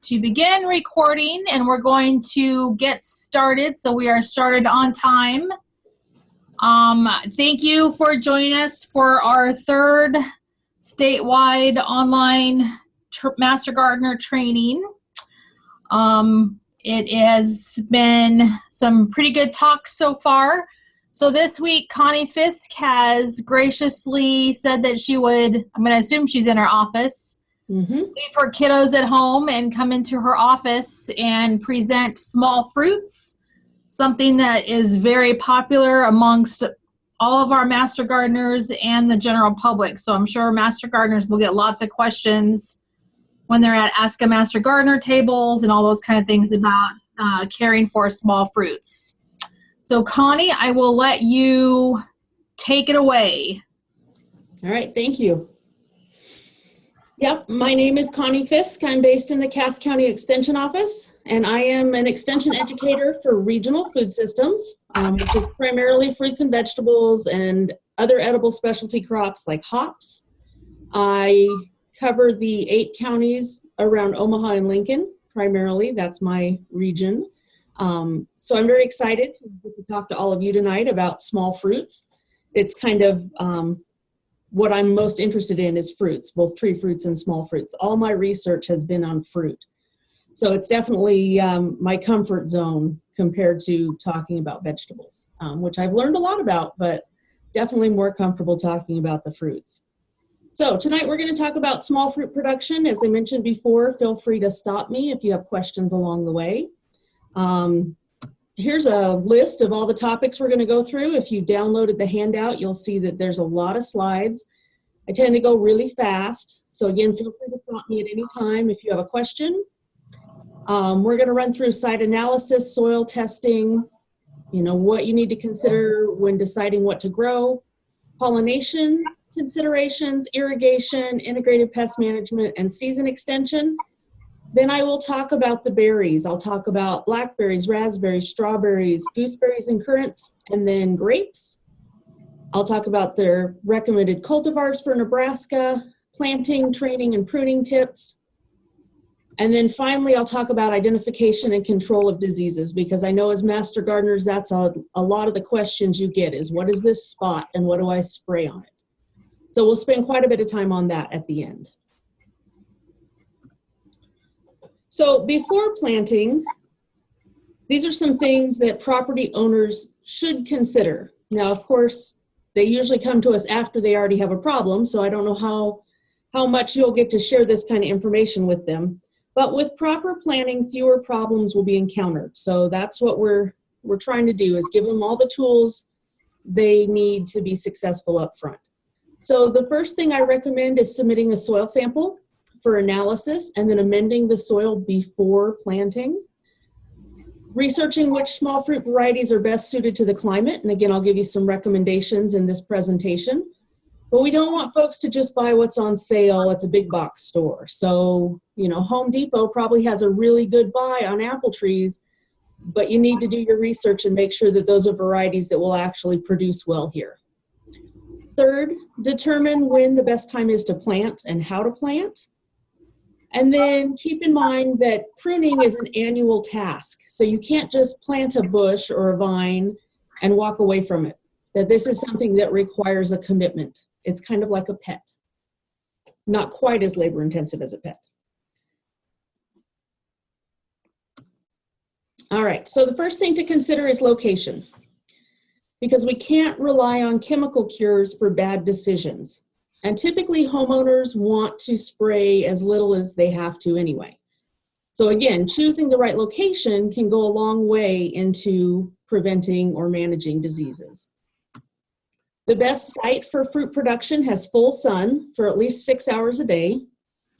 to begin recording, and we're going to get started. So we are started on time. Thank you for joining us for our third statewide online Master Gardener training. It has been some pretty good talks so far. So this week, Connie Fisk has graciously said that she would, I'm going to assume she's in her office, leave her kiddos at home and come into her office and present small fruits, something that is very popular amongst all of our Master Gardeners and the general public. So I'm sure Master Gardeners will get lots of questions when they're at Ask a Master Gardener tables and all those kind of things about caring for small fruits. So Connie, I will let you take it away. All right, thank you. Yep, my name is Connie Fisk. I'm based in the Cass County Extension Office, and I am an extension educator for regional food systems, which is primarily fruits and vegetables and other edible specialty crops like hops. I cover the 8 counties around Omaha and Lincoln, primarily. That's my region. So I'm very excited to talk to all of you tonight about small fruits. It's kind of what I'm most interested in is fruits, both tree fruits and small fruits. All my research has been on fruit. So it's definitely my comfort zone compared to talking about vegetables, which I've learned a lot about, but definitely more comfortable talking about the fruits. So tonight we're going to talk about small fruit production. As I mentioned before, feel free to stop me if you have questions along the way. Here's a list of all the topics we're going to go through. If you downloaded the handout, you'll see that there's a lot of slides. I tend to go really fast. So again, feel free to stop me at any time if you have a question. We're going to run through site analysis, soil testing, what you need to consider when deciding what to grow, pollination considerations, irrigation, integrated pest management, and season extension. Then I will talk about the berries. I'll talk about blackberries, raspberries, strawberries, gooseberries, and currants, and then grapes. I'll talk about their recommended cultivars for Nebraska, planting, training, and pruning tips. And then finally, I'll talk about identification and control of diseases, because I know as Master Gardeners, that's a lot of the questions you get is, what is this spot and what do I spray on it? So we'll spend quite a bit of time on that at the end. So before planting, these are some things that property owners should consider. Now, of course, they usually come to us after they already have a problem, so I don't know how much you'll get to share this kind of information with them. But with proper planning, fewer problems will be encountered. So that's what we're trying to do, is give them all the tools they need to be successful up front. So the first thing I recommend is submitting a soil sample for analysis and then amending the soil before planting. Researching which small fruit varieties are best suited to the climate. And again, I'll give you some recommendations in this presentation. But we don't want folks to just buy what's on sale at the big box store. So, Home Depot probably has a really good buy on apple trees, but you need to do your research and make sure that those are varieties that will actually produce well here. Third, determine when the best time is to plant and how to plant. And then keep in mind that pruning is an annual task. So you can't just plant a bush or a vine and walk away from it. That this is something that requires a commitment. It's kind of like a pet. Not quite as labor intensive as a pet. All right, so the first thing to consider is location, because we can't rely on chemical cures for bad decisions. And typically homeowners want to spray as little as they have to anyway. So again, choosing the right location can go a long way into preventing or managing diseases. The best site for fruit production has full sun for at least 6 hours a day,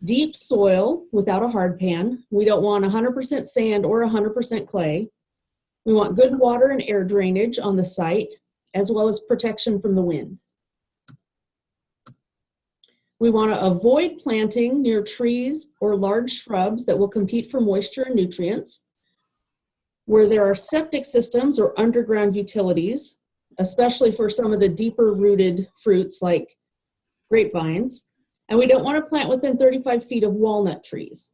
deep soil without a hard pan. We don't want 100% sand or 100% clay. We want good water and air drainage on the site, as well as protection from the wind. We want to avoid planting near trees or large shrubs that will compete for moisture and nutrients. Where there are septic systems or underground utilities, especially for some of the deeper rooted fruits like grapevines. And we don't want to plant within 35 feet of walnut trees.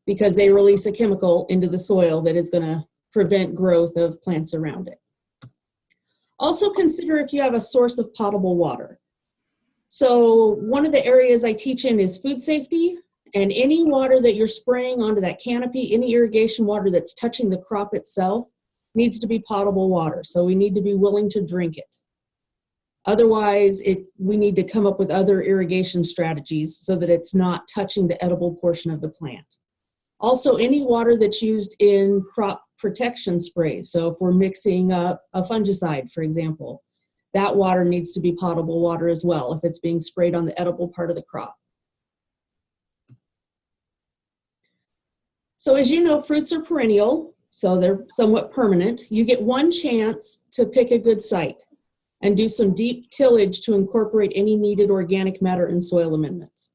because they release a chemical into the soil that is going to prevent growth of plants around it. Also consider if you have a source of potable water. So one of the areas I teach in is food safety, and any water that you're spraying onto that canopy, any irrigation water that's touching the crop itself needs to be potable water. So we need to be willing to drink it. Otherwise, we need to come up with other irrigation strategies so that it's not touching the edible portion of the plant. Also, any water that's used in crop protection sprays. So if we're mixing up a fungicide, for example, that water needs to be potable water as well if it's being sprayed on the edible part of the crop. So as you know, fruits are perennial, so they're somewhat permanent. You get one chance to pick a good site and do some deep tillage to incorporate any needed organic matter and soil amendments.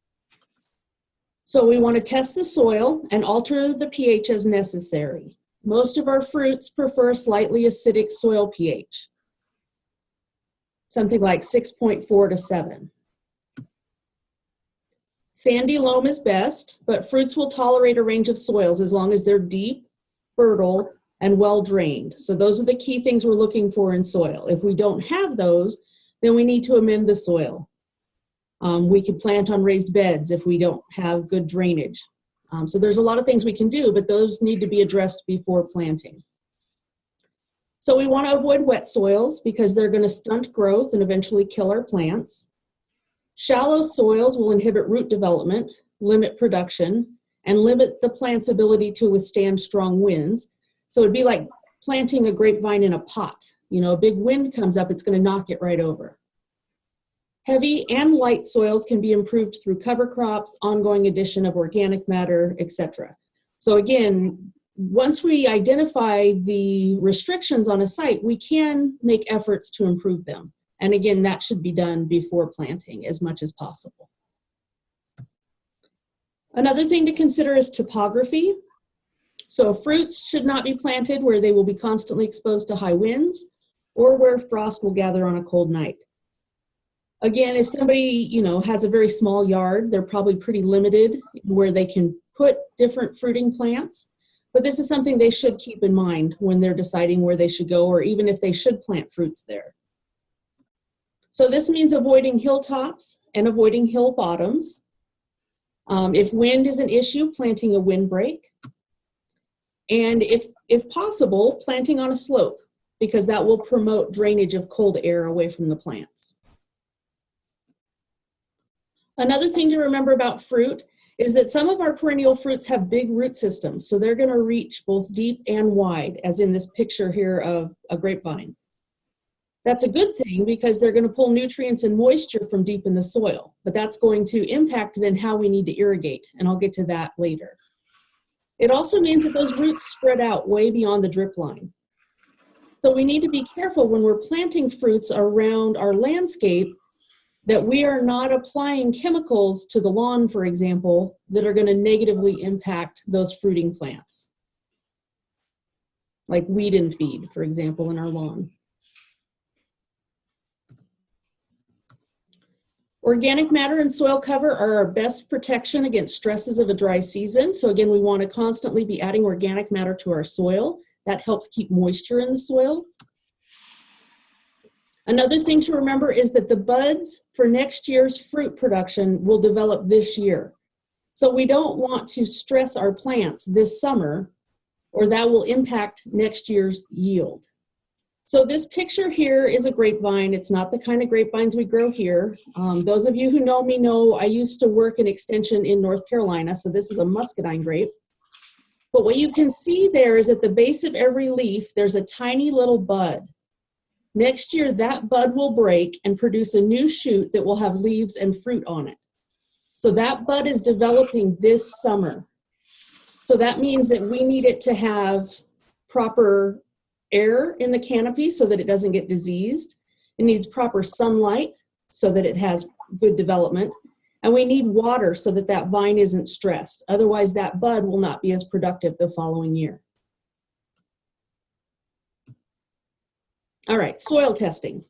So we want to test the soil and alter the pH as necessary. Most of our fruits prefer a slightly acidic soil pH, something like 6.4 to 7. Sandy loam is best, but fruits will tolerate a range of soils as long as they're deep, fertile, and well drained. So those are the key things we're looking for in soil. If we don't have those, then we need to amend the soil. We could plant on raised beds if we don't have good drainage. So there's a lot of things we can do, but those need to be addressed before planting. So we want to avoid wet soils because they're going to stunt growth and eventually kill our plants. Shallow soils will inhibit root development, limit production, and limit the plant's ability to withstand strong winds. So it'd be like planting a grapevine in a pot. You know, a big wind comes up, it's going to knock it right over. Heavy and light soils can be improved through cover crops, ongoing addition of organic matter, etc. So again, once we identify the restrictions on a site, we can make efforts to improve them. And again, that should be done before planting as much as possible. Another thing to consider is topography. So fruits should not be planted where they will be constantly exposed to high winds or where frost will gather on a cold night. Again, if somebody, has a very small yard, they're probably pretty limited where they can put different fruiting plants. But this is something they should keep in mind when they're deciding where they should go, or even if they should plant fruits there. So this means avoiding hilltops and avoiding hill bottoms. If wind is an issue, planting a windbreak. And if possible, planting on a slope, because that will promote drainage of cold air away from the plants. Another thing to remember about fruit is that some of our perennial fruits have big root systems, so they're going to reach both deep and wide, as in this picture here of a grapevine. That's a good thing because they're going to pull nutrients and moisture from deep in the soil, but that's going to impact then how we need to irrigate, and I'll get to that later. It also means that those roots spread out way beyond the drip line. So we need to be careful when we're planting fruits around our landscape that we are not applying chemicals to the lawn, for example, that are going to negatively impact those fruiting plants. Like weed and feed, for example, in our lawn. Organic matter and soil cover are our best protection against stresses of a dry season. So again, we want to constantly be adding organic matter to our soil. That helps keep moisture in the soil. Another thing to remember is that the buds for next year's fruit production will develop this year. So we don't want to stress our plants this summer, or that will impact next year's yield. So this picture here is a grapevine. It's not the kind of grapevines we grow here. Those of you who know me know I used to work in extension in North Carolina, so this is a muscadine grape. But what you can see there is at the base of every leaf, there's a tiny little bud. Next year, that bud will break and produce a new shoot that will have leaves and fruit on it. So that bud is developing this summer. So that means that we need it to have proper air in the canopy so that it doesn't get diseased. It needs proper sunlight so that it has good development. And we need water so that that vine isn't stressed. Otherwise, that bud will not be as productive the following year. All right, soil testing.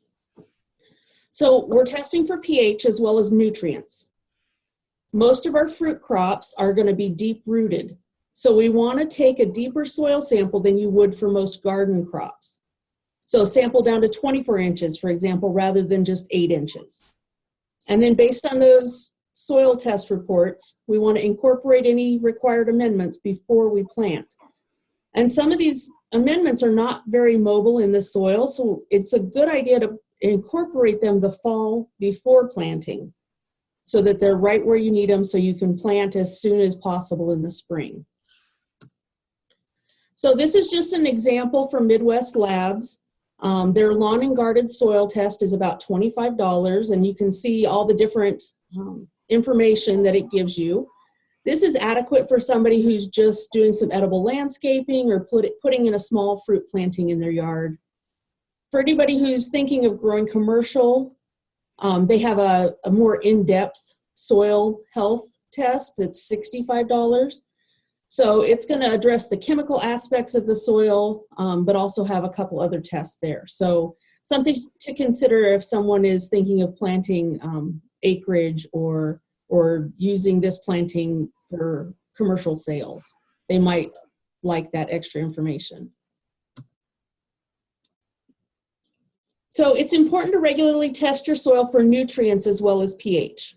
So we're testing for pH as well as nutrients. Most of our fruit crops are going to be deep rooted. So we want to take a deeper soil sample than you would for most garden crops. So sample down to 24 inches, for example, rather than just 8 inches. And then based on those soil test reports, we want to incorporate any required amendments before we plant. And some of these amendments are not very mobile in the soil, so it's a good idea to incorporate them the fall before planting so that they're right where you need them so you can plant as soon as possible in the spring. So this is just an example from Midwest Labs. Their lawn and garden soil test is about $25, and you can see all the different information that it gives you. This is adequate for somebody who's just doing some edible landscaping or putting in a small fruit planting in their yard. For anybody who's thinking of growing commercial, they have a more in-depth soil health test that's $65. So it's going to address the chemical aspects of the soil, but also have a couple other tests there. So something to consider if someone is thinking of planting acreage or using this planting for commercial sales. They might like that extra information. So it's important to regularly test your soil for nutrients as well as pH.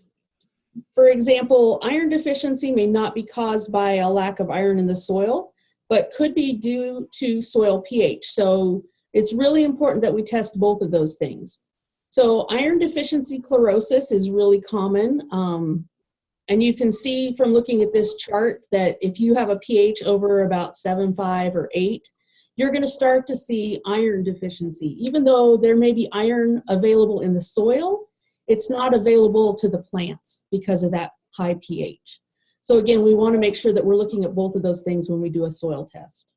For example, iron deficiency may not be caused by a lack of iron in the soil, but could be due to soil pH. So it's really important that we test both of those things. So iron deficiency chlorosis is really common. And you can see from looking at this chart that if you have a pH over about 7.5 or 8, you're going to start to see iron deficiency. Even though there may be iron available in the soil, it's not available to the plants because of that high pH. So again, we want to make sure that we're looking at both of those things when we do a soil test.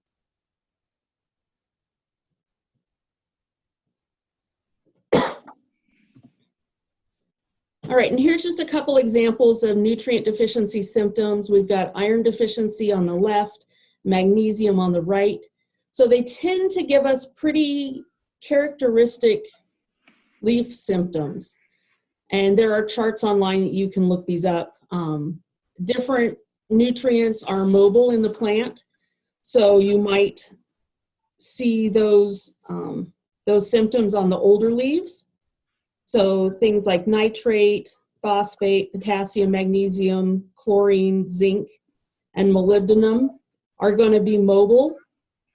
All right, and here's just a couple examples of nutrient deficiency symptoms. We've got iron deficiency on the left, magnesium on the right. So they tend to give us pretty characteristic leaf symptoms. And there are charts online that you can look these up. Different nutrients are mobile in the plant. So you might see those symptoms on the older leaves. So things like nitrate, phosphate, potassium, magnesium, chlorine, zinc, and molybdenum are going to be mobile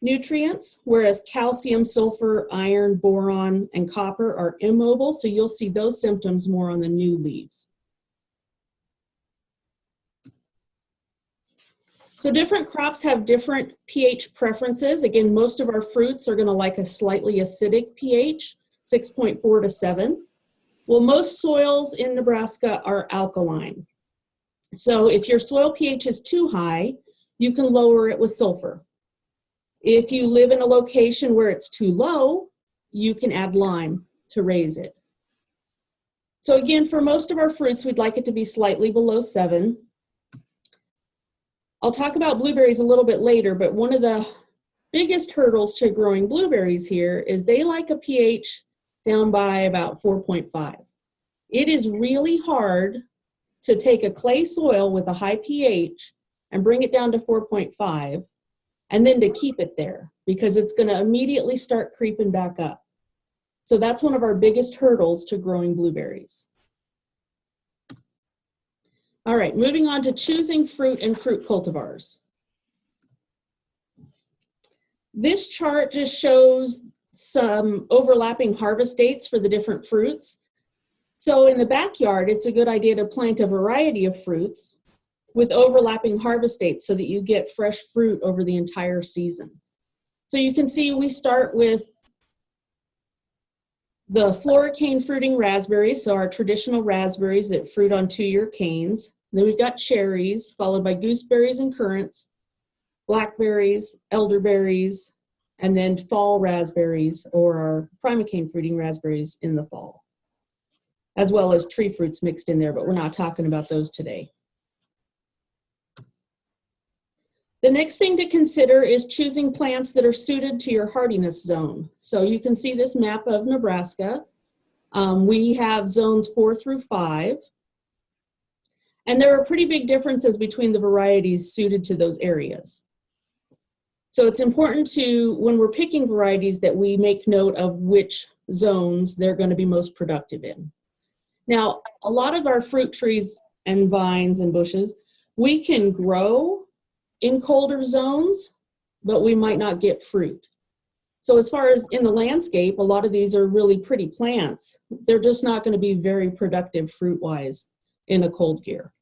nutrients, whereas calcium, sulfur, iron, boron, and copper are immobile. So you'll see those symptoms more on the new leaves. So different crops have different pH preferences. Again, most of our fruits are going to like a slightly acidic pH, 6.4 to 7. Well, most soils in Nebraska are alkaline. So if your soil pH is too high, you can lower it with sulfur. If you live in a location where it's too low, you can add lime to raise it. So again, for most of our fruits, we'd like it to be slightly below 7. I'll talk about blueberries a little bit later, but one of the biggest hurdles to growing blueberries here is they like a pH down by about 4.5. It is really hard to take a clay soil with a high pH and bring it down to 4.5 and then to keep it there because it's going to immediately start creeping back up. So that's one of our biggest hurdles to growing blueberries. All right, moving on to choosing fruit and fruit cultivars. This chart just shows some overlapping harvest dates for the different fruits. So in the backyard, it's a good idea to plant a variety of fruits with overlapping harvest dates so that you get fresh fruit over the entire season. So you can see we start with the floricane fruiting raspberries, so our traditional raspberries that fruit on 2-year canes. Then we've got cherries, followed by gooseberries and currants, blackberries, elderberries, and then fall raspberries, or our primocane fruiting raspberries in the fall, as well as tree fruits mixed in there, but we're not talking about those today. The next thing to consider is choosing plants that are suited to your hardiness zone. So you can see this map of Nebraska. We have zones 4 through 5. And there are pretty big differences between the varieties suited to those areas. So it's important to, when we're picking varieties, that we make note of which zones they're going to be most productive in. Now, a lot of our fruit trees and vines and bushes, we can grow in colder zones, but we might not get fruit. So as far as in the landscape, a lot of these are really pretty plants. They're just not going to be very productive fruit-wise in a cold gear.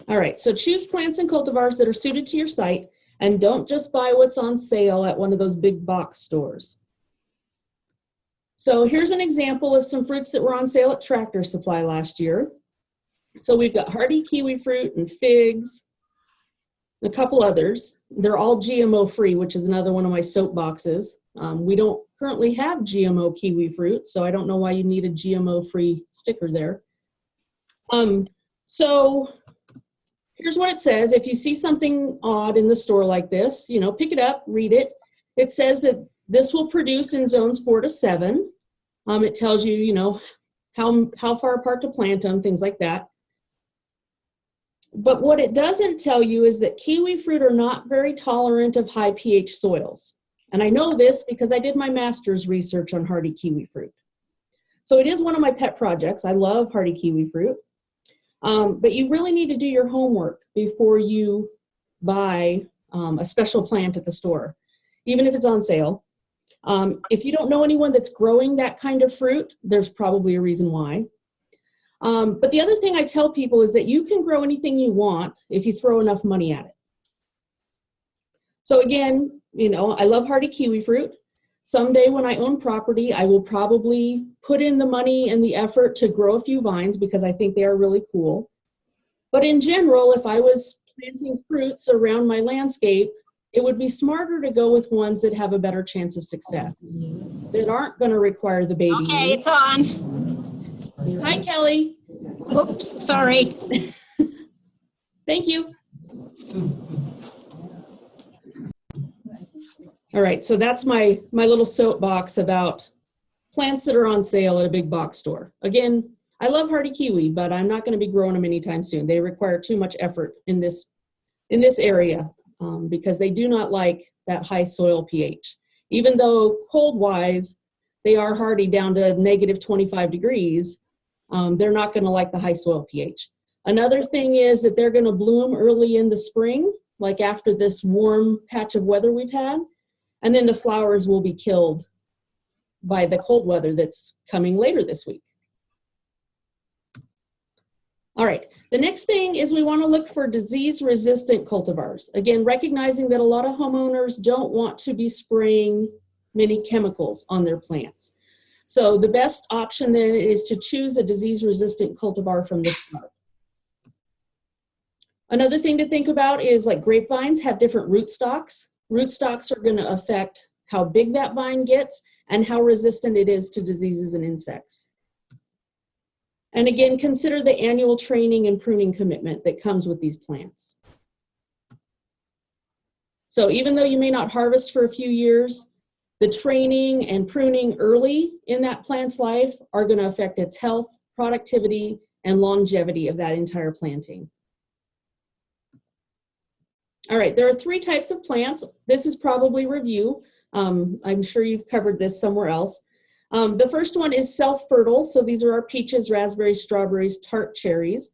All right, so choose plants and cultivars that are suited to your site, and don't just buy what's on sale at one of those big box stores. So here's an example of some fruits that were on sale at Tractor Supply last year. So we've got hardy kiwi fruit and figs, and a couple others. They're all GMO free, which is another one of my soapboxes. We don't currently have GMO kiwi fruit, so I don't know why you need a GMO free sticker there. So here's what it says. If you see something odd in the store like this, you know, pick it up, read it. It says that this will produce in zones 4 to 7. It tells you, you know, how far apart to plant them, things like that. But what it doesn't tell you is that kiwi fruit are not very tolerant of high pH soils. And I know this because I did my master's research on hardy kiwi fruit. So it is one of my pet projects. I love hardy kiwi fruit. But you really need to do your homework before you buy a special plant at the store, even if it's on sale. If you don't know anyone that's growing that kind of fruit, there's probably a reason why. But the other thing I tell people is that you can grow anything you want if you throw enough money at it. So again, you know, I love hardy kiwi fruit. Someday when I own property, I will probably put in the money and the effort to grow a few vines because I think they are really cool. But in general, if I was planting fruits around my landscape, it would be smarter to go with ones that have a better chance of success, that aren't going to require the baby. Okay, it's on. Hi, Kelly. Oops, sorry. Thank you. All right, so that's my little soapbox about plants that are on sale at a big box store. Again, I love hardy kiwi, but I'm not going to be growing them anytime soon. They require too much effort in this area because they do not like that high soil pH. Even though cold-wise, they are hardy down to negative 25 degrees, they're not going to like the high soil pH. Another thing is that they're going to bloom early in the spring, like after this warm patch of weather we've had. And then the flowers will be killed by the cold weather that's coming later this week. All right, the next thing is we want to look for disease-resistant cultivars. Again, recognizing that a lot of homeowners don't want to be spraying many chemicals on their plants. So the best option then is to choose a disease-resistant cultivar from the start. Another thing to think about is like grapevines have different rootstocks. Rootstocks are going to affect how big that vine gets and how resistant it is to diseases and insects. And again, consider the annual training and pruning commitment that comes with these plants. So even though you may not harvest for a few years, the training and pruning early in that plant's life are going to affect its health, productivity, and longevity of that entire planting. All right, there are 3 types of plants. This is probably review. I'm sure you've covered this somewhere else. The first one is self-fertile. So these are our peaches, raspberries, strawberries, tart cherries,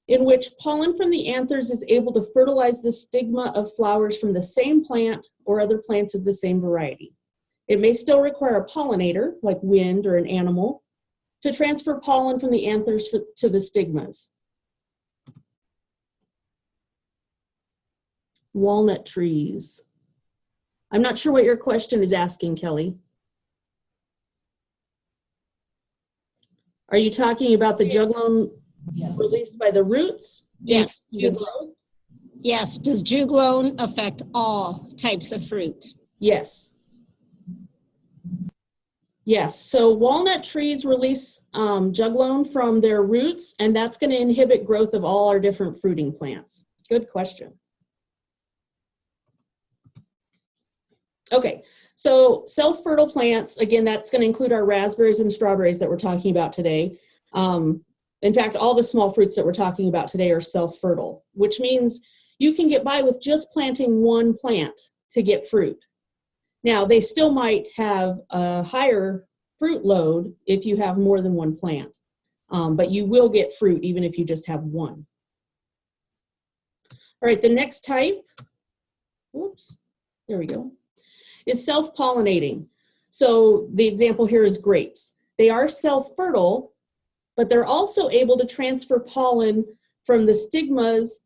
in which pollen from the anthers is able to fertilize the stigma of flowers from the same plant or other plants of the same variety. It may still require a pollinator, like wind or an animal, to transfer pollen from the anthers to the stigmas. Walnut trees. I'm not sure what your question is asking, Kelly. Are you talking about the juglone released by the roots? Yes. Yes. Does juglone affect all types of fruit? Yes. Yes. So walnut trees release juglone from their roots, and that's going to inhibit growth of all our different fruiting plants. Good question. Okay, so self-fertile plants, again, that's going to include our raspberries and strawberries that we're talking about today. In fact, all the small fruits that we're talking about today are self-fertile, which means you can get by with just planting one plant to get fruit. Now, they still might have a higher fruit load if you have more than one plant, but you will get fruit even if you just have one. All right, the next type, whoops, there we go, is self-pollinating. So the example here is grapes. They are self-fertile, but they're also able to transfer pollen from the stigmas,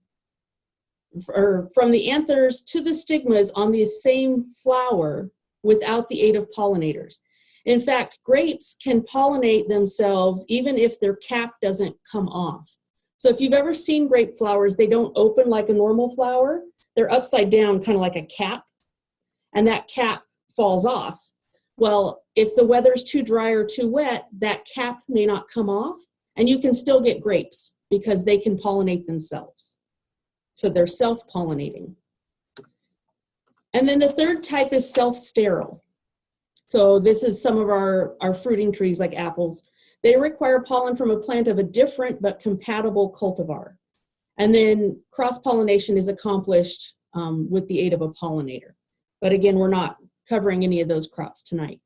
or from the anthers to the stigmas on the same flower without the aid of pollinators. In fact, grapes can pollinate themselves even if their cap doesn't come off. So if you've ever seen grape flowers, they don't open like a normal flower. They're upside down, kind of like a cap, and that cap falls off. Well, if the weather's too dry or too wet, that cap may not come off, and you can still get grapes because they can pollinate themselves. So they're self-pollinating. And then the third type is self-sterile. So this is some of our fruiting trees like apples. They require pollen from a plant of a different but compatible cultivar. And then cross-pollination is accomplished with the aid of a pollinator. But again, we're not covering any of those crops tonight.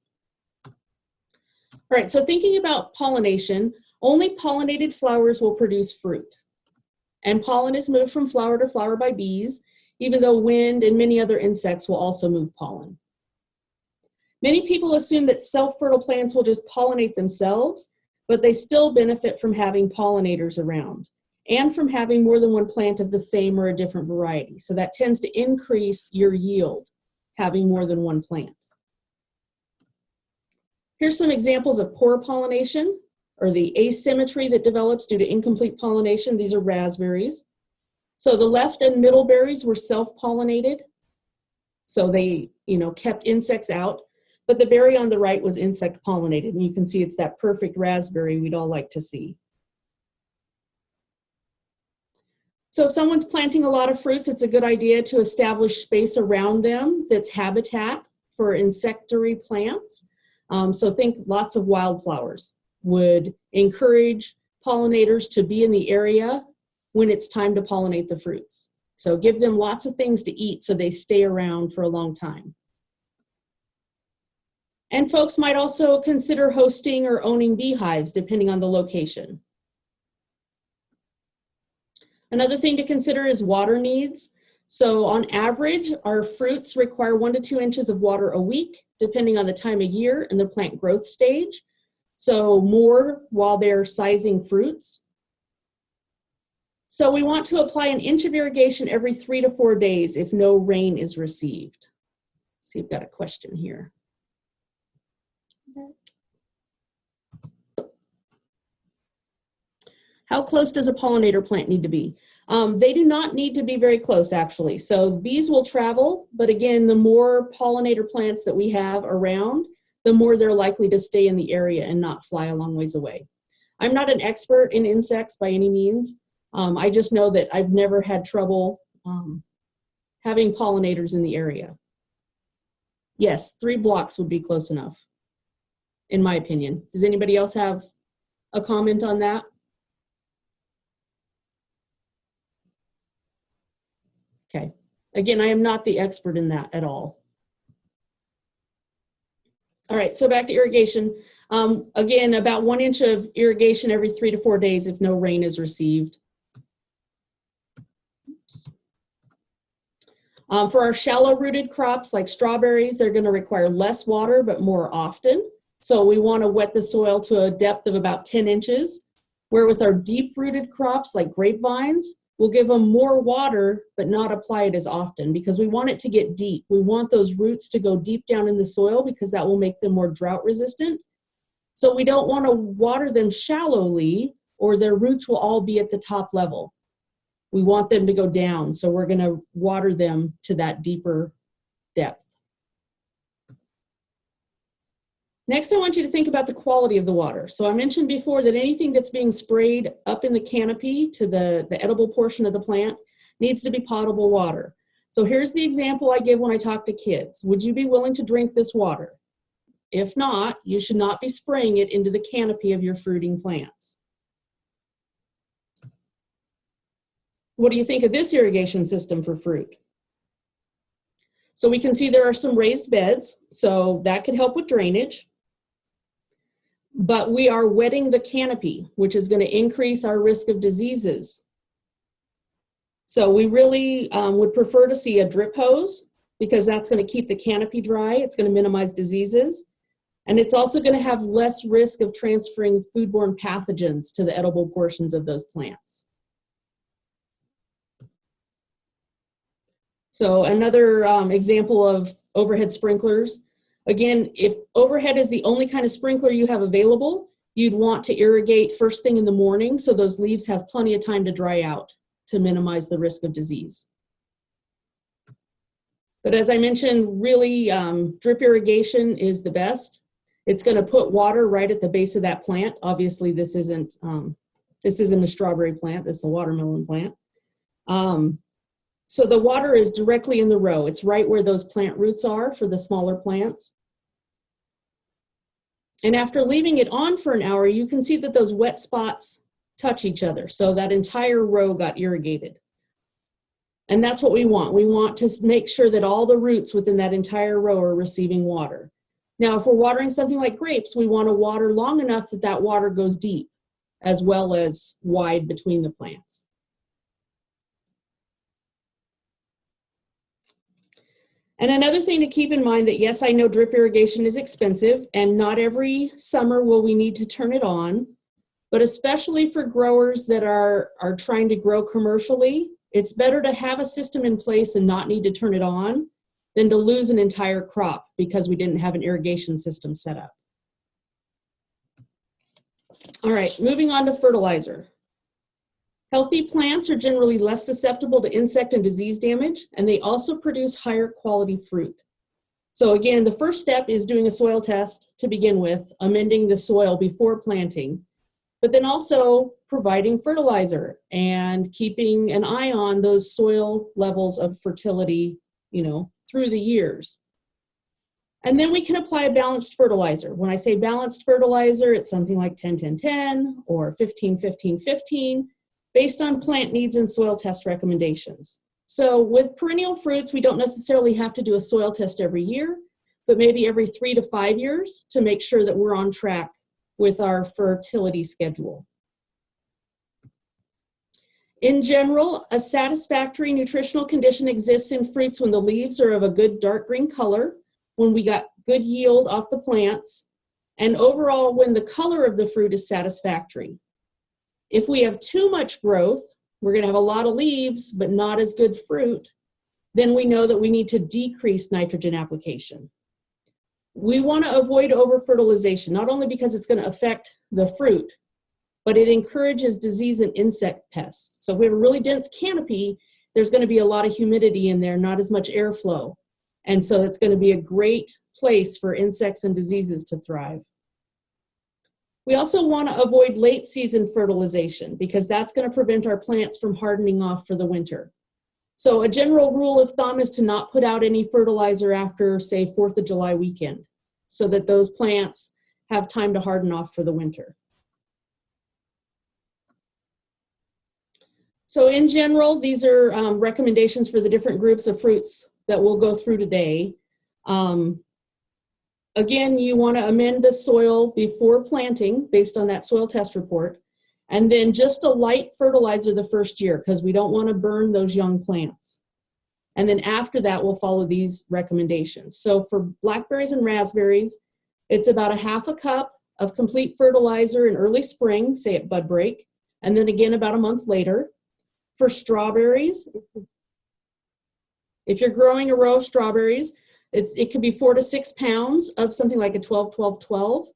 All right, so thinking about pollination, only pollinated flowers will produce fruit. And pollen is moved from flower to flower by bees, even though wind and many other insects will also move pollen. Many people assume that self-fertile plants will just pollinate themselves, but they still benefit from having pollinators around and from having more than one plant of the same or a different variety. So that tends to increase your yield, having more than one plant. Here's some examples of poor pollination, or the asymmetry that develops due to incomplete pollination. These are raspberries. So the left and middle berries were self-pollinated. So they, kept insects out. But the berry on the right was insect pollinated. And you can see it's that perfect raspberry we'd all like to see. So if someone's planting a lot of fruits, it's a good idea to establish space around them that's habitat for insectary plants. So think lots of wildflowers would encourage pollinators to be in the area when it's time to pollinate the fruits. So give them lots of things to eat so they stay around for a long time. And folks might also consider hosting or owning beehives depending on the location. Another thing to consider is water needs. So on average, our fruits require 1 to 2 inches of water a week, depending on the time of year and the plant growth stage. So more while they're sizing fruits. So we want to apply 1 inch of irrigation every 3 to 4 days if no rain is received. Let's see, I've got a question here. How close does a pollinator plant need to be? They do not need to be very close, actually. So bees will travel, but again, the more pollinator plants that we have around, the more they're likely to stay in the area and not fly a long ways away. I'm not an expert in insects by any means. I just know that I've never had trouble having pollinators in the area. Yes, 3 blocks would be close enough, in my opinion. Does anybody else have a comment on that? Okay. Again, I am not the expert in that at all. All right, so back to irrigation. Again, about 1 inch of irrigation every 3 to 4 days if no rain is received. For our shallow-rooted crops like strawberries, they're going to require less water but more often. So we want to wet the soil to a depth of about 10 inches. Where with our deep-rooted crops like grapevines, we'll give them more water but not apply it as often because we want it to get deep. We want those roots to go deep down in the soil because that will make them more drought resistant. So we don't want to water them shallowly or their roots will all be at the top level. We want them to go down, so we're going to water them to that deeper depth. Next, I want you to think about the quality of the water. So I mentioned before that anything that's being sprayed up in the canopy to the edible portion of the plant needs to be potable water. So here's the example I give when I talk to kids. Would you be willing to drink this water? If not, you should not be spraying it into the canopy of your fruiting plants. what do you think of this irrigation system for fruit? So we can see there are some raised beds, so that could help with drainage. But we are wetting the canopy, which is going to increase our risk of diseases. So we really would prefer to see a drip hose, because that's going to keep the canopy dry. It's going to minimize diseases. And it's also going to have less risk of transferring foodborne pathogens to the edible portions of those plants. So another example of overhead sprinklers. Again, if overhead is the only kind of sprinkler you have available, you'd want to irrigate first thing in the morning so those leaves have plenty of time to dry out to minimize the risk of disease. But as I mentioned, really drip irrigation is the best. It's going to put water right at the base of that plant. Obviously, this isn't a strawberry plant. This is a watermelon plant. So the water is directly in the row. It's right where those plant roots are for the smaller plants. And after leaving it on for an hour, you can see that those wet spots touch each other. So that entire row got irrigated. And that's what we want. We want to make sure that all the roots within that entire row are receiving water. Now, if we're watering something like grapes, we want to water long enough that that water goes deep as well as wide between the plants. And another thing to keep in mind that, yes, I know drip irrigation is expensive and not every summer will we need to turn it on, but especially for growers that are trying to grow commercially, it's better to have a system in place and not need to turn it on than to lose an entire crop because we didn't have an irrigation system set up. All right, moving on to fertilizer. Healthy plants are generally less susceptible to insect and disease damage, and they also produce higher quality fruit. So again, the first step is doing a soil test to begin with, amending the soil before planting, but then also providing fertilizer and keeping an eye on those soil levels of fertility, through the years. And then we can apply a balanced fertilizer. When I say balanced fertilizer, it's something like 10-10-10 or 15-15-15, based on plant needs and soil test recommendations. So with perennial fruits, we don't necessarily have to do a soil test every year, but maybe every 3 to 5 years to make sure that we're on track with our fertility schedule. In general, a satisfactory nutritional condition exists in fruits when the leaves are of a good dark green color, when we got good yield off the plants, and overall when the color of the fruit is satisfactory. If we have too much growth, we're going to have a lot of leaves, but not as good fruit, then we know that we need to decrease nitrogen application. We want to avoid over-fertilization, not only because it's going to affect the fruit, but it encourages disease and insect pests. So if we have a really dense canopy, there's going to be a lot of humidity in there, not as much airflow. And so it's going to be a great place for insects and diseases to thrive. We also want to avoid late season fertilization because that's going to prevent our plants from hardening off for the winter. So a general rule of thumb is to not put out any fertilizer after, say, 4th of July weekend, so that those plants have time to harden off for the winter. So in general, these are recommendations for the different groups of fruits that we'll go through today. Again, you want to amend the soil before planting based on that soil test report, and then just a light fertilizer the first year because we don't want to burn those young plants. And then after that, we'll follow these recommendations. So for blackberries and raspberries, it's about a ½ a cup of complete fertilizer in early spring, say at bud break, and then again about a month later. For strawberries, if you're growing a row of strawberries, it could be 4 to 6 pounds of something like a 12-12-12,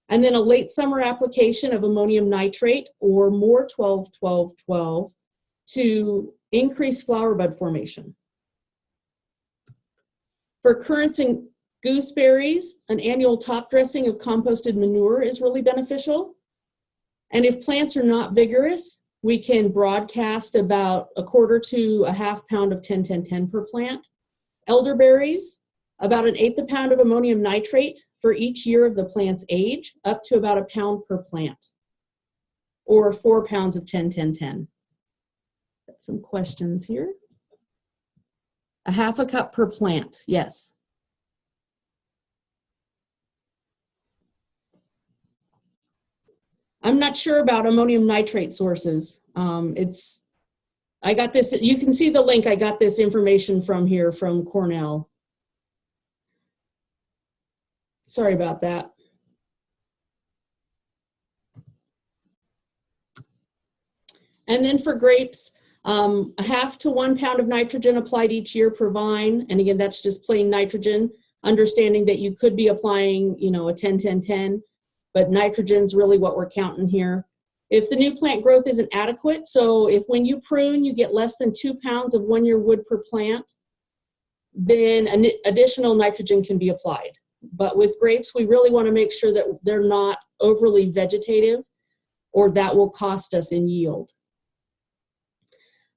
and then a late summer application of ammonium nitrate or more 12-12-12 to increase flower bud formation. For currants and gooseberries, an annual top dressing of composted manure is really beneficial. And if plants are not vigorous, we can broadcast about 1/4 to a ½ pound of 10-10-10 per plant. Elderberries, about 1/8 a pound of ammonium nitrate for each year of the plant's age, up to about 1 pound per plant, or 4 pounds of 10-10-10. at some questions here. 1/2 cup per plant, yes. I'm not sure about ammonium nitrate sources. I got this, you can see the link, I got this information from here from Cornell. Sorry about that. And then for grapes, 1/2 to 1 pound of nitrogen applied each year per vine. And again, that's just plain nitrogen, understanding that you could be applying, you know, a 10-10-10, but nitrogen's really what we're counting here. If the new plant growth isn't adequate, so if when you prune, you get less than 2 pounds of 1-year wood per plant, then an additional nitrogen can be applied. But with grapes, we really want to make sure that they're not overly vegetative, or that will cost us in yield.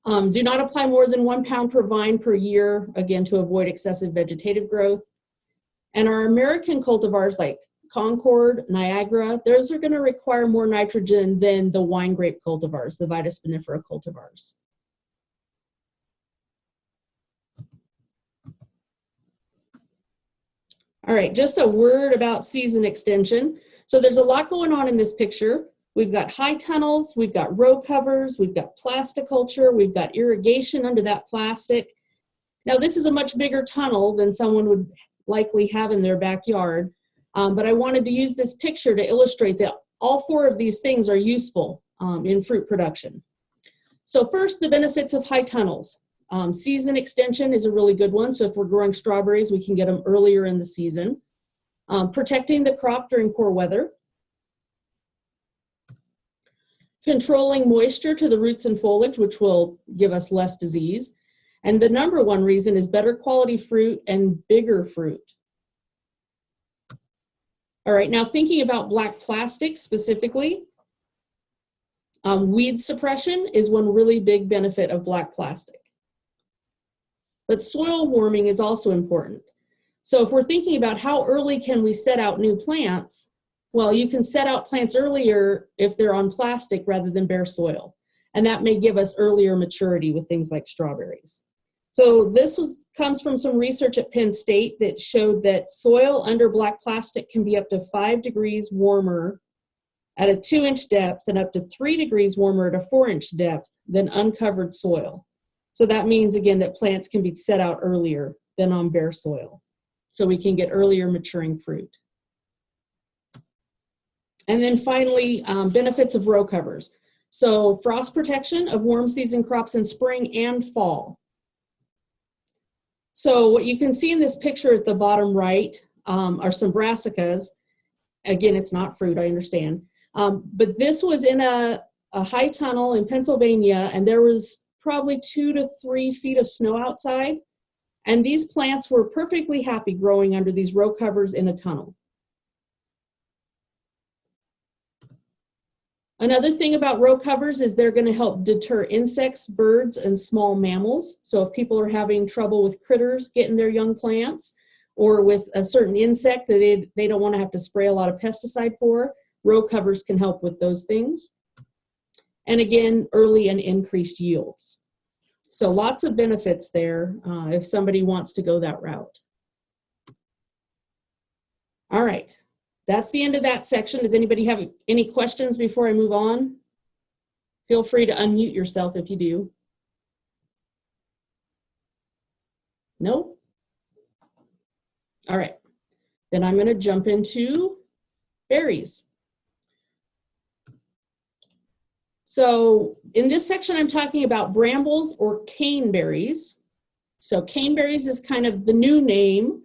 Do not apply more than 1 pound per vine per year, again, to avoid excessive vegetative growth. And our American cultivars like Concord, Niagara, those are going to require more nitrogen than the wine grape cultivars, the Vitis vinifera cultivars. All right, just a word about season extension. So there's a lot going on in this picture. We've got high tunnels, we've got row covers, we've got plasticulture, we've got irrigation under that plastic. Now this is a much bigger tunnel than someone would likely have in their backyard, but I wanted to use this picture to illustrate that all 4 of these things are useful in fruit production. So first, the benefits of high tunnels. Season extension is a really good one, so if we're growing strawberries, we can get them earlier in the season. Protecting the crop during poor weather. Controlling moisture to the roots and foliage, which will give us less disease. And the number 1 reason is better quality fruit and bigger fruit. All right, now thinking about black plastic specifically, weed suppression is one really big benefit of black plastic. But soil warming is also important. So if we're thinking about how early can we set out new plants, well, you can set out plants earlier if they're on plastic rather than bare soil. And that may give us earlier maturity with things like strawberries. So this comes from some research at Penn State that showed that soil under black plastic can be up to 5 degrees warmer at a 2-inch depth and up to 3 degrees warmer at a 4-inch depth than uncovered soil. So that means, again, that plants can be set out earlier than on bare soil. So we can get earlier maturing fruit. And then finally, benefits of row covers. So frost protection of warm season crops in spring and fall. So what you can see in this picture at the bottom right are some brassicas. Again, it's not fruit, I understand. But this was in a high tunnel in Pennsylvania, and there was probably 2 to 3 feet of snow outside. And these plants were perfectly happy growing under these row covers in a tunnel. Another thing about row covers is they're going to help deter insects, birds, and small mammals. So if people are having trouble with critters getting their young plants, or with a certain insect that they don't want to have to spray a lot of pesticide for, row covers can help with those things. And again, early and increased yields. So lots of benefits there if somebody wants to go that route. All right. That's the end of that section. Does anybody have any questions before I move on? Feel free to unmute yourself if you do. No? All right. Then I'm going to jump into berries. So in this section, I'm talking about brambles or caneberries. So caneberries is kind of the new name,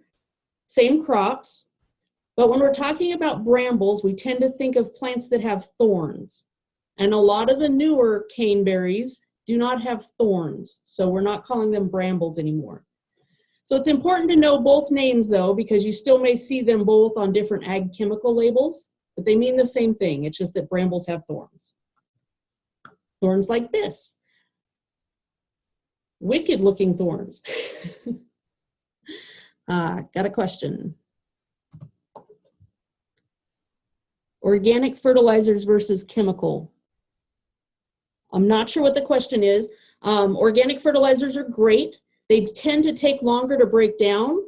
same crops. But when we're talking about brambles, we tend to think of plants that have thorns. And a lot of the newer caneberries do not have thorns. So we're not calling them brambles anymore. So it's important to know both names though, because you still may see them both on different ag chemical labels, but they mean the same thing. It's just that brambles have thorns. Thorns like this. Wicked looking thorns. Got a question. Organic fertilizers versus chemical. I'm not sure what the question is. Organic fertilizers are great. They tend to take longer to break down.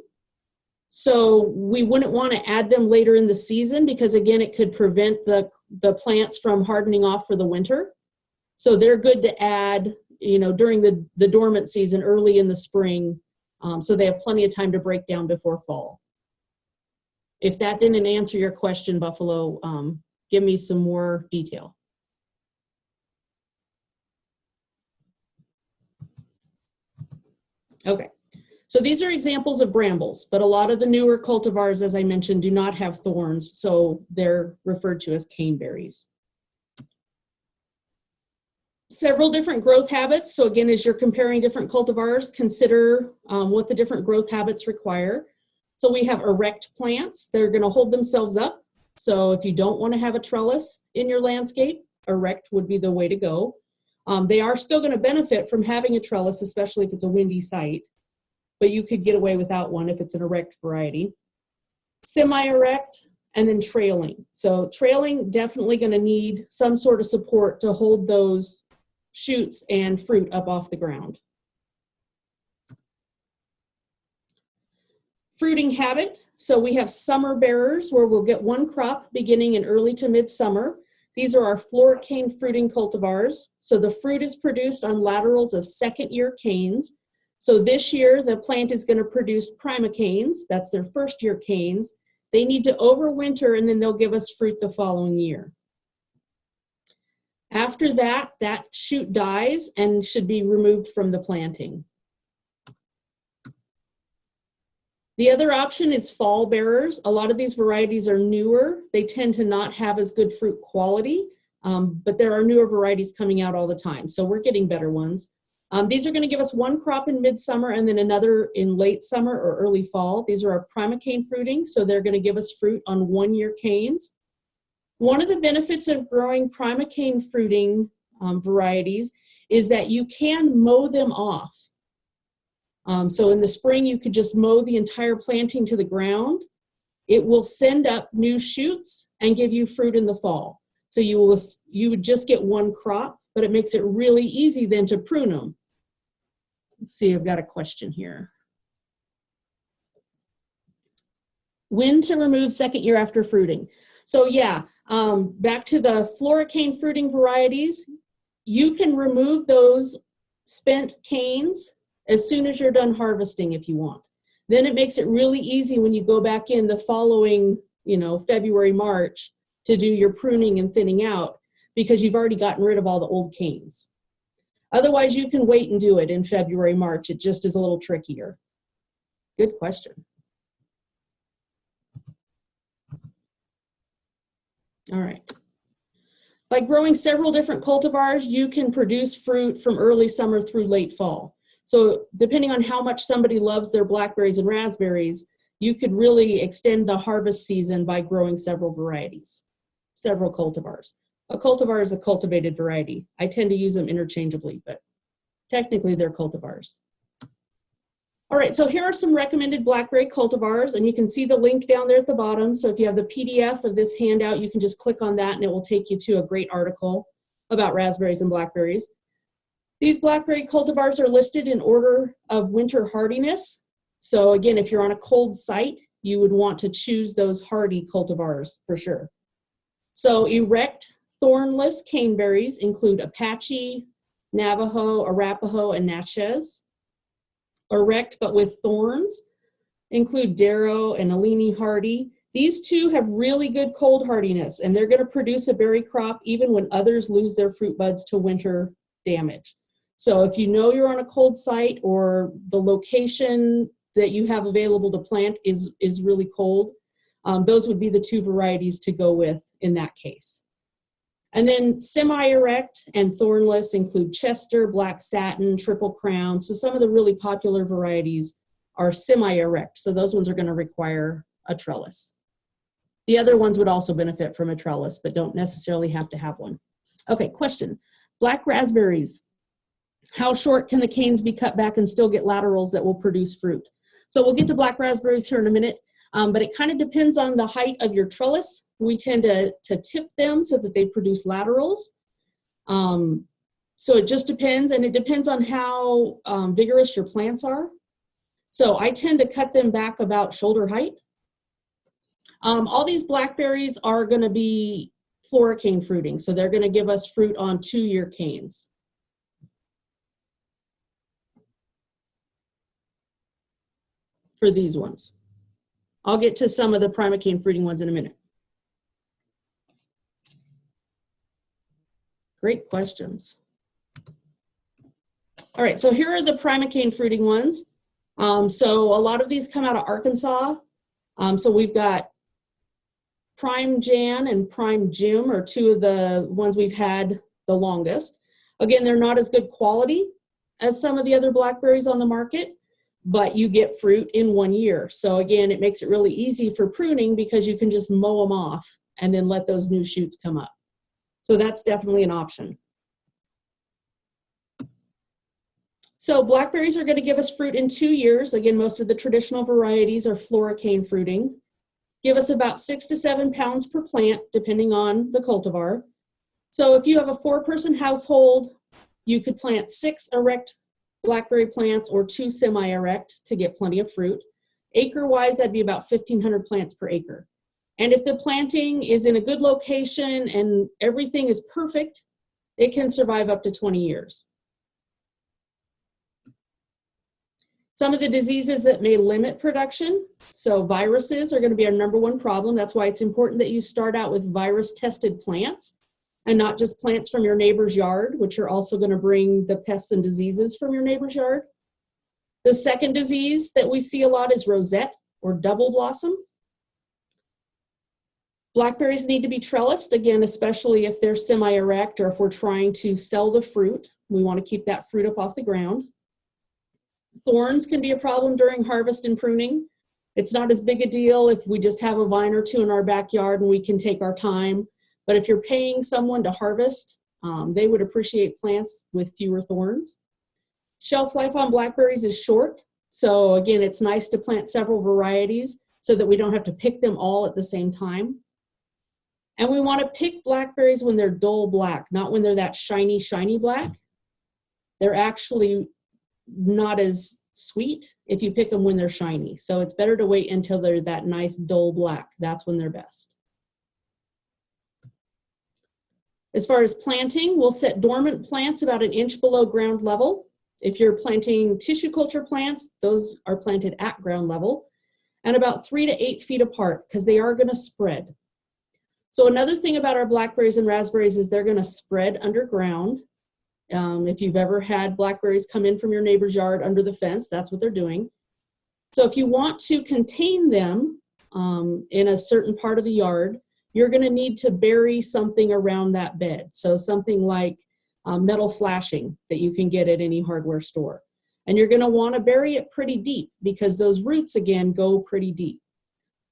So we wouldn't want to add them later in the season because, again, it could prevent the plants from hardening off for the winter. So they're good to add, during the dormant season early in the spring, so they have plenty of time to break down before fall. If that didn't answer your question, Buffalo, give me some more detail. Okay. So these are examples of brambles, but a lot of the newer cultivars, as I mentioned, do not have thorns, so they're referred to as caneberries. Several different growth habits. So again, as you're comparing different cultivars, consider what the different growth habits require. So we have erect plants. They're going to hold themselves up. So if you don't want to have a trellis in your landscape, erect would be the way to go. They are still going to benefit from having a trellis, especially if it's a windy site, but you could get away without one if it's an erect variety. Semi-erect, and then trailing. So trailing, definitely going to need some sort of support to hold those shoots and fruit up off the ground. Fruiting habit. So we have summer bearers where we'll get one crop beginning in early to midsummer. These are our floor cane fruiting cultivars. So the fruit is produced on laterals of second year canes. So this year, the plant is going to produce prima canes. That's their first year canes. They need to overwinter and then they'll give us fruit the following year. After that, that shoot dies and should be removed from the planting. The other option is fall bearers. A lot of these varieties are newer. They tend to not have as good fruit quality, but there are newer varieties coming out all the time. So we're getting better ones. These are going to give us one crop in midsummer and then another in late summer or early fall. These are our prima cane fruiting, so they're going to give us fruit on one-year canes. One of the benefits of growing prima cane fruiting varieties is that you can mow them off. So in the spring, you could just mow the entire planting to the ground. It will send up new shoots and give you fruit in the fall. So you would just get one crop, but it makes it really easy then to prune them. Let's see, I've got a question here. When to remove second year after fruiting? So yeah, back to the floricane fruiting varieties, you can remove those spent canes as soon as you're done harvesting if you want. Then it makes it really easy when you go back in the following, February, March to do your pruning and thinning out because you've already gotten rid of all the old canes. Otherwise, you can wait and do it in February, March. It just is a little trickier. Good question. All right. By growing several different cultivars, you can produce fruit from early summer through late fall. So depending on how much somebody loves their blackberries and raspberries, you could really extend the harvest season by growing several varieties, several cultivars. A cultivar is a cultivated variety. I tend to use them interchangeably, but technically they're cultivars. All right, so here are some recommended blackberry cultivars, and you can see the link down there at the bottom. So if you have the PDF of this handout, you can just click on that and it will take you to a great article about raspberries and blackberries. These blackberry cultivars are listed in order of winter hardiness. So again, if you're on a cold site, you would want to choose those hardy cultivars for sure. So erect thornless caneberries include Apache, Navajo, Arapaho, and Natchez. Erect but with thorns include Darrow and Alini hardy. These two have really good cold hardiness, and they're going to produce a berry crop even when others lose their fruit buds to winter damage. So if you know you're on a cold site or the location that you have available to plant is really cold, those would be the two varieties to go with in that case. And then semi-erect and thornless include Chester, Black Satin, Triple Crown. So some of the really popular varieties are semi-erect. So those ones are going to require a trellis. The other ones would also benefit from a trellis, but don't necessarily have to have one. Okay, question. Black raspberries. How short can the canes be cut back and still get laterals that will produce fruit? So we'll get to black raspberries here in a minute, but it kind of depends on the height of your trellis. We tend to tip them so that they produce laterals. So it just depends, and it depends on how vigorous your plants are. So I tend to cut them back about shoulder height. All these blackberries are going to be floricane fruiting, so they're going to give us fruit on 2-year canes. For these ones. I'll get to some of the primocane fruiting ones in a minute. Great questions. All right, so here are the primocane fruiting ones. So a lot of these come out of Arkansas. So we've got Prime Jan and Prime Jim are two of the ones we've had the longest. Again, they're not as good quality as some of the other blackberries on the market, but you get fruit in 1 year. So again, it makes it really easy for pruning because you can just mow them off and then let those new shoots come up. So that's definitely an option. So blackberries are going to give us fruit in 2 years. Again, most of the traditional varieties are floricane fruiting. Give us about 6 to 7 pounds per plant, depending on the cultivar. So if you have a 4-person household, you could plant 6 erect blackberry plants or 2 semi-erect to get plenty of fruit. Acre-wise, that'd be about 1,500 plants per acre. And if the planting is in a good location and everything is perfect, it can survive up to 20 years. Some of the diseases that may limit production, so viruses are going to be our #1 problem. That's why it's important that you start out with virus-tested plants and not just plants from your neighbor's yard, which are also going to bring the pests and diseases from your neighbor's yard. The second disease that we see a lot is rosette or double blossom. Blackberries need to be trellised, again, especially if they're semi-erect or if we're trying to sell the fruit. We want to keep that fruit up off the ground. Thorns can be a problem during harvest and pruning. It's not as big a deal if we just have a vine or 2 in our backyard and we can take our time. But if you're paying someone to harvest, they would appreciate plants with fewer thorns. Shelf life on blackberries is short. So again, it's nice to plant several varieties so that we don't have to pick them all at the same time. And we want to pick blackberries when they're dull black, not when they're that shiny, shiny black. They're actually not as sweet if you pick them when they're shiny. So it's better to wait until they're that nice dull black. That's when they're best. As far as planting, we'll set dormant plants about 1 inch below ground level. If you're planting tissue culture plants, those are planted at ground level and about 3 to 8 feet apart because they are going to spread. So another thing about our blackberries and raspberries is they're going to spread underground. If you've ever had blackberries come in from your neighbor's yard under the fence, that's what they're doing. So if you want to contain them in a certain part of the yard, you're going to need to bury something around that bed. So something like metal flashing that you can get at any hardware store. And you're going to want to bury it pretty deep because those roots, again, go pretty deep.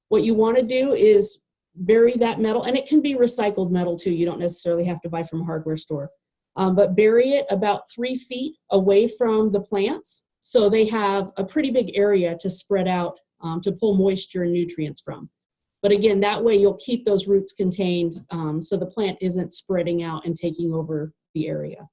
What you want to do is bury that metal, and it can be recycled metal too. You don't necessarily have to buy from a hardware store. But bury it about 3 feet away from the plants so they have a pretty big area to spread out to pull moisture and nutrients from. But again, that way you'll keep those roots contained so the plant isn't spreading out and taking over the area.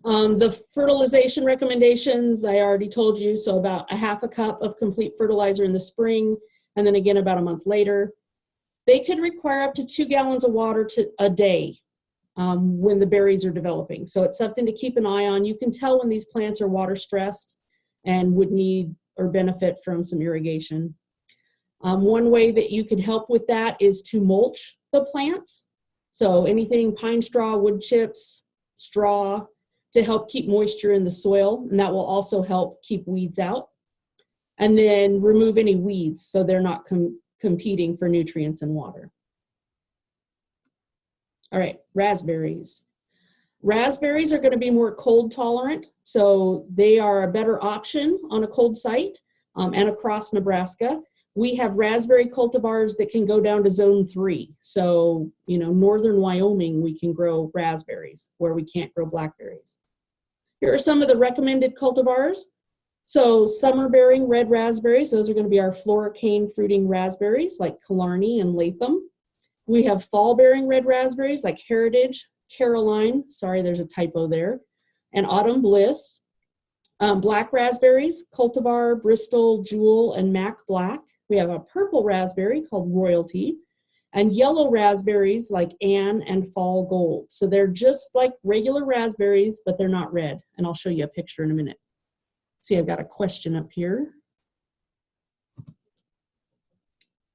The fertilization recommendations, I already told you, so about 1/2 cup of complete fertilizer in the spring, and then again about a month later. They could require up to 2 gallons of water a day when the berries are developing. So it's something to keep an eye on. You can tell when these plants are water stressed and would need or benefit from some irrigation. One way that you can help with that is to mulch the plants. So anything pine straw, wood chips, straw to help keep moisture in the soil, and that will also help keep weeds out. And then remove any weeds so they're not competing for nutrients and water. All right, raspberries. Raspberries are going to be more cold tolerant, so they are a better option on a cold site and across Nebraska. We have raspberry cultivars that can go down to zone 3. So, you know, northern Wyoming, we can grow raspberries where we can't grow blackberries. Here are some of the recommended cultivars. So summer-bearing red raspberries, those are going to be our floricane fruiting raspberries like Killarney and Latham. We have fall-bearing red raspberries like Heritage, Caroline, sorry, there's a typo there, and Autumn Bliss. Black raspberries, Cultivar, Bristol, Jewel, and Mac Black. We have a purple raspberry called Royalty, and yellow raspberries like Anne and Fall Gold. So they're just like regular raspberries, but they're not red. And I'll show you a picture in a minute. See, I've got a question up here.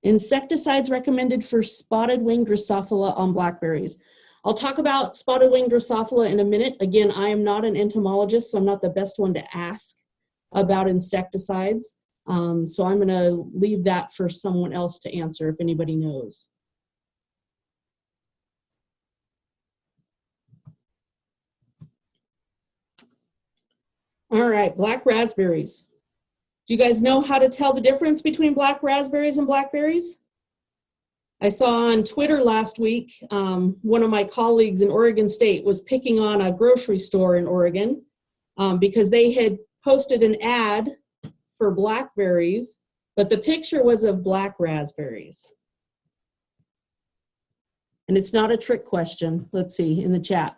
Insecticides recommended for spotted wing Drosophila on blackberries. I'll talk about spotted wing Drosophila in a minute. Again, I am not an entomologist, so I'm not the best one to ask about insecticides. So I'm going to leave that for someone else to answer if anybody knows. All right, black raspberries. Do you guys know how to tell the difference between black raspberries and blackberries? I saw on Twitter last week, one of my colleagues in Oregon State was picking on a grocery store in Oregon because they had posted an ad for blackberries, but the picture was of black raspberries. And it's not a trick question. Let's see in the chat.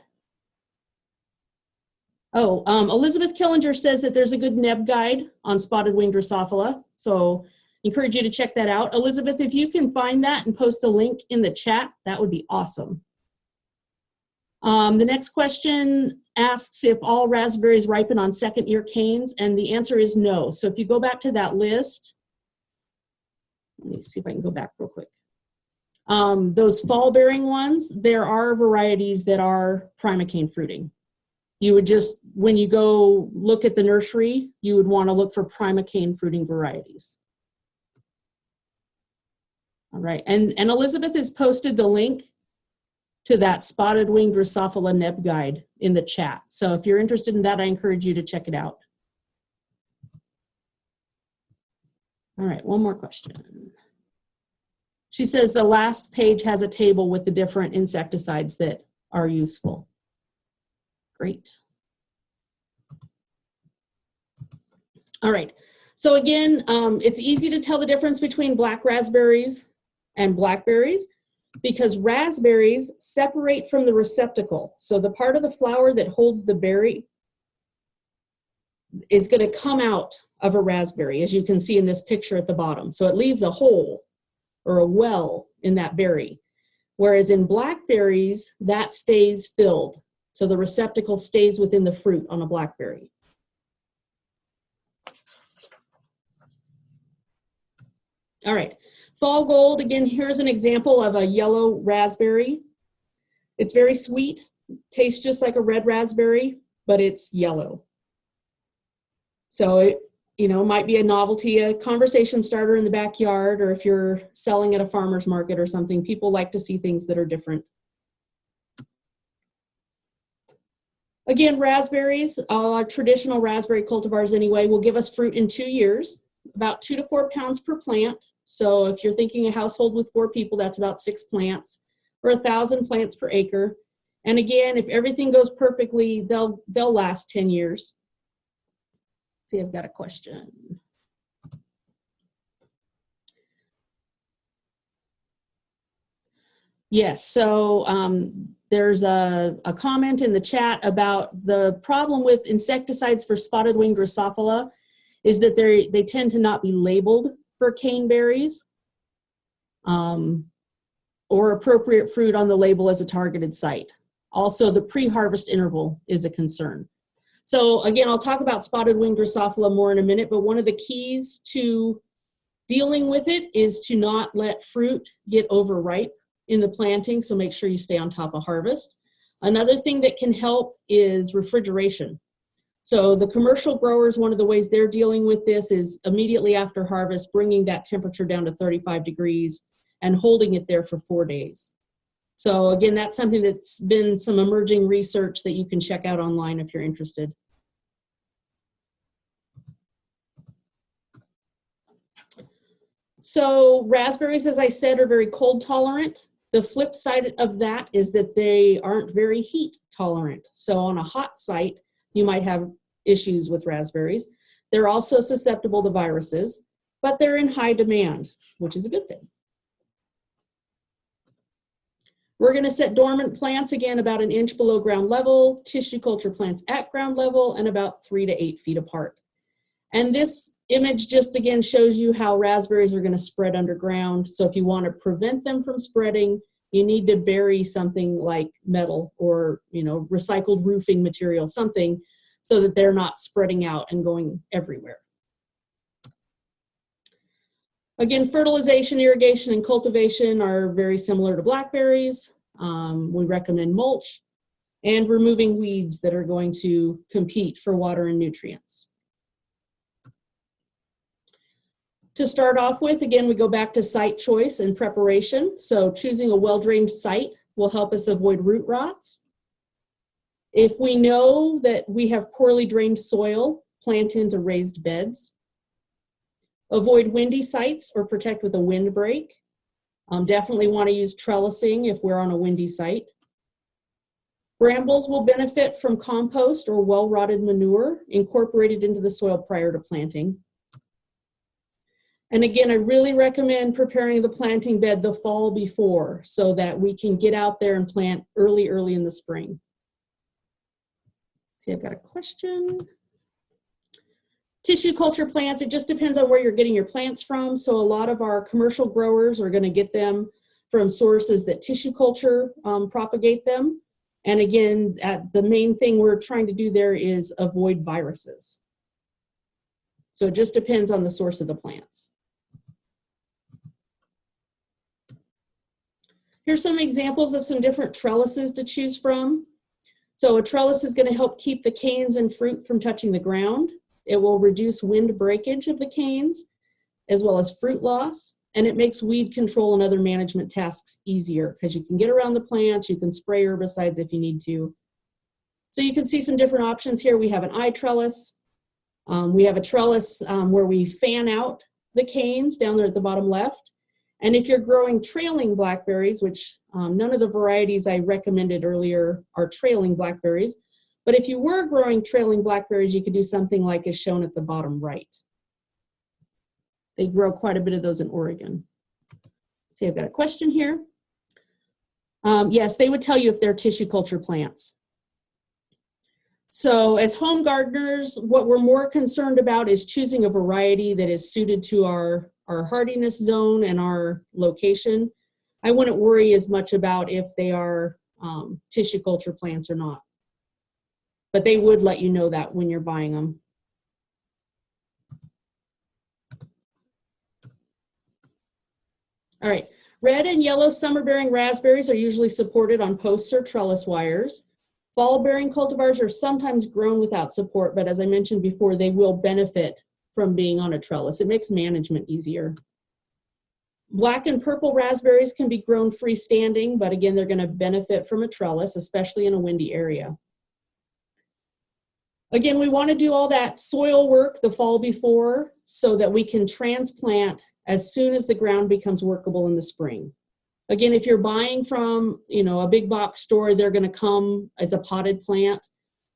Oh, Elizabeth Killinger says that there's a good neb guide on spotted wing Drosophila. So encourage you to check that out. Elizabeth, if you can find that and post a link in the chat, that would be awesome. The next question asks if all raspberries ripen on second year canes, and the answer is no. So if you go back to that list, let me see if I can go back real quick. Those fall bearing ones, there are varieties that are primocane fruiting. You would just, when you go look at the nursery, you would want to look for primocane fruiting varieties. All right, and Elizabeth has posted the link to that spotted wing Drosophila neb guide in the chat. So if you're interested in that, I encourage you to check it out. All right, one more question. She says the last page has a table with the different insecticides that are useful. Great. All right, so again, it's easy to tell the difference between black raspberries and blackberries because raspberries separate from the receptacle. So the part of the flower that holds the berry is going to come out of a raspberry, as you can see in this picture at the bottom. So it leaves a hole or a well in that berry. Whereas in blackberries, that stays filled. So the receptacle stays within the fruit on a blackberry. All right, fall gold, again, here's an example of a yellow raspberry. It's very sweet, tastes just like a red raspberry, but it's yellow. So it, might be a novelty, a conversation starter in the backyard, or if you're selling at a farmer's market or something, people like to see things that are different. Again, raspberries, traditional raspberry cultivars anyway, will give us fruit in 2 years, about 2 to 4 pounds per plant. So if you're thinking a household with 4 people, that's about 6 plants, or 1,000 plants per acre. And again, if everything goes perfectly, they'll last 10 years. See, I've got a question. Yes, so there's a comment in the chat about the problem with insecticides for spotted wing Drosophila is that they tend to not be labeled for caneberries or appropriate fruit on the label as a targeted site. Also, the pre-harvest interval is a concern. So again, I'll talk about spotted wing Drosophila more in a minute, but one of the keys to dealing with it is to not let fruit get overripe in the planting, so make sure you stay on top of harvest. Another thing that can help is refrigeration. So the commercial growers, one of the ways they're dealing with this is immediately after harvest, bringing that temperature down to 35 degrees and holding it there for 4 days. So again, that's something that's been some emerging research that you can check out online if you're interested. So raspberries, as I said, are very cold tolerant. The flip side of that is that they aren't very heat tolerant. So on a hot site, you might have issues with raspberries. They're also susceptible to viruses, but they're in high demand, which is a good thing. We're going to set dormant plants again about an inch below ground level, tissue culture plants at ground level, and about 3 to 8 feet apart. And this image just again shows you how raspberries are going to spread underground. So if you want to prevent them from spreading, you need to bury something like metal or, recycled roofing material, something so that they're not spreading out and going everywhere. Again, fertilization, irrigation, and cultivation are very similar to blackberries. We recommend mulch and removing weeds that are going to compete for water and nutrients. To start off with, again, we go back to site choice and preparation. So choosing a well-drained site will help us avoid root rots. If we know that we have poorly drained soil, plant into raised beds. Avoid windy sites or protect with a windbreak. Definitely want to use trellising if we're on a windy site. Brambles will benefit from compost or well-rotted manure incorporated into the soil prior to planting. And again, I really recommend preparing the planting bed the fall before so that we can get out there and plant early in the spring. See, I've got a question. Tissue culture plants, it just depends on where you're getting your plants from. So a lot of our commercial growers are going to get them from sources that tissue culture propagate them. And again, the main thing we're trying to do there is avoid viruses. So it just depends on the source of the plants. Here's some examples of some different trellises to choose from. So a trellis is going to help keep the canes and fruit from touching the ground. It will reduce wind breakage of the canes, as well as fruit loss, and it makes weed control and other management tasks easier because you can get around the plants, you can spray herbicides if you need to. So you can see some different options here. We have an eye trellis. We have a trellis where we fan out the canes down there at the bottom left. And if you're growing trailing blackberries, which none of the varieties I recommended earlier are trailing blackberries, but if you were growing trailing blackberries, you could do something like is shown at the bottom right. They grow quite a bit of those in Oregon. See, I've got a question here. Yes, they would tell you if they're tissue culture plants. So as home gardeners, what we're more concerned about is choosing a variety that is suited to our hardiness zone and our location. I wouldn't worry as much about if they are tissue culture plants or not. But they would let you know that when you're buying them. All right, red and yellow summer-bearing raspberries are usually supported on posts or trellis wires. Fall-bearing cultivars are sometimes grown without support, but as I mentioned before, they will benefit from being on a trellis. It makes management easier. Black and purple raspberries can be grown freestanding, but again, they're going to benefit from a trellis, especially in a windy area. Again, we want to do all that soil work the fall before so that we can transplant as soon as the ground becomes workable in the spring. Again, if you're buying from, a big box store, they're going to come as a potted plant.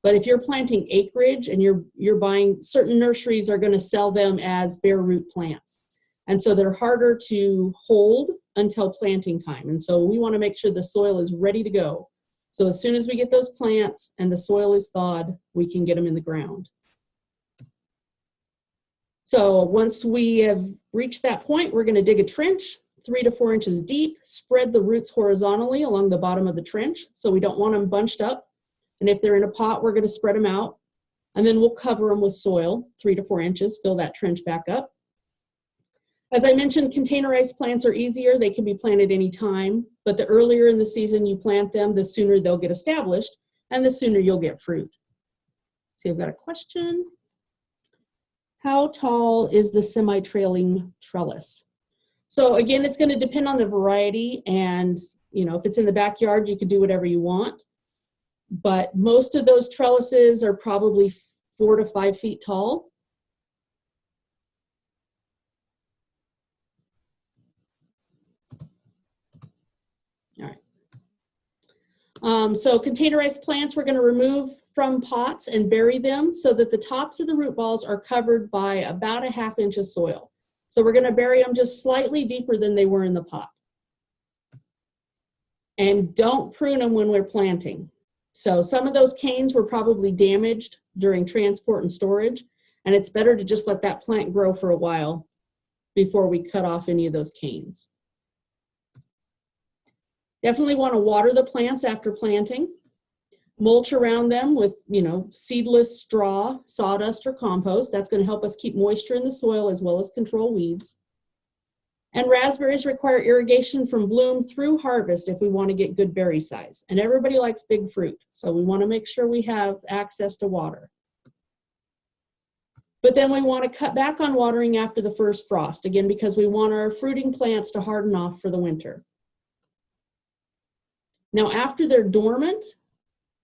But if you're planting acreage and you're buying, certain nurseries are going to sell them as bare root plants. And so they're harder to hold until planting time. And so we want to make sure the soil is ready to go. So as soon as we get those plants and the soil is thawed, we can get them in the ground. So once we have reached that point, we're going to dig a trench 3 to 4 inches deep, spread the roots horizontally along the bottom of the trench. So we don't want them bunched up. And if they're in a pot, we're going to spread them out. And then we'll cover them with soil, 3 to 4 inches, fill that trench back up. As I mentioned, containerized plants are easier. They can be planted anytime, but the earlier in the season you plant them, the sooner they'll get established and the sooner you'll get fruit. See, I've got a question. How tall is the semi-trailing trellis? So again, it's going to depend on the variety, and if it's in the backyard, you can do whatever you want. But most of those trellises are probably 4 to 5 feet tall. All right. So containerized plants, we're going to remove from pots and bury them so that the tops of the root balls are covered by about a ½ inch of soil. So we're going to bury them just slightly deeper than they were in the pot. And don't prune them when we're planting. So some of those canes were probably damaged during transport and storage, and it's better to just let that plant grow for a while before we cut off any of those canes. Definitely want to water the plants after planting. Mulch around them with, seedless straw, sawdust, or compost. That's going to help us keep moisture in the soil as well as control weeds. And raspberries require irrigation from bloom through harvest if we want to get good berry size. And everybody likes big fruit, so we want to make sure we have access to water. But then we want to cut back on watering after the first frost, again, because we want our fruiting plants to harden off for the winter. Now, after they're dormant,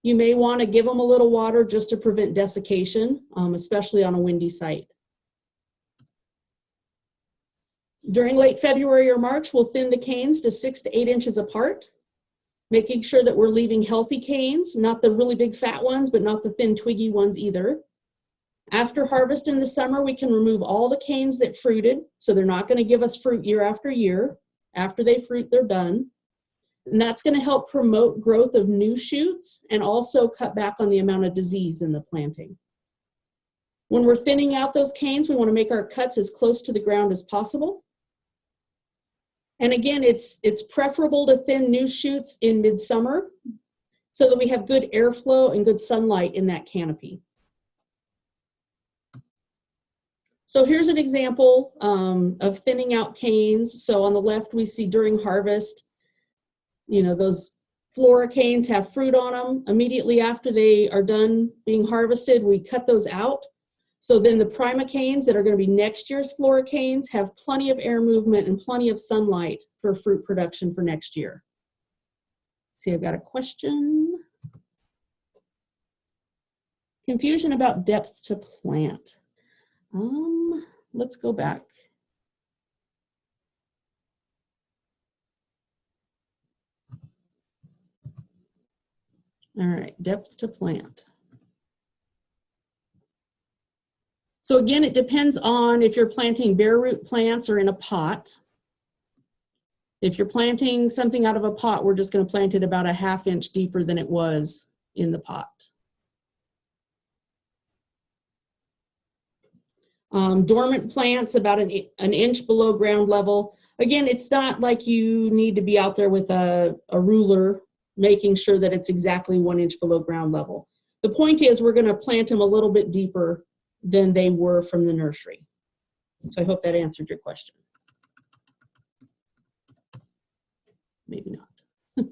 you may want to give them a little water just to prevent desiccation, especially on a windy site. During late February or March, we'll thin the canes to 6 to 8 inches apart, making sure that we're leaving healthy canes, not the really big fat ones, but not the thin twiggy ones either. After harvest in the summer, we can remove all the canes that fruited, so they're not going to give us fruit year after year. After they fruit, they're done. And that's going to help promote growth of new shoots and also cut back on the amount of disease in the planting. When we're thinning out those canes, we want to make our cuts as close to the ground as possible. And again, it's preferable to thin new shoots in midsummer so that we have good airflow and good sunlight in that canopy. So here's an example of thinning out canes. So on the left, we see during harvest, those flora canes have fruit on them. Immediately after they are done being harvested, we cut those out. So then the prima canes that are going to be next year's flora canes have plenty of air movement and plenty of sunlight for fruit production for next year. See, I've got a question. Confusion about depth to plant. Let's go back. All right, depth to plant. So again, it depends on if you're planting bare root plants or in a pot. If you're planting something out of a pot, we're just going to plant it about a 1/2 inch deeper than it was in the pot. Dormant plants about an inch below ground level. Again, it's not like you need to be out there with a ruler making sure that it's exactly 1 inch below ground level. The point is we're going to plant them a little bit deeper than they were from the nursery. So I hope that answered your question. Maybe not.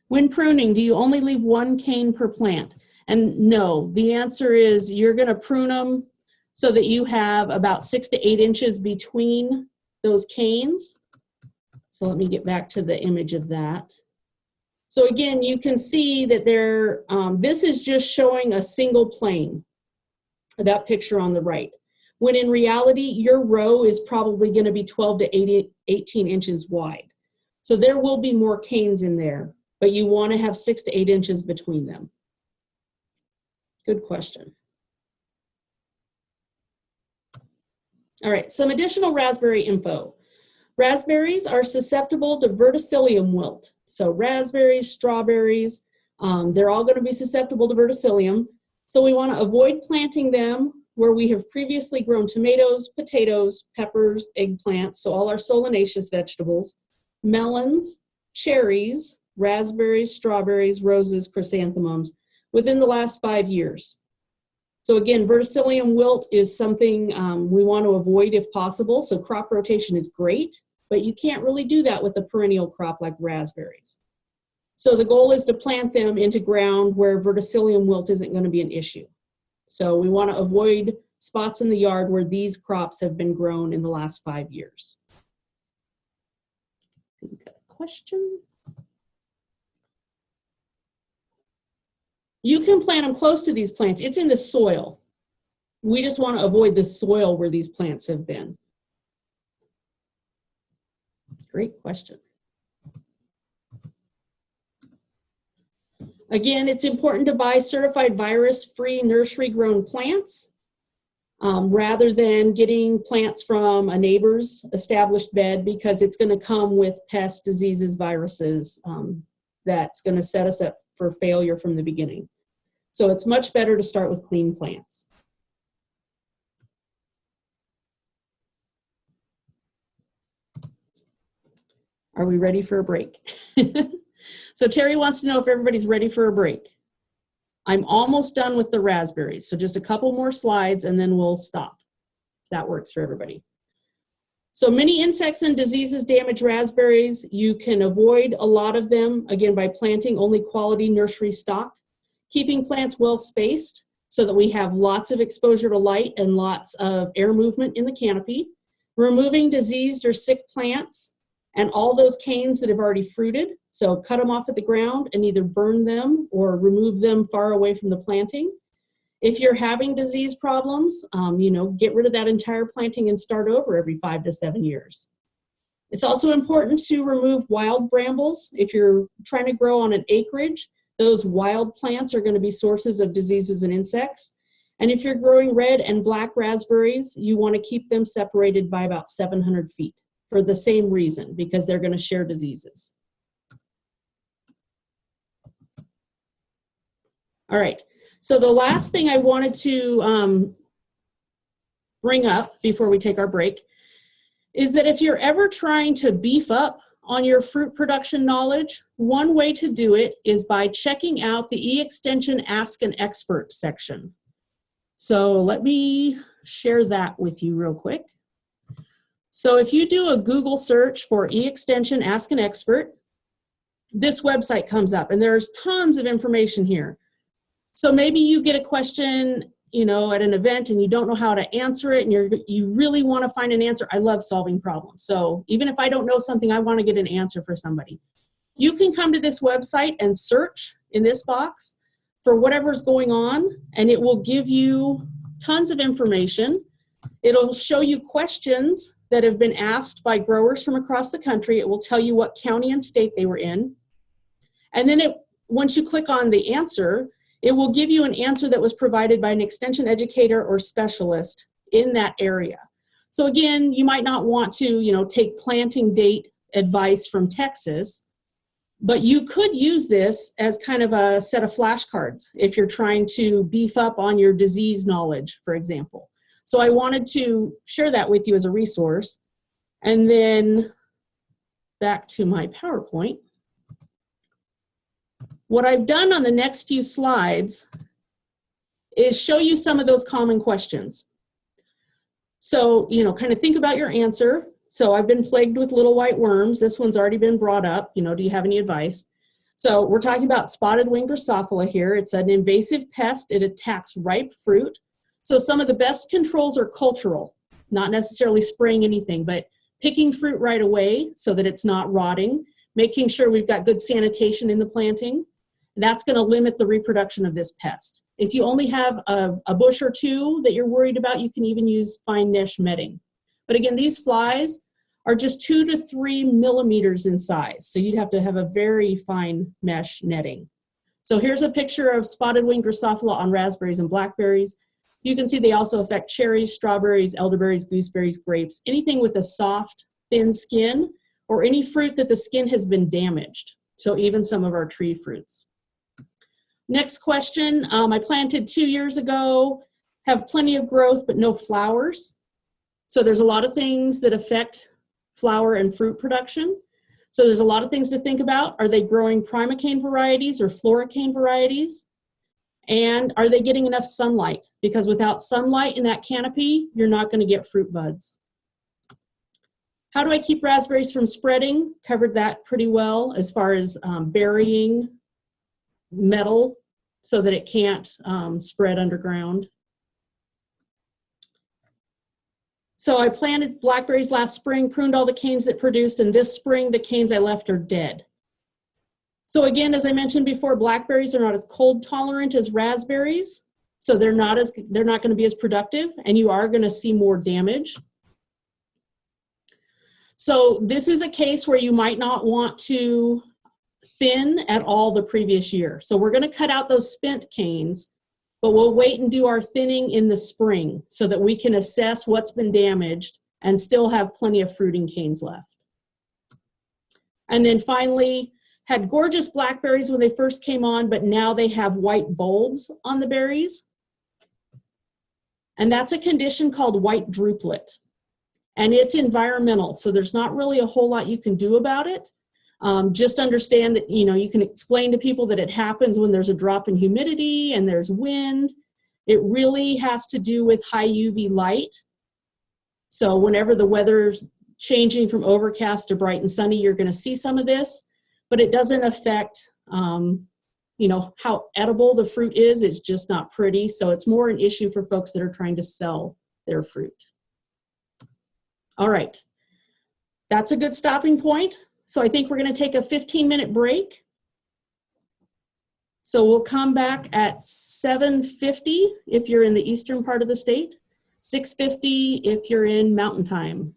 When pruning, do you only leave 1 cane per plant? And no, the answer is you're going to prune them so that you have about 6 to 8 inches between those canes. So let me get back to the image of that. So again, you can see that this is just showing a single plane, that picture on the right. When in reality, your row is probably going to be 12 to 18 inches wide. So there will be more canes in there, but you want to have 6 to 8 inches between them. Good question. All right, some additional raspberry info. Raspberries are susceptible to verticillium wilt. So raspberries, strawberries, they're all going to be susceptible to verticillium. So we want to avoid planting them where we have previously grown tomatoes, potatoes, peppers, eggplants, so all our solanaceous vegetables, melons, cherries, raspberries, strawberries, roses, chrysanthemums within the last 5 years. So again, verticillium wilt is something we want to avoid if possible. So crop rotation is great, but you can't really do that with a perennial crop like raspberries. So the goal is to plant them into ground where verticillium wilt isn't going to be an issue. So we want to avoid spots in the yard where these crops have been grown in the last 5 years. We've got a question. You can plant them close to these plants. It's in the soil. We just want to avoid the soil where these plants have been. Great question. Again, it's important to buy certified virus-free nursery-grown plants. rather than getting plants from a neighbor's established bed, because it's going to come with pests, diseases, viruses. That's going to set us up for failure from the beginning. So it's much better to start with clean plants. Are we ready for a break? So Terry wants to know if everybody's ready for a break. I'm almost done with the raspberries, so just a couple more slides and then we'll stop. That works for everybody. So many insects and diseases damage raspberries. You can avoid a lot of them, again, by planting only quality nursery stock, keeping plants well spaced so that we have lots of exposure to light and lots of air movement in the canopy, removing diseased or sick plants, and all those canes that have already fruited. So cut them off at the ground and either burn them or remove them far away from the planting. If you're having disease problems, get rid of that entire planting and start over every 5 to 7 years. It's also important to remove wild brambles. If you're trying to grow on an acreage, those wild plants are going to be sources of diseases and insects. And if you're growing red and black raspberries, you want to keep them separated by about 700 feet for the same reason, because they're going to share diseases. All right. So the last thing I wanted to bring up before we take our break is that if you're ever trying to beef up on your fruit production knowledge, one way to do it is by checking out the E-Extension Ask an Expert section. So let me share that with you real quick. So if you do a Google search for E-Extension Ask an Expert, this website comes up and there's tons of information here. So maybe you get a question, at an event and you don't know how to answer it and you really want to find an answer. I love solving problems. So even if I don't know something, I want to get an answer for somebody. You can come to this website and search in this box for whatever's going on, and it will give you tons of information. It'll show you questions that have been asked by growers from across the country. It will tell you what county and state they were in. And then once you click on the answer, it will give you an answer that was provided by an extension educator or specialist in that area. So again, you might not want to, take planting date advice from Texas, but you could use this as kind of a set of flashcards if you're trying to beef up on your disease knowledge, for example. So I wanted to share that with you as a resource. And then back to my PowerPoint. What I've done on the next few slides is show you some of those common questions. So, kind of think about your answer. So I've been plagued with little white worms. This one's already been brought up. Do you have any advice? So we're talking about spotted wing Drosophila here. It's an invasive pest. It attacks ripe fruit. So some of the best controls are cultural, not necessarily spraying anything, but picking fruit right away so that it's not rotting, making sure we've got good sanitation in the planting. That's going to limit the reproduction of this pest. If you only have a bush or two that you're worried about, you can even use fine mesh netting. But again, these flies are just 2 to 3 millimeters in size. So you'd have to have a very fine mesh netting. So here's a picture of spotted wing Drosophila on raspberries and blackberries. You can see they also affect cherries, strawberries, elderberries, gooseberries, grapes, anything with a soft, thin skin, or any fruit that the skin has been damaged. So even some of our tree fruits. Next question, I planted 2 years ago, have plenty of growth but no flowers. So there's a lot of things that affect flower and fruit production. So there's a lot of things to think about. Are they growing primocane varieties or floricane varieties? And are they getting enough sunlight? Because without sunlight in that canopy, you're not going to get fruit buds. How do I keep raspberries from spreading? Covered that pretty well as far as burying metal so that it can't spread underground. So I planted blackberries last spring, pruned all the canes that produced, and this spring the canes I left are dead. So again, as I mentioned before, blackberries are not as cold tolerant as raspberries, so they're not going to be as productive, and you are going to see more damage. So this is a case where you might not want to thin at all the previous year. So we're going to cut out those spent canes but we'll wait and do our thinning in the spring so that we can assess what's been damaged and still have plenty of fruiting canes left. And then finally, had gorgeous blackberries when they first came on, but now they have white bulbs on the berries. And that's a condition called white druplet. And it's environmental, so there's not really a whole lot you can do about it. Just understand that, you know, you can explain to people that it happens when there's a drop in humidity and there's wind. It really has to do with high UV light. So whenever the weather's changing from overcast to bright and sunny, you're going to see some of this, but it doesn't affect, you know, how edible the fruit is. It's just not pretty. So it's more an issue for folks that are trying to sell their fruit. All right, that's a good stopping point. So I think we're going to take a 15-minute break. So we'll come back at 7:50 if you're in the eastern part of the state, 6:50 if you're in Mountain Time.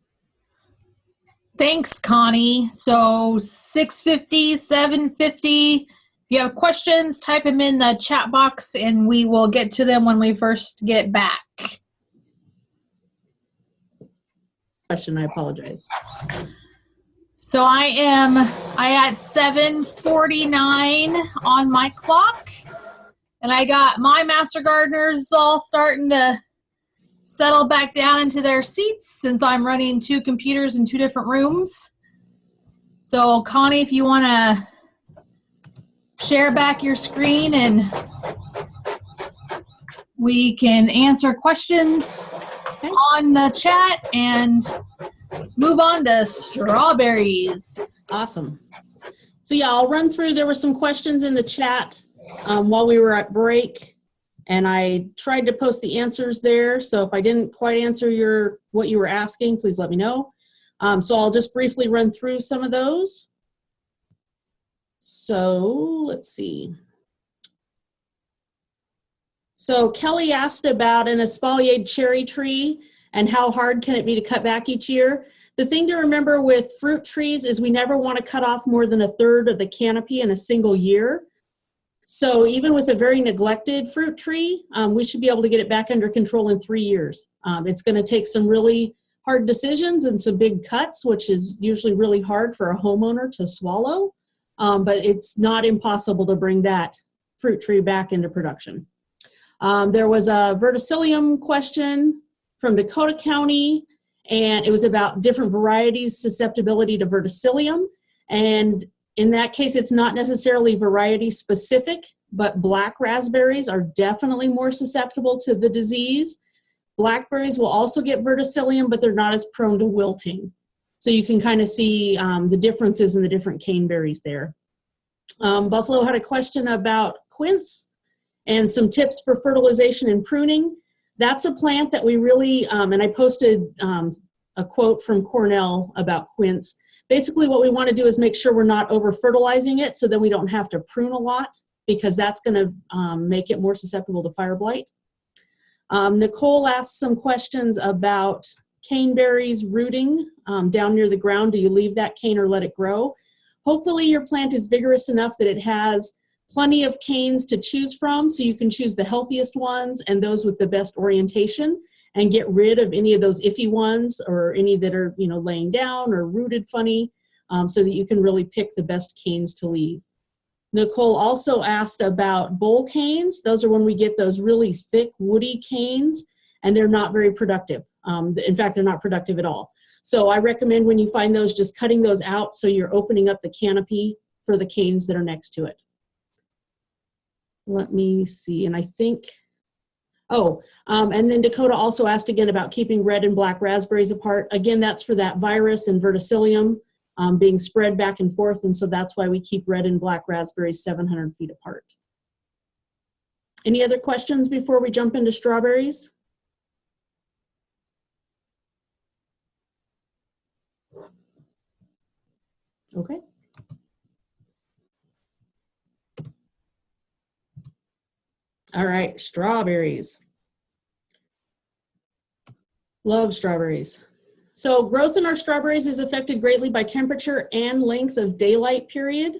Thanks, Connie. So 6:50, 7:50. If you have questions, type them in the chat box and we will get to them when we first get back. Question, I apologize. So I at 7:49 on my clock, and I got my master gardeners all starting to settle back down into their seats since I'm running 2 computers in 2 different rooms. So Connie, if you want to share back your screen and we can answer questions on the chat and move on to strawberries. Awesome. So yeah, I'll run through. There were some questions in the chat while we were at break, and I tried to post the answers there. So if I didn't quite answer what you were asking, please let me know. So I'll just briefly run through some of those. So let's see. So Kelly asked about an espaliered cherry tree and how hard can it be to cut back each year. The thing to remember with fruit trees is we never want to cut off more than 1/3 of the canopy in a single year. So even with a very neglected fruit tree, we should be able to get it back under control in 3 years. It's going to take some really hard decisions and some big cuts, which is usually really hard for a homeowner to swallow, but it's not impossible to bring that fruit tree back into production. There was a verticillium question from Dakota County, and it was about different varieties' susceptibility to verticillium. And in that case, it's not necessarily variety specific, but black raspberries are definitely more susceptible to the disease. Blackberries will also get verticillium, but they're not as prone to wilting. So you can kind of see the differences in the different caneberries there. Buffalo had a question about quince and some tips for fertilization and pruning. That's a plant that we really, and I posted a quote from Cornell about quince. Basically what we want to do is make sure we're not over fertilizing it so then we don't have to prune a lot, because that's going to make it more susceptible to fire blight. Nicole asked some questions about caneberries rooting down near the ground. Do you leave that cane or let it grow? Hopefully your plant is vigorous enough that it has plenty of canes to choose from, so you can choose the healthiest ones and those with the best orientation and get rid of any of those iffy ones or any that are, you know, laying down or rooted funny, so that you can really pick the best canes to leave. Nicole also asked about bull canes. Those are when we get those really thick woody canes and they're not very productive. In fact, they're not productive at all. So I recommend when you find those, just cutting those out so you're opening up the canopy for the canes that are next to it. Let me see, and I think, and then Dakota also asked again about keeping red and black raspberries apart. Again, that's for that virus and verticillium being spread back and forth, and so that's why we keep red and black raspberries 700 feet apart. Any other questions before we jump into strawberries? Okay. All right, strawberries. Love strawberries. So growth in our strawberries is affected greatly by temperature and length of daylight period.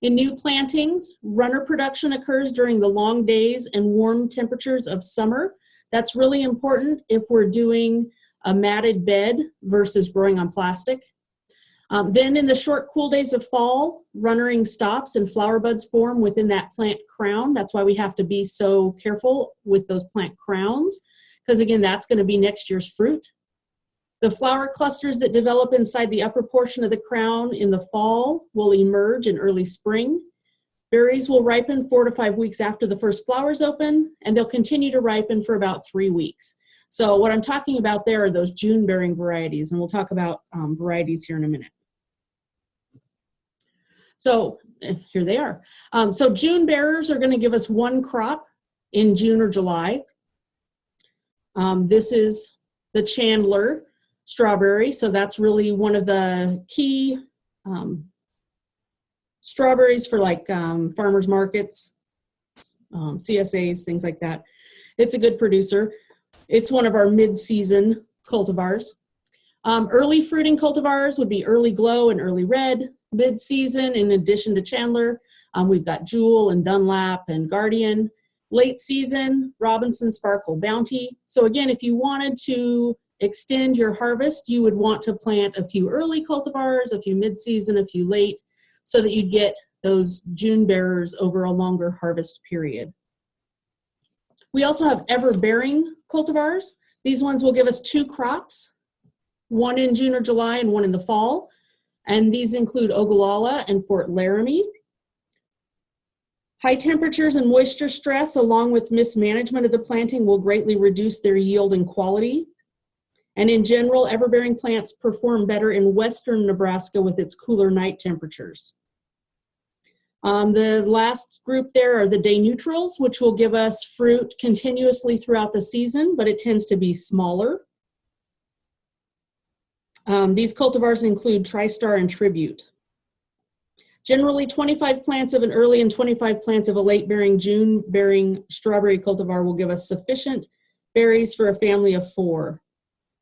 In new plantings, runner production occurs during the long days and warm temperatures of summer. That's really important if we're doing a matted bed versus growing on plastic. Then in the short cool days of fall, runnering stops and flower buds form within that plant crown. That's why we have to be so careful with those plant crowns, because again, that's going to be next year's fruit. The flower clusters that develop inside the upper portion of the crown in the fall will emerge in early spring. Berries will ripen 4 to 5 weeks after the first flowers open, and they'll continue to ripen for about 3 weeks. So what I'm talking about there are those June-bearing varieties, and we'll talk about varieties here in a minute. So here they are. So June bearers are going to give us one crop in June or July. This is the Chandler strawberry. So that's really one of the key strawberries for like farmers markets, CSAs, things like that. It's a good producer. It's one of our mid-season cultivars. Early fruiting cultivars would be Early Glow and Early Red. Mid-season, in addition to Chandler, we've got Jewel and Dunlap and Guardian. Late season, Robinson, Sparkle, Bounty. So again, if you wanted to extend your harvest, you would want to plant a few early cultivars, a few mid-season, a few late, so that you'd get those June bearers over a longer harvest period. We also have ever-bearing cultivars. These ones will give us 2 crops, one in June or July and one in the fall. And these include Ogallala and Fort Laramie. High temperatures and moisture stress, along with mismanagement of the planting, will greatly reduce their yield and quality. And in general, ever-bearing plants perform better in western Nebraska with its cooler night temperatures. The last group there are the day neutrals, which will give us fruit continuously throughout the season, but it tends to be smaller. These cultivars include TriStar and Tribute. Generally, 25 plants of an early and 25 plants of a late-bearing, June-bearing strawberry cultivar will give us sufficient berries for a family of 4.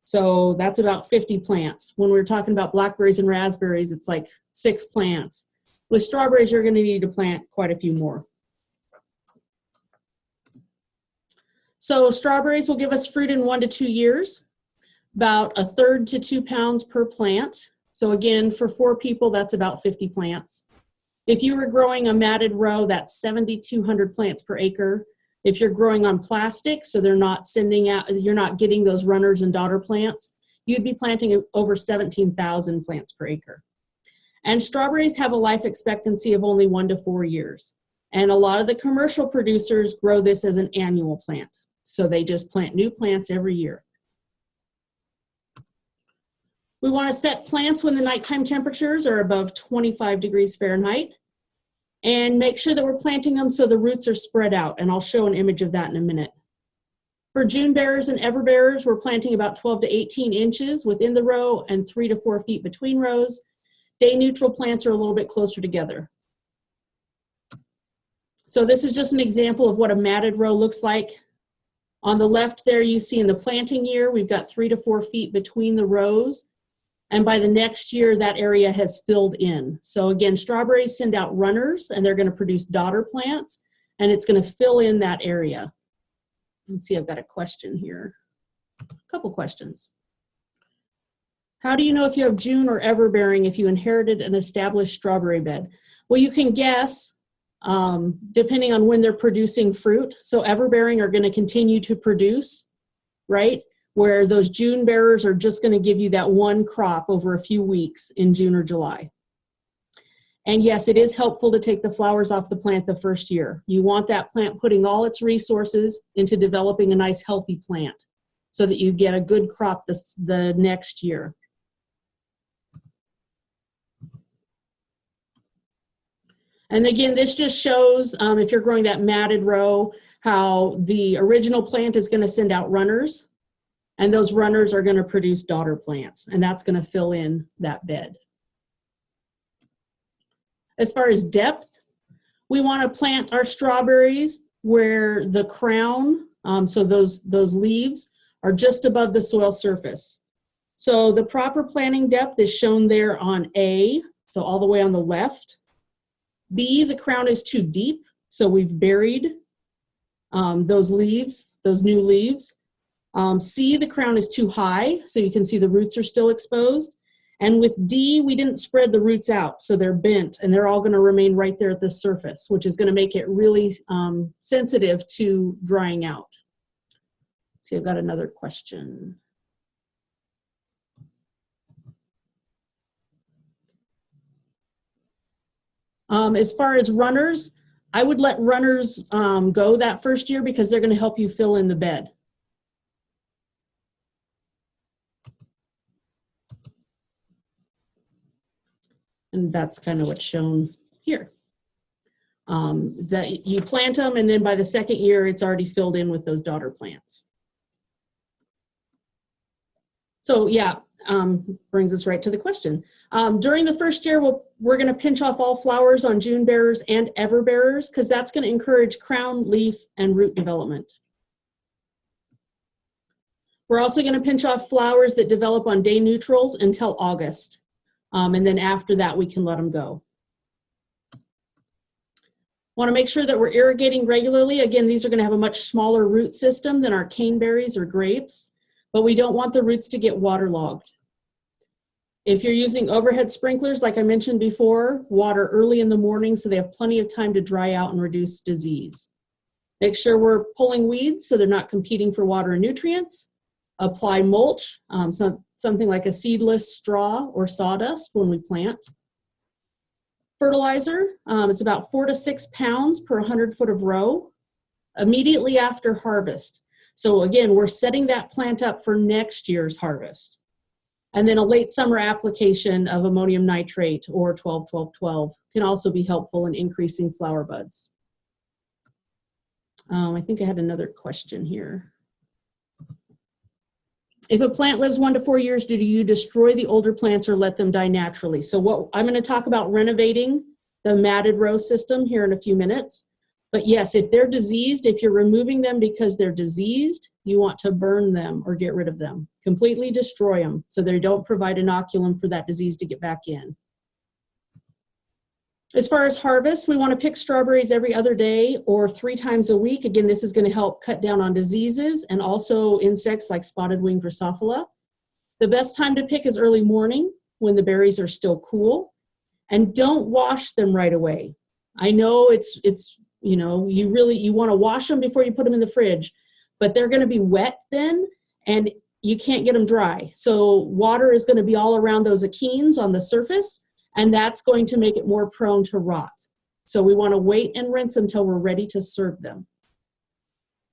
So that's about 50 plants. When we're talking about blackberries and raspberries, it's like 6 plants. With strawberries, you're going to need to plant quite a few more. So strawberries will give us fruit in 1 to 2 years. About 1/3 to 2 pounds per plant. So again, for 4 people, that's about 50 plants. If you were growing a matted row, that's 7,200 plants per acre. If you're growing on plastic, so they're not sending out, you're not getting those runners and daughter plants, you'd be planting over 17,000 plants per acre. And strawberries have a life expectancy of only 1 to 4 years. And a lot of the commercial producers grow this as an annual plant. So they just plant new plants every year. We want to set plants when the nighttime temperatures are above 25 degrees Fahrenheit, and make sure that we're planting them so the roots are spread out, and I'll show an image of that in a minute. For June bearers and ever bearers, we're planting about 12 to 18 inches within the row and 3 to 4 feet between rows. Day neutral plants are a little bit closer together. So this is just an example of what a matted row looks like. On the left there, you see in the planting year, we've got 3 to 4 feet between the rows. And by the next year, that area has filled in. So again, strawberries send out runners, and they're going to produce daughter plants, and it's going to fill in that area. Let's see, I've got a question here. A couple questions. How do you know if you have June or ever-bearing if you inherited an established strawberry bed? Well, you can guess depending on when they're producing fruit. So ever-bearing are going to continue to produce, right? Where those June bearers are just going to give you that one crop over a few weeks in June or July. And yes, it is helpful to take the flowers off the plant the first year. You want that plant putting all its resources into developing a nice healthy plant so that you get a good crop the next year. And again, this just shows if you're growing that matted row, how the original plant is going to send out runners. And those runners are going to produce daughter plants, and that's going to fill in that bed. As far as depth, we want to plant our strawberries where the crown, so those leaves, are just above the soil surface. So the proper planting depth is shown there on A, so all the way on the left. B, the crown is too deep, so we've buried those leaves, those new leaves. C, the crown is too high, so you can see the roots are still exposed. And with D, we didn't spread the roots out, so they're bent, and they're all going to remain right there at the surface, which is going to make it really sensitive to drying out. Let's see, I've got another question. As far as runners, I would let runners go that first year because they're going to help you fill in the bed. And that's kind of what's shown here. That you plant them, and then by the second year, it's already filled in with those daughter plants. So yeah, brings us right to the question. During the first year, we're going to pinch off all flowers on June bearers and ever bearers because that's going to encourage crown, leaf, and root development. We're also going to pinch off flowers that develop on day neutrals until August. And then after that, we can let them go. Want to make sure that we're irrigating regularly. Again, these are going to have a much smaller root system than our caneberries or grapes, but we don't want the roots to get waterlogged. If you're using overhead sprinklers, like I mentioned before, water early in the morning so they have plenty of time to dry out and reduce disease. Make sure we're pulling weeds so they're not competing for water and nutrients. Apply mulch, something like a seedless straw or sawdust when we plant. Fertilizer, it's about 4 to 6 pounds per 100 foot of row immediately after harvest. So again, we're setting that plant up for next year's harvest. And then a late summer application of ammonium nitrate or 12-12-12 can also be helpful in increasing flower buds. I think I had another question here. If a plant lives 1 to 4 years, do you destroy the older plants or let them die naturally? So what I'm going to talk about renovating the matted row system here in a few minutes. But yes, if they're diseased, if you're removing them because they're diseased, you want to burn them or get rid of them. Completely destroy them so they don't provide inoculum for that disease to get back in. As far as harvest, we want to pick strawberries every other day or 3 times a week. Again, this is going to help cut down on diseases and also insects like spotted-winged Drosophila. The best time to pick is early morning when the berries are still cool. And don't wash them right away. I know it's you know, you want to wash them before you put them in the fridge, but they're going to be wet then and you can't get them dry. So water is going to be all around those achenes on the surface, and that's going to make it more prone to rot. So we want to wait and rinse until we're ready to serve them.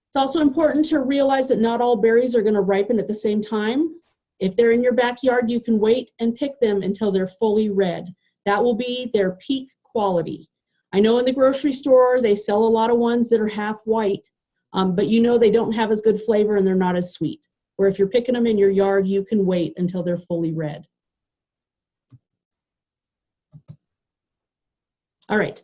It's also important to realize that not all berries are going to ripen at the same time. If they're in your backyard, you can wait and pick them until they're fully red. That will be their peak quality. I know in the grocery store, they sell a lot of ones that are half white, but you know they don't have as good flavor and they're not as sweet. Or if you're picking them in your yard, you can wait until they're fully red. All right,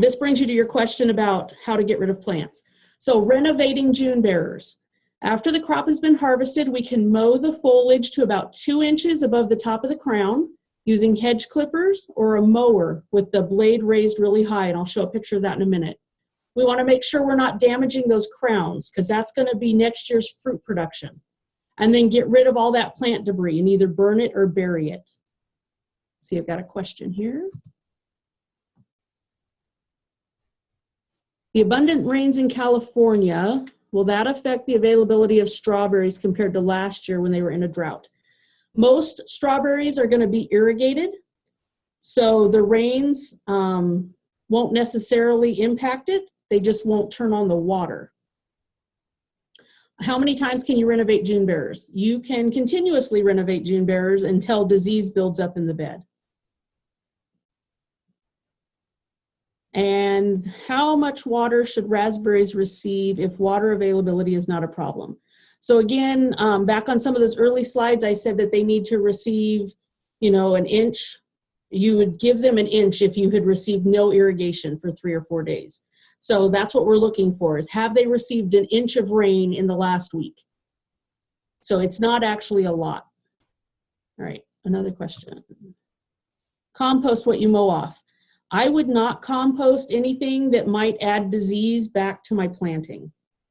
this brings you to your question about how to get rid of plants. So renovating June bearers. After the crop has been harvested, we can mow the foliage to about 2 inches above the top of the crown using hedge clippers or a mower with the blade raised really high, and I'll show a picture of that in a minute. We want to make sure we're not damaging those crowns because that's going to be next year's fruit production. And then get rid of all that plant debris and either burn it or bury it. See, I've got a question here. The abundant rains in California, will that affect the availability of strawberries compared to last year when they were in a drought? Most strawberries are going to be irrigated, so the rains won't necessarily impact it. They just won't turn on the water. How many times can you renovate June bearers? You can continuously renovate June bearers until disease builds up in the bed. And how much water should raspberries receive if water availability is not a problem? So again, back on some of those early slides, I said that they need to receive, you know, 1 inch. You would give them 1 inch if you had received no irrigation for 3 or 4 days. So that's what we're looking for, is have they received 1 inch of rain in the last week? So it's not actually a lot. All right, another question. Compost what you mow off. I would not compost anything that might add disease back to my planting.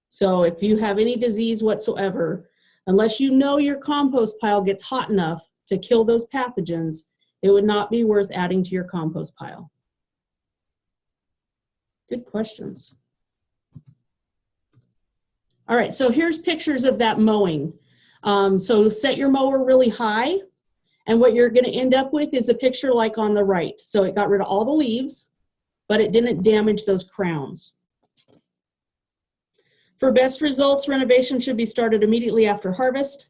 So if you have any disease whatsoever, unless you know your compost pile gets hot enough to kill those pathogens, it would not be worth adding to your compost pile. Good questions. All right, so here's pictures of that mowing. So set your mower really high, and what you're gonna end up with is a picture like on the right. So it got rid of all the leaves, but it didn't damage those crowns. For best results, renovation should be started immediately after harvest,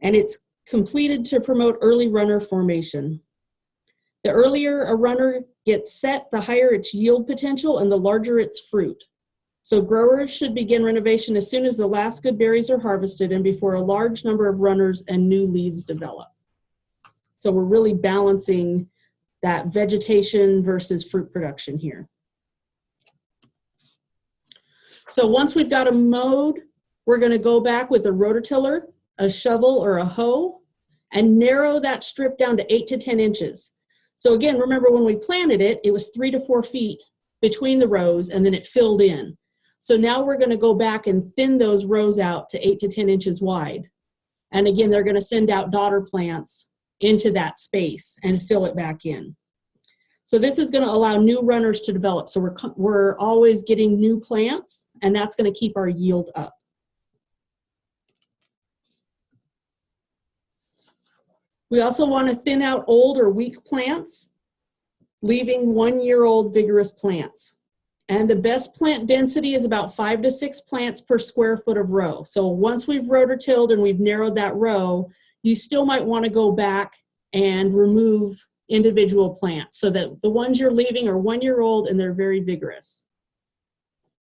and it's completed to promote early runner formation. The earlier a runner gets set, the higher its yield potential and the larger its fruit. So growers should begin renovation as soon as the last good berries are harvested and before a large number of runners and new leaves develop. So we're really balancing that vegetation versus fruit production here. So once we've got them mowed, we're going to go back with a rototiller, a shovel, or a hoe, and narrow that strip down to 8 to 10 inches. So again, remember when we planted it, it was 3 to 4 feet between the rows, and then it filled in. So now we're going to go back and thin those rows out to 8 to 10 inches wide. And again, they're going to send out daughter plants into that space and fill it back in. So this is going to allow new runners to develop. So we're always getting new plants, and that's going to keep our yield up. We also want to thin out old or weak plants, leaving 1-year-old vigorous plants. And the best plant density is about 5 to 6 plants per square foot of row. So once we've rototilled and we've narrowed that row, you still might want to go back and remove individual plants so that the ones you're leaving are 1-year-old and they're very vigorous.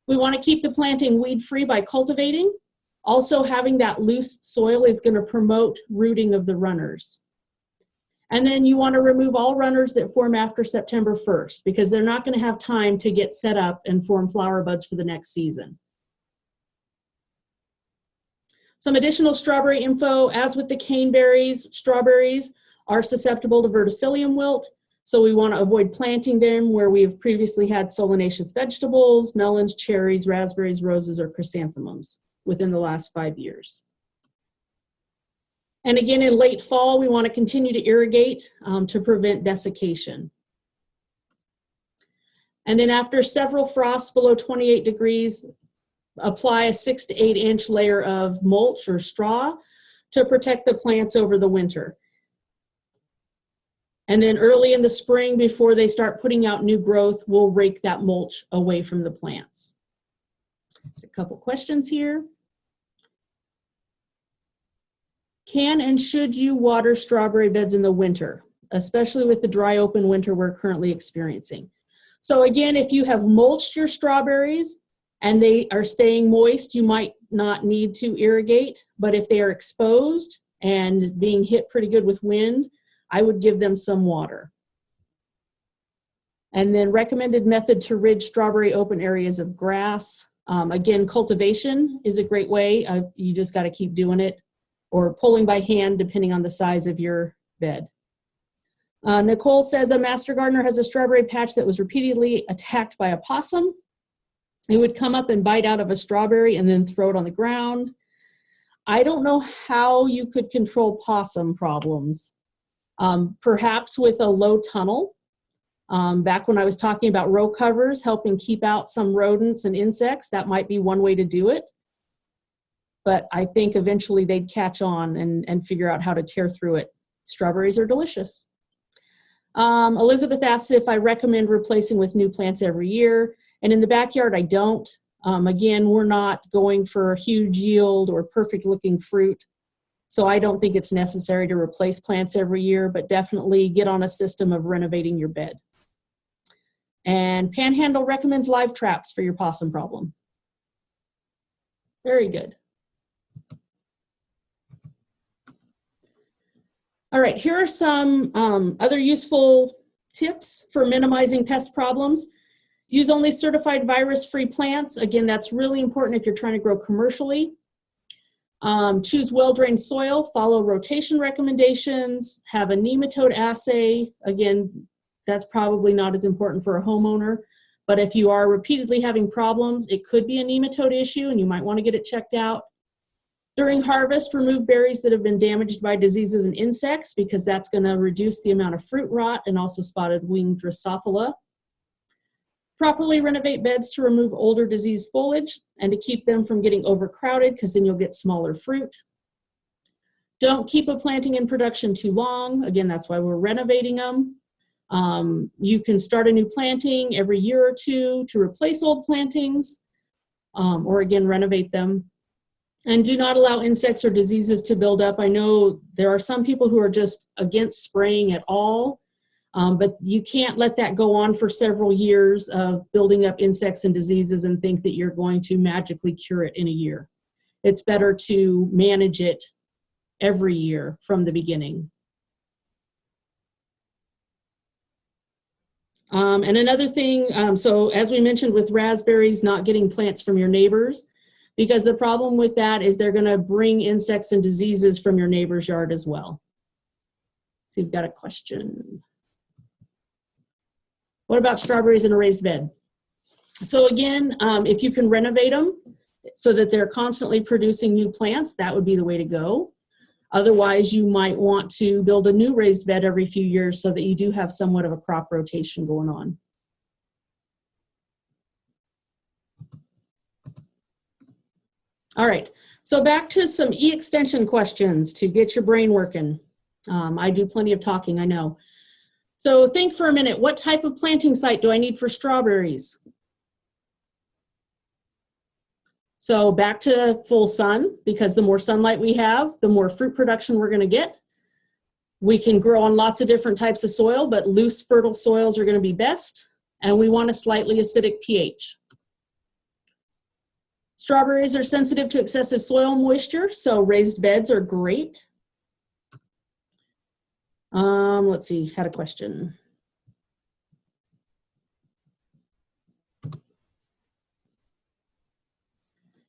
We want to keep the planting weed-free by cultivating. Also, having that loose soil is going to promote rooting of the runners. And then you want to remove all runners that form after September 1st because they're not going to have time to get set up and form flower buds for the next season. Some additional strawberry info. As with the caneberries, strawberries are susceptible to verticillium wilt, so we want to avoid planting them where we have previously had solanaceous vegetables, melons, cherries, raspberries, roses, or chrysanthemums within the last 5 years. And again, in late fall, we want to continue to irrigate to prevent desiccation. And then after several frosts below 28 degrees, apply a 6 to 8 inch layer of mulch or straw to protect the plants over the winter. And then early in the spring, before they start putting out new growth, we'll rake that mulch away from the plants. A couple questions here. Can and should you water strawberry beds in the winter, especially with the dry open winter we're currently experiencing? So again, if you have mulched your strawberries and they are staying moist, you might not need to irrigate, but if they are exposed and being hit pretty good with wind, I would give them some water. And then recommended method to rid strawberry open areas of grass. Again, cultivation is a great way. You just got to keep doing it, or pulling by hand depending on the size of your bed. Nicole says a master gardener has a strawberry patch that was repeatedly attacked by a possum. It would come up and bite out of a strawberry and then throw it on the ground. I don't know how you could control possum problems. Perhaps with a low tunnel. Back when I was talking about row covers, helping keep out some rodents and insects, that might be one way to do it. But I think eventually they'd catch on and figure out how to tear through it. Strawberries are delicious. Elizabeth asks if I recommend replacing with new plants every year. And in the backyard, I don't. Again, we're not going for a huge yield or perfect looking fruit. So I don't think it's necessary to replace plants every year, but definitely get on a system of renovating your bed. And Panhandle recommends live traps for your possum problem. Very good. All right, here are some other useful tips for minimizing pest problems. Use only certified virus-free plants. Again, that's really important if you're trying to grow commercially. Choose well-drained soil, follow rotation recommendations, have a nematode assay. Again, that's probably not as important for a homeowner. But if you are repeatedly having problems, it could be a nematode issue and you might want to get it checked out. During harvest, remove berries that have been damaged by diseases and insects because that's going to reduce the amount of fruit rot and also spotted winged Drosophila. Properly renovate beds to remove older diseased foliage and to keep them from getting overcrowded because then you'll get smaller fruit. Don't keep a planting in production too long. Again, that's why we're renovating them. You can start a new planting every year or two to replace old plantings, or again, renovate them. And do not allow insects or diseases to build up. I know there are some people who are just against spraying at all, but you can't let that go on for several years of building up insects and diseases and think that you're going to magically cure it in a year. It's better to manage it every year from the beginning. And another thing, so as we mentioned with raspberries, not getting plants from your neighbors, because the problem with that is they're going to bring insects and diseases from your neighbor's yard as well. So you've got a question. What about strawberries in a raised bed? So again, if you can renovate them so that they're constantly producing new plants, that would be the way to go. Otherwise, you might want to build a new raised bed every few years so that you do have somewhat of a crop rotation going on. All right, so back to some E-extension questions to get your brain working. I do plenty of talking, I know. So think for a minute, what type of planting site do I need for strawberries? So back to full sun, because the more sunlight we have, the more fruit production we're going to get. We can grow on lots of different types of soil, but loose, fertile soils are going to be best. And we want a slightly acidic pH. Strawberries are sensitive to excessive soil moisture, so raised beds are great. Let's see, had a question.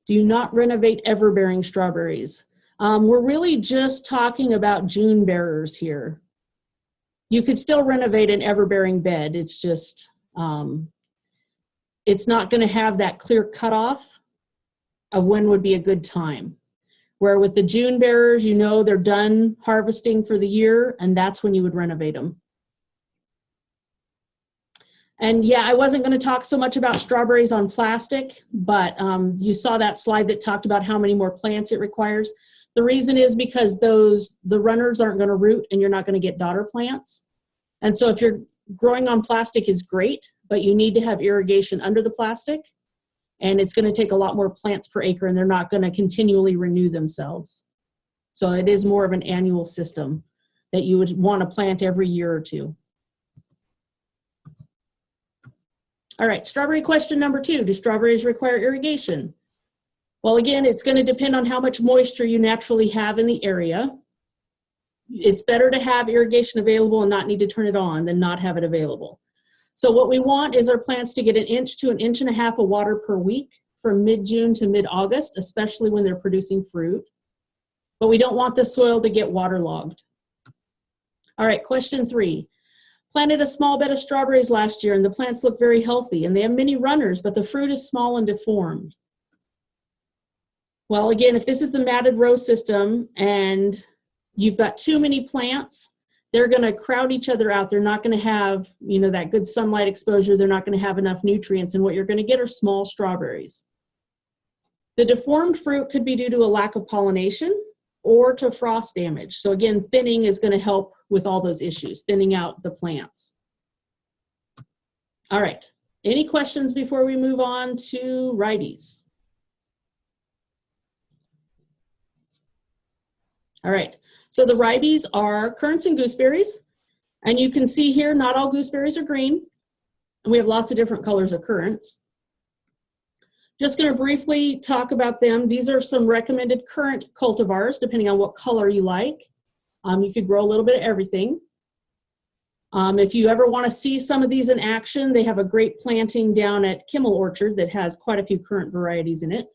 Do you not renovate ever-bearing strawberries? We're really just talking about June bearers here. You could still renovate an ever-bearing bed. It's just, it's not going to have that clear cutoff of when would be a good time. Where with the June bearers, you know they're done harvesting for the year, and that's when you would renovate them. And yeah, I wasn't going to talk so much about strawberries on plastic, but you saw that slide that talked about how many more plants it requires. The reason is because the runners aren't going to root and you're not going to get daughter plants. And so if you're growing on plastic is great, but you need to have irrigation under the plastic. And it's going to take a lot more plants per acre, and they're not going to continually renew themselves. So it is more of an annual system that you would want to plant every year or two. All right, strawberry question number 2. Do strawberries require irrigation? Well, again, it's going to depend on how much moisture you naturally have in the area. It's better to have irrigation available and not need to turn it on than not have it available. So what we want is our plants to get 1 inch to 1.5 inches of water per week from mid-June to mid-August, especially when they're producing fruit. But we don't want the soil to get waterlogged. All right, question 3. Planted a small bed of strawberries last year and the plants look very healthy and they have many runners, but the fruit is small and deformed. Well, again, if this is the matted row system and you've got too many plants, they're going to crowd each other out. They're not going to have, you know, that good sunlight exposure. They're not going to have enough nutrients, and what you're going to get are small strawberries. The deformed fruit could be due to a lack of pollination or to frost damage. So again, thinning is going to help with all those issues, thinning out the plants. All right, any questions before we move on to ribeys? All right, so the ribeys are currants and gooseberries. And you can see here, not all gooseberries are green. And we have lots of different colors of currants. Just going to briefly talk about them. These are some recommended currant cultivars, depending on what color you like. You could grow a little bit of everything. If you ever want to see some of these in action, they have a great planting down at Kimmel Orchard that has quite a few currant varieties in it.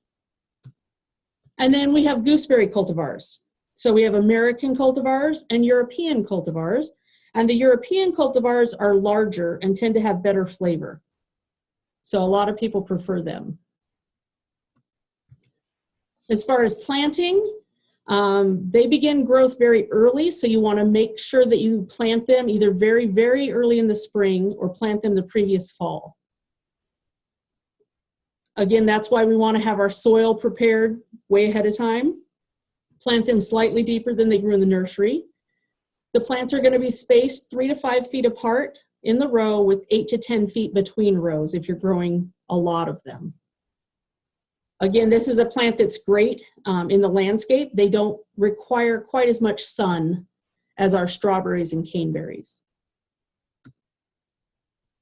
And then we have gooseberry cultivars. So we have American cultivars and European cultivars. And the European cultivars are larger and tend to have better flavor. So a lot of people prefer them. As far as planting, they begin growth very early, so you want to make sure that you plant them either very, very early in the spring or plant them the previous fall. Again, that's why we want to have our soil prepared way ahead of time. Plant them slightly deeper than they grew in the nursery. The plants are going to be spaced 3 to 5 feet apart in the row with 8 to 10 feet between rows if you're growing a lot of them. Again, this is a plant that's great in the landscape. They don't require quite as much sun as our strawberries and caneberries.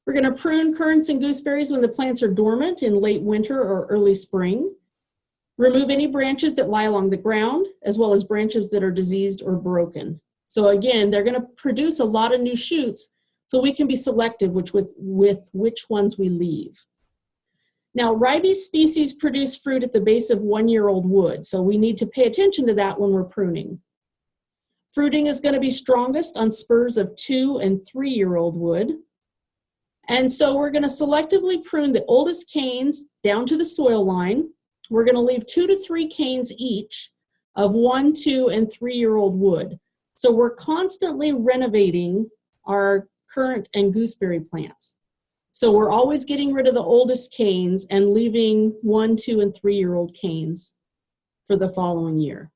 We're going to prune currants and gooseberries when the plants are dormant in late winter or early spring. Remove any branches that lie along the ground, as well as branches that are diseased or broken. So again, they're going to produce a lot of new shoots, so we can be selective with which ones we leave. Now, ribes species produce fruit at the base of 1-year-old wood, so we need to pay attention to that when we're pruning. Fruiting is going to be strongest on spurs of 2- and 3-year-old wood. And so we're going to selectively prune the oldest canes down to the soil line. We're going to leave 2 to 3 canes each of 1-, 2-, and 3-year-old wood. So we're constantly renovating our currant and gooseberry plants. So we're always getting rid of the oldest canes and leaving 1-, 2-, and 3-year-old canes for the following year.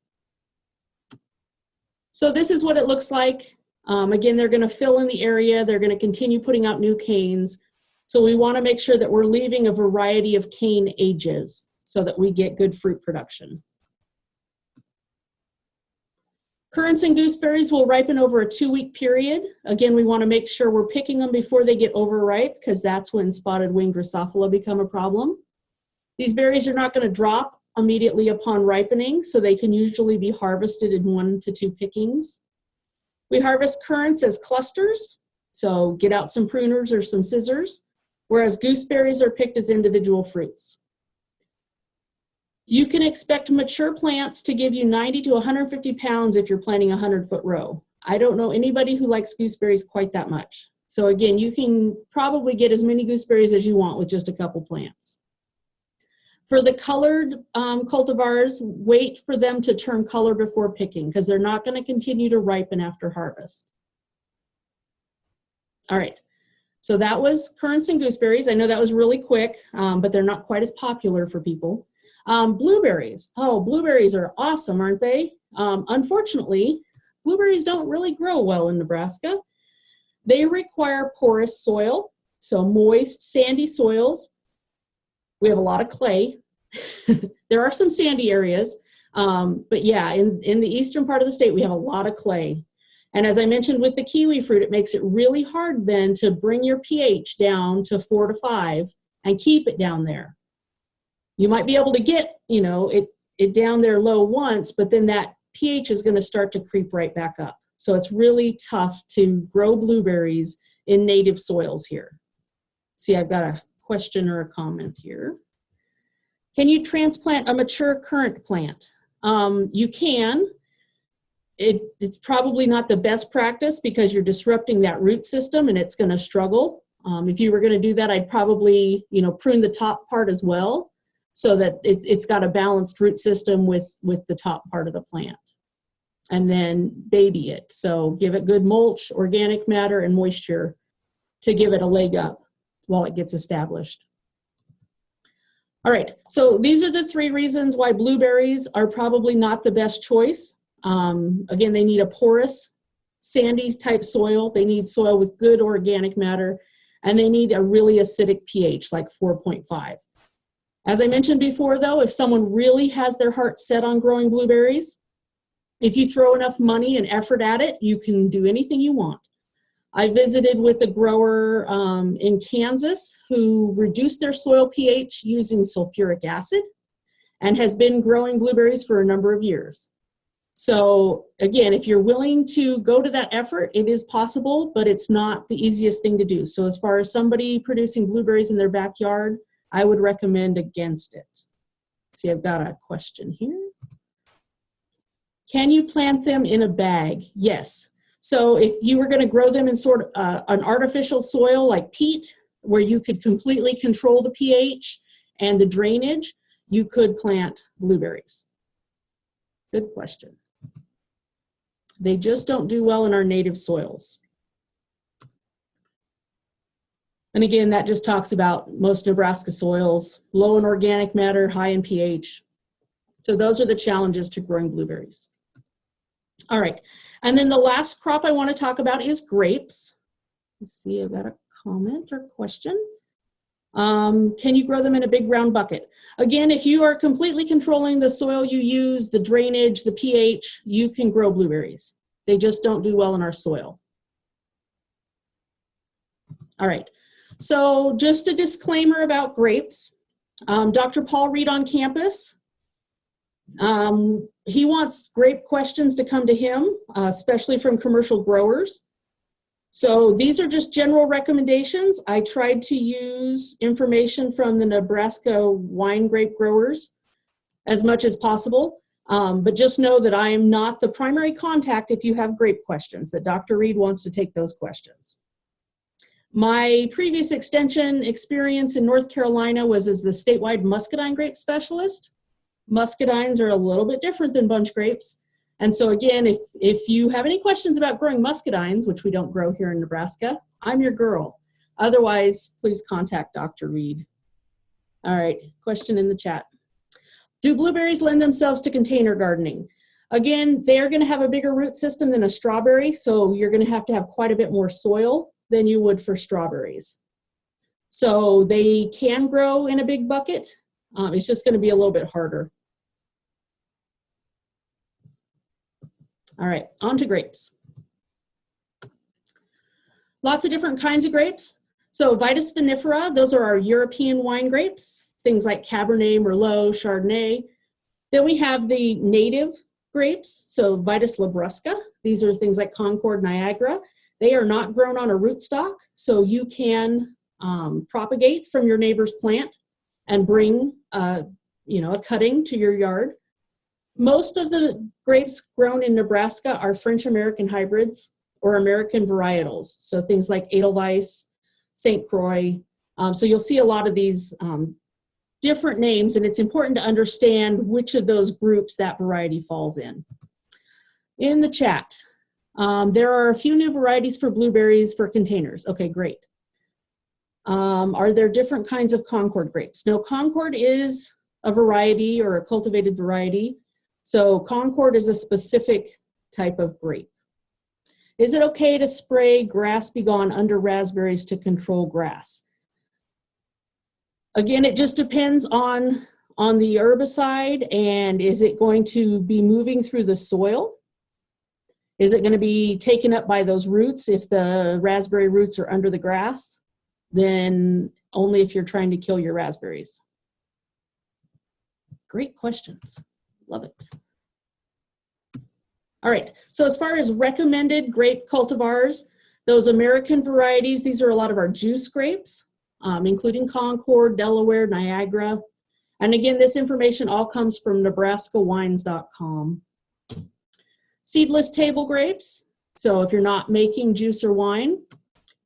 So this is what it looks like. Again, they're going to fill in the area. They're going to continue putting out new canes. So we want to make sure that we're leaving a variety of cane ages so that we get good fruit production. Currants and gooseberries will ripen over a 2-week period. Again, we want to make sure we're picking them before they get overripe, because that's when spotted wing Drosophila become a problem. These berries are not going to drop immediately upon ripening, so they can usually be harvested in 1 to 2 pickings. We harvest currants as clusters, so get out some pruners or some scissors, whereas gooseberries are picked as individual fruits. You can expect mature plants to give you 90 to 150 pounds if you're planting a 100-foot row. I don't know anybody who likes gooseberries quite that much. So again, you can probably get as many gooseberries as you want with just a couple plants. For the colored cultivars, wait for them to turn color before picking, because they're not going to continue to ripen after harvest. All right, so that was currants and gooseberries. I know that was really quick, but they're not quite as popular for people. Blueberries. Oh, blueberries are awesome, aren't they? Unfortunately, blueberries don't really grow well in Nebraska. They require porous soil, so moist, sandy soils. We have a lot of clay. There are some sandy areas, but yeah, in the eastern part of the state, we have a lot of clay. And as I mentioned with the kiwi fruit, it makes it really hard then to bring your pH down to 4 to 5 and keep it down there. You might be able to get, it down there low once, but then that pH is going to start to creep right back up. So it's really tough to grow blueberries in native soils here. See, I've got a question or a comment here. Can you transplant a mature currant plant? You can. It's probably not the best practice because you're disrupting that root system and it's going to struggle. If you were going to do that, I'd probably, prune the top part as well so that it's got a balanced root system with the top part of the plant. And then baby it. So give it good mulch, organic matter, and moisture to give it a leg up while it gets established. All right, so these are the 3 reasons why blueberries are probably not the best choice. Again, they need a porous, sandy type soil. They need soil with good organic matter, and they need a really acidic pH, like 4.5. As I mentioned before, though, if someone really has their heart set on growing blueberries, if you throw enough money and effort at it, you can do anything you want. I visited with a grower in Kansas who reduced their soil pH using sulfuric acid and has been growing blueberries for a number of years. So again, if you're willing to go to that effort, it is possible, but it's not the easiest thing to do. So as far as somebody producing blueberries in their backyard, I would recommend against it. See, I've got a question here. Can you plant them in a bag? Yes. So if you were going to grow them in sort of an artificial soil like peat, where you could completely control the pH and the drainage, you could plant blueberries. Good question. They just don't do well in our native soils. And again, that just talks about most Nebraska soils, low in organic matter, high in pH. So those are the challenges to growing blueberries. All right, and then the last crop I want to talk about is grapes. Let's see, I've got a comment or question. Can you grow them in a big round bucket? Again, if you are completely controlling the soil you use, the drainage, the pH, you can grow blueberries. They just don't do well in our soil. All right, so just a disclaimer about grapes. Dr. Paul Reed on campus, he wants grape questions to come to him, especially from commercial growers. So these are just general recommendations. I tried to use information from the Nebraska wine grape growers as much as possible, but just know that I am not the primary contact if you have grape questions, that Dr. Reed wants to take those questions. My previous extension experience in North Carolina was as the statewide muscadine grape specialist. Muscadines are a little bit different than bunch grapes. And so again, if you have any questions about growing muscadines, which we don't grow here in Nebraska, I'm your girl. Otherwise, please contact Dr. Reed. All right, question in the chat. Do blueberries lend themselves to container gardening? Again, they are going to have a bigger root system than a strawberry, so you're going to have quite a bit more soil than you would for strawberries. So they can grow in a big bucket. It's just going to be a little bit harder. All right, on to grapes. Lots of different kinds of grapes. So Vitis vinifera, those are our European wine grapes, things like Cabernet, Merlot, Chardonnay. Then we have the native grapes, so Vitis labrusca. These are things like Concord, Niagara. They are not grown on a rootstock, so you can propagate from your neighbor's plant and bring a cutting to your yard. Most of the grapes grown in Nebraska are French-American hybrids or American varietals. So things like Edelweiss, St. Croix. So you'll see a lot of these different names, and it's important to understand which of those groups that variety falls in. In the chat, there are a few new varieties for blueberries for containers. Okay, great. Are there different kinds of Concord grapes? No, Concord is a variety or a cultivated variety. So Concord is a specific type of grape. Is it okay to spray Grass Be Gone under raspberries to control grass? Again, it just depends on the herbicide, and is it going to be moving through the soil? Is it going to be taken up by those roots? If the raspberry roots are under the grass, then only if you're trying to kill your raspberries. Great questions. Love it. All right, so as far as recommended grape cultivars, those American varieties, these are a lot of our juice grapes, including Concord, Delaware, Niagara. And again, this information all comes from nebraskawines.com. Seedless table grapes, so if you're not making juice or wine.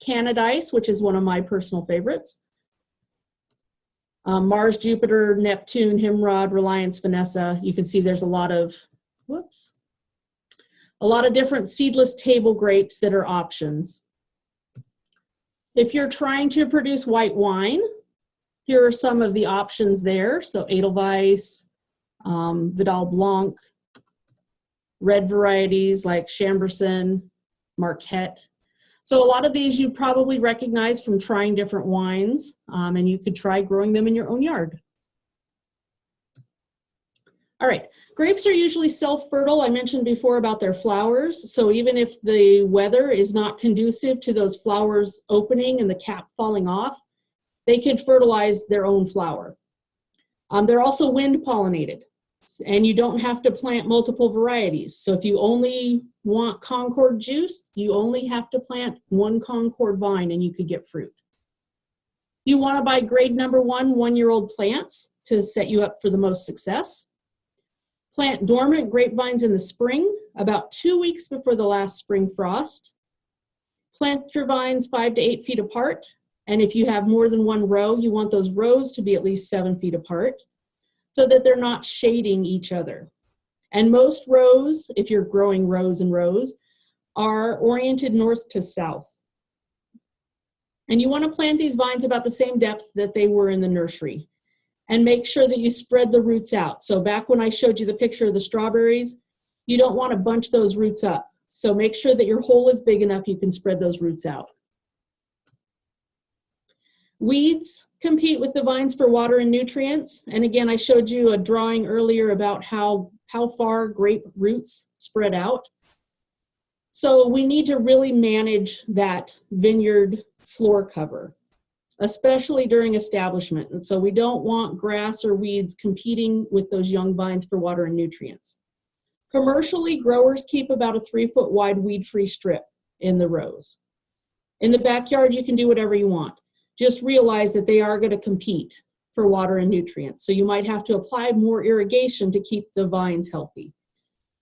Canadice, which is one of my personal favorites. Mars, Jupiter, Neptune, Himrod, Reliance, Vanessa. You can see there's a lot of different seedless table grapes that are options. If you're trying to produce white wine, here are some of the options there. So Edelweiss, Vidal Blanc, red varieties like Chamberson, Marquette. So a lot of these you probably recognize from trying different wines, and you could try growing them in your own yard. All right, grapes are usually self-fertile. I mentioned before about their flowers. So even if the weather is not conducive to those flowers opening and the cap falling off, they can fertilize their own flower. They're also wind pollinated, and you don't have to plant multiple varieties. So if you only want Concord juice, you only have to plant one Concord vine and you could get fruit. You want to buy grade number 1 one-year-old plants to set you up for the most success. Plant dormant grapevines in the spring, about 2 weeks before the last spring frost. Plant your vines 5 to 8 feet apart. And if you have more than one row, you want those rows to be at least 7 feet apart so that they're not shading each other. And most rows, if you're growing rows and rows, are oriented north to south. And you want to plant these vines about the same depth that they were in the nursery. And make sure that you spread the roots out. So back when I showed you the picture of the strawberries, you don't want to bunch those roots up. So make sure that your hole is big enough you can spread those roots out. Weeds compete with the vines for water and nutrients. And again, I showed you a drawing earlier about how far grape roots spread out. So we need to really manage that vineyard floor cover, especially during establishment. And so we don't want grass or weeds competing with those young vines for water and nutrients. Commercially, growers keep about a 3-foot wide weed-free strip in the rows. In the backyard, you can do whatever you want. Just realize that they are going to compete for water and nutrients. So you might have to apply more irrigation to keep the vines healthy.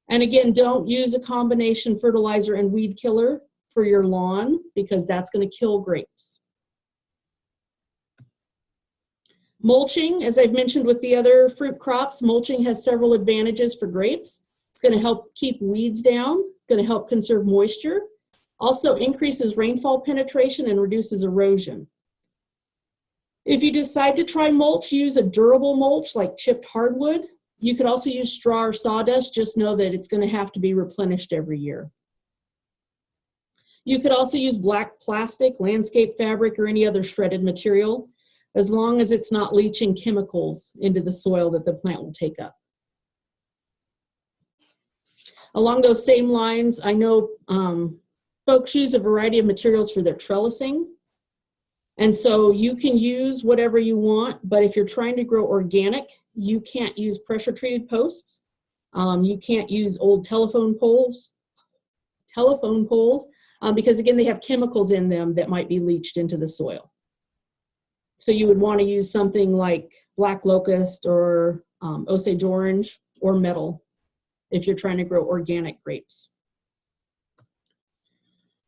And again, don't use a combination fertilizer and weed killer for your lawn because that's going to kill grapes. Mulching, as I've mentioned with the other fruit crops, mulching has several advantages for grapes. It's going to help keep weeds down. It's going to help conserve moisture. Also increases rainfall penetration and reduces erosion. If you decide to try mulch, use a durable mulch like chipped hardwood. You could also use straw or sawdust. Just know that it's going to have to be replenished every year. You could also use black plastic, landscape fabric, or any other shredded material, as long as it's not leaching chemicals into the soil that the plant will take up. Along those same lines, I know folks use a variety of materials for their trellising. And so you can use whatever you want, but if you're trying to grow organic, you can't use pressure-treated posts. You can't use old telephone poles, because again, they have chemicals in them that might be leached into the soil. So you would want to use something like black locust or Osage orange or metal if you're trying to grow organic grapes.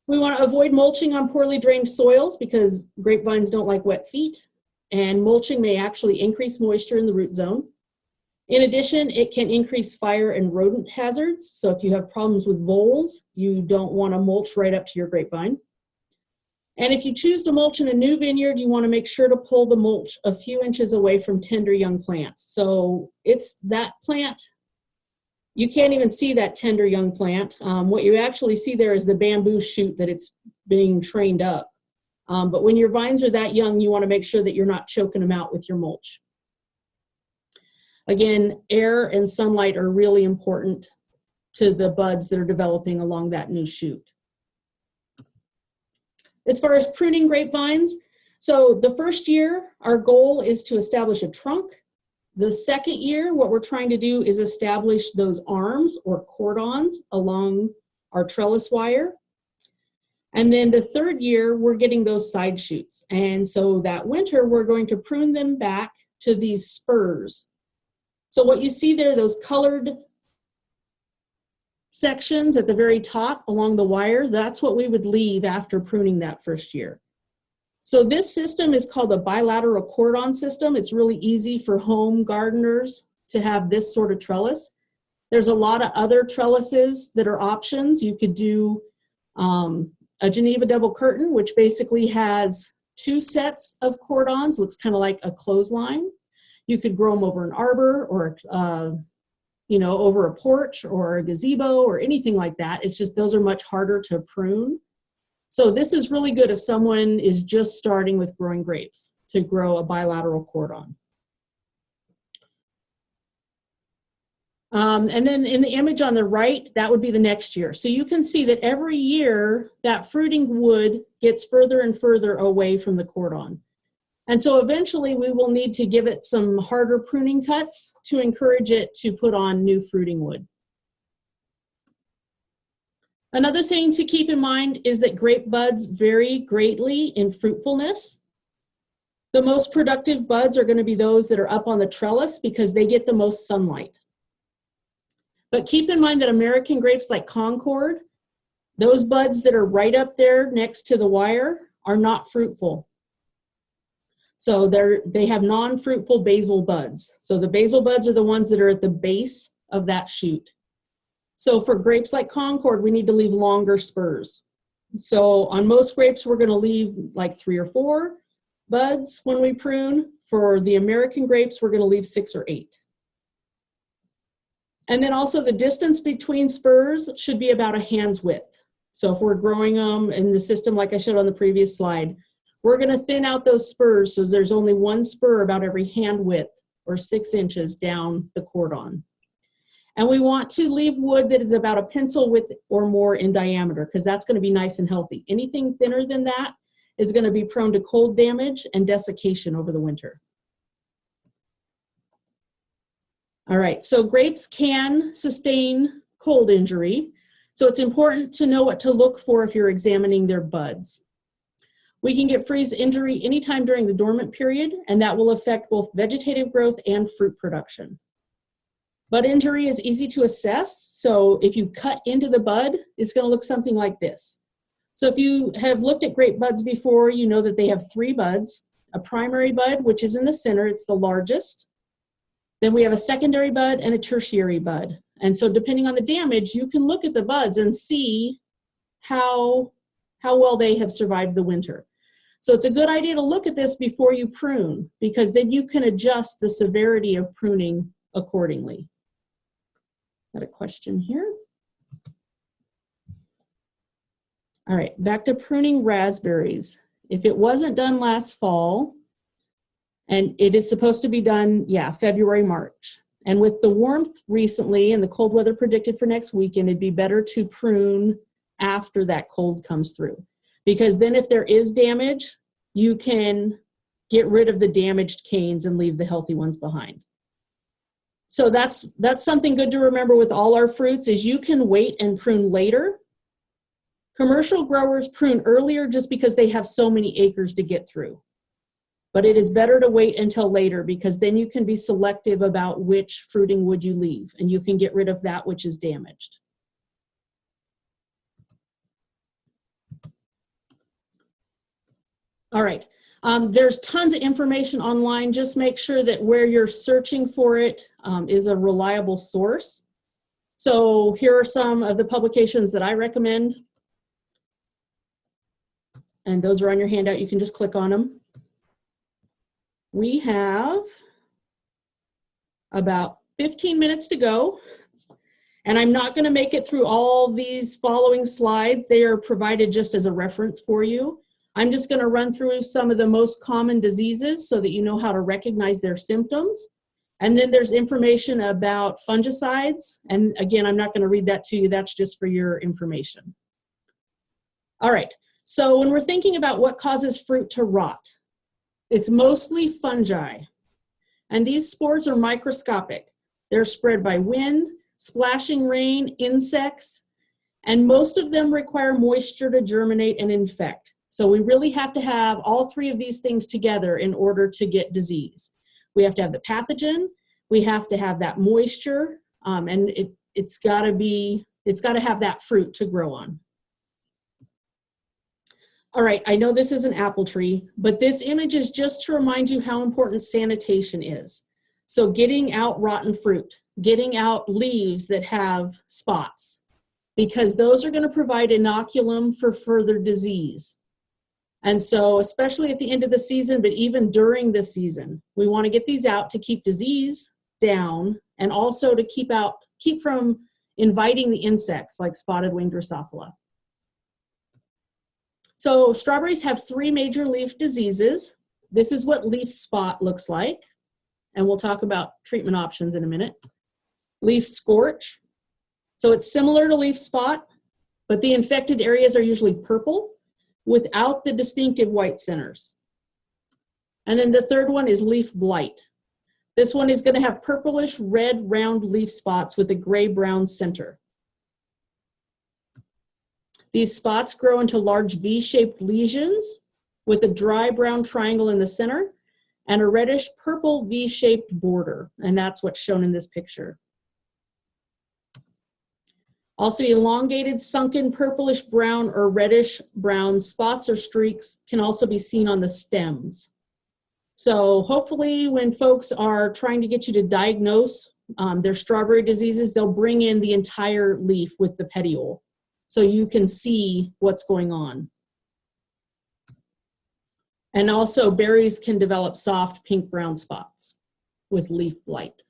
We want to avoid mulching on poorly drained soils because grapevines don't like wet feet, and mulching may actually increase moisture in the root zone. In addition, it can increase fire and rodent hazards. So if you have problems with voles, you don't want to mulch right up to your grapevine. And if you choose to mulch in a new vineyard, you want to make sure to pull the mulch a few inches away from tender young plants. So it's that plant, you can't even see that tender young plant. What you actually see there is the bamboo shoot that it's being trained up. But when your vines are that young, you want to make sure that you're not choking them out with your mulch. Again, air and sunlight are really important to the buds that are developing along that new shoot. As far as pruning grapevines, so the first year, our goal is to establish a trunk. The second year, what we're trying to do is establish those arms or cordons along our trellis wire. And then the third year, we're getting those side shoots. And so that winter, we're going to prune them back to these spurs. So what you see there, those colored sections at the very top along the wire, that's what we would leave after pruning that first year. So this system is called a bilateral cordon system. It's really easy for home gardeners to have this sort of trellis. There's a lot of other trellises that are options. You could do a Geneva double curtain, which basically has 2 sets of cordons, looks kind of like a clothesline. You could grow them over an arbor or, over a porch or a gazebo or anything like that. It's just those are much harder to prune. So this is really good if someone is just starting with growing grapes to grow a bilateral cordon. And then in the image on the right, that would be the next year. So you can see that every year that fruiting wood gets further and further away from the cordon. And so eventually we will need to give it some harder pruning cuts to encourage it to put on new fruiting wood. Another thing to keep in mind is that grape buds vary greatly in fruitfulness. The most productive buds are going to be those that are up on the trellis because they get the most sunlight. But keep in mind that American grapes like Concord, those buds that are right up there next to the wire are not fruitful. So they have non-fruitful basal buds. So the basal buds are the ones that are at the base of that shoot. So for grapes like Concord, we need to leave longer spurs. So on most grapes, we're going to leave like 3 or 4 buds when we prune. For the American grapes, we're going to leave 6 or 8. And then also the distance between spurs should be about a hand's width. So if we're growing them in the system like I showed on the previous slide, we're going to thin out those spurs so there's only one spur about every hand width or 6 inches down the cordon. And we want to leave wood that is about a pencil width or more in diameter because that's going to be nice and healthy. Anything thinner than that is going to be prone to cold damage and desiccation over the winter. All right, so grapes can sustain cold injury. So it's important to know what to look for if you're examining their buds. We can get freeze injury anytime during the dormant period, and that will affect both vegetative growth and fruit production. Bud injury is easy to assess. So if you cut into the bud, it's going to look something like this. So if you have looked at grape buds before, you know that they have 3 buds, a primary bud, which is in the center, it's the largest. Then we have a secondary bud and a tertiary bud. And so depending on the damage, you can look at the buds and see how well they have survived the winter. So it's a good idea to look at this before you prune, because then you can adjust the severity of pruning accordingly. Got a question here. All right, back to pruning raspberries. If it wasn't done last fall, and it is supposed to be done, February, March. And with the warmth recently and the cold weather predicted for next weekend, it'd be better to prune after that cold comes through. Because then if there is damage, you can get rid of the damaged canes and leave the healthy ones behind. So that's something good to remember with all our fruits is you can wait and prune later. Commercial growers prune earlier just because they have so many acres to get through. But it is better to wait until later because then you can be selective about which fruiting wood you leave and you can get rid of that which is damaged. All right, there's tons of information online. Just make sure that where you're searching for it is a reliable source. So here are some of the publications that I recommend. And those are on your handout. You can just click on them. We have about 15 minutes to go, and I'm not going to make it through all these following slides. They are provided just as a reference for you. I'm just going to run through some of the most common diseases so that you know how to recognize their symptoms. And then there's information about fungicides. And again, I'm not going to read that to you. That's just for your information. All right. So when we're thinking about what causes fruit to rot, it's mostly fungi. And these spores are microscopic. They're spread by wind, splashing rain, insects, and most of them require moisture to germinate and infect. So we really have to have all 3 of these things together in order to get disease. We have to have the pathogen, we have to have that moisture, and it's got to have that fruit to grow on. All right, I know this is an apple tree, but this image is just to remind you how important sanitation is. So getting out rotten fruit, getting out leaves that have spots, because those are going to provide inoculum for further disease. And so especially at the end of the season, but even during the season, we want to get these out to keep disease down and also to keep from inviting the insects like spotted winged Drosophila. So strawberries have 3 major leaf diseases. This is what leaf spot looks like. And we'll talk about treatment options in a minute. Leaf scorch. So it's similar to leaf spot, but the infected areas are usually purple without the distinctive white centers. And then the third one is leaf blight. This one is going to have purplish red round leaf spots with a gray-brown center. These spots grow into large V-shaped lesions with a dry brown triangle in the center and a reddish purple V-shaped border, and that's what's shown in this picture. Also, elongated, sunken, purplish brown or reddish brown spots or streaks can also be seen on the stems. So hopefully when folks are trying to get you to diagnose their strawberry diseases, they'll bring in the entire leaf with the petiole so you can see what's going on. And also berries can develop soft pink-brown spots with leaf blight.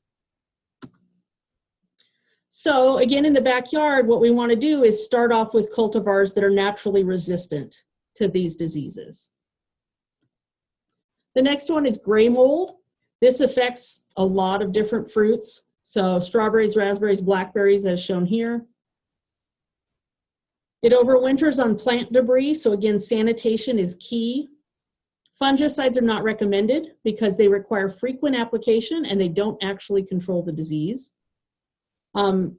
So again, in the backyard, what we want to do is start off with cultivars that are naturally resistant to these diseases. The next one is gray mold. This affects a lot of different fruits. So strawberries, raspberries, blackberries, as shown here. It overwinters on plant debris. So again, sanitation is key. Fungicides are not recommended because they require frequent application and they don't actually control the disease.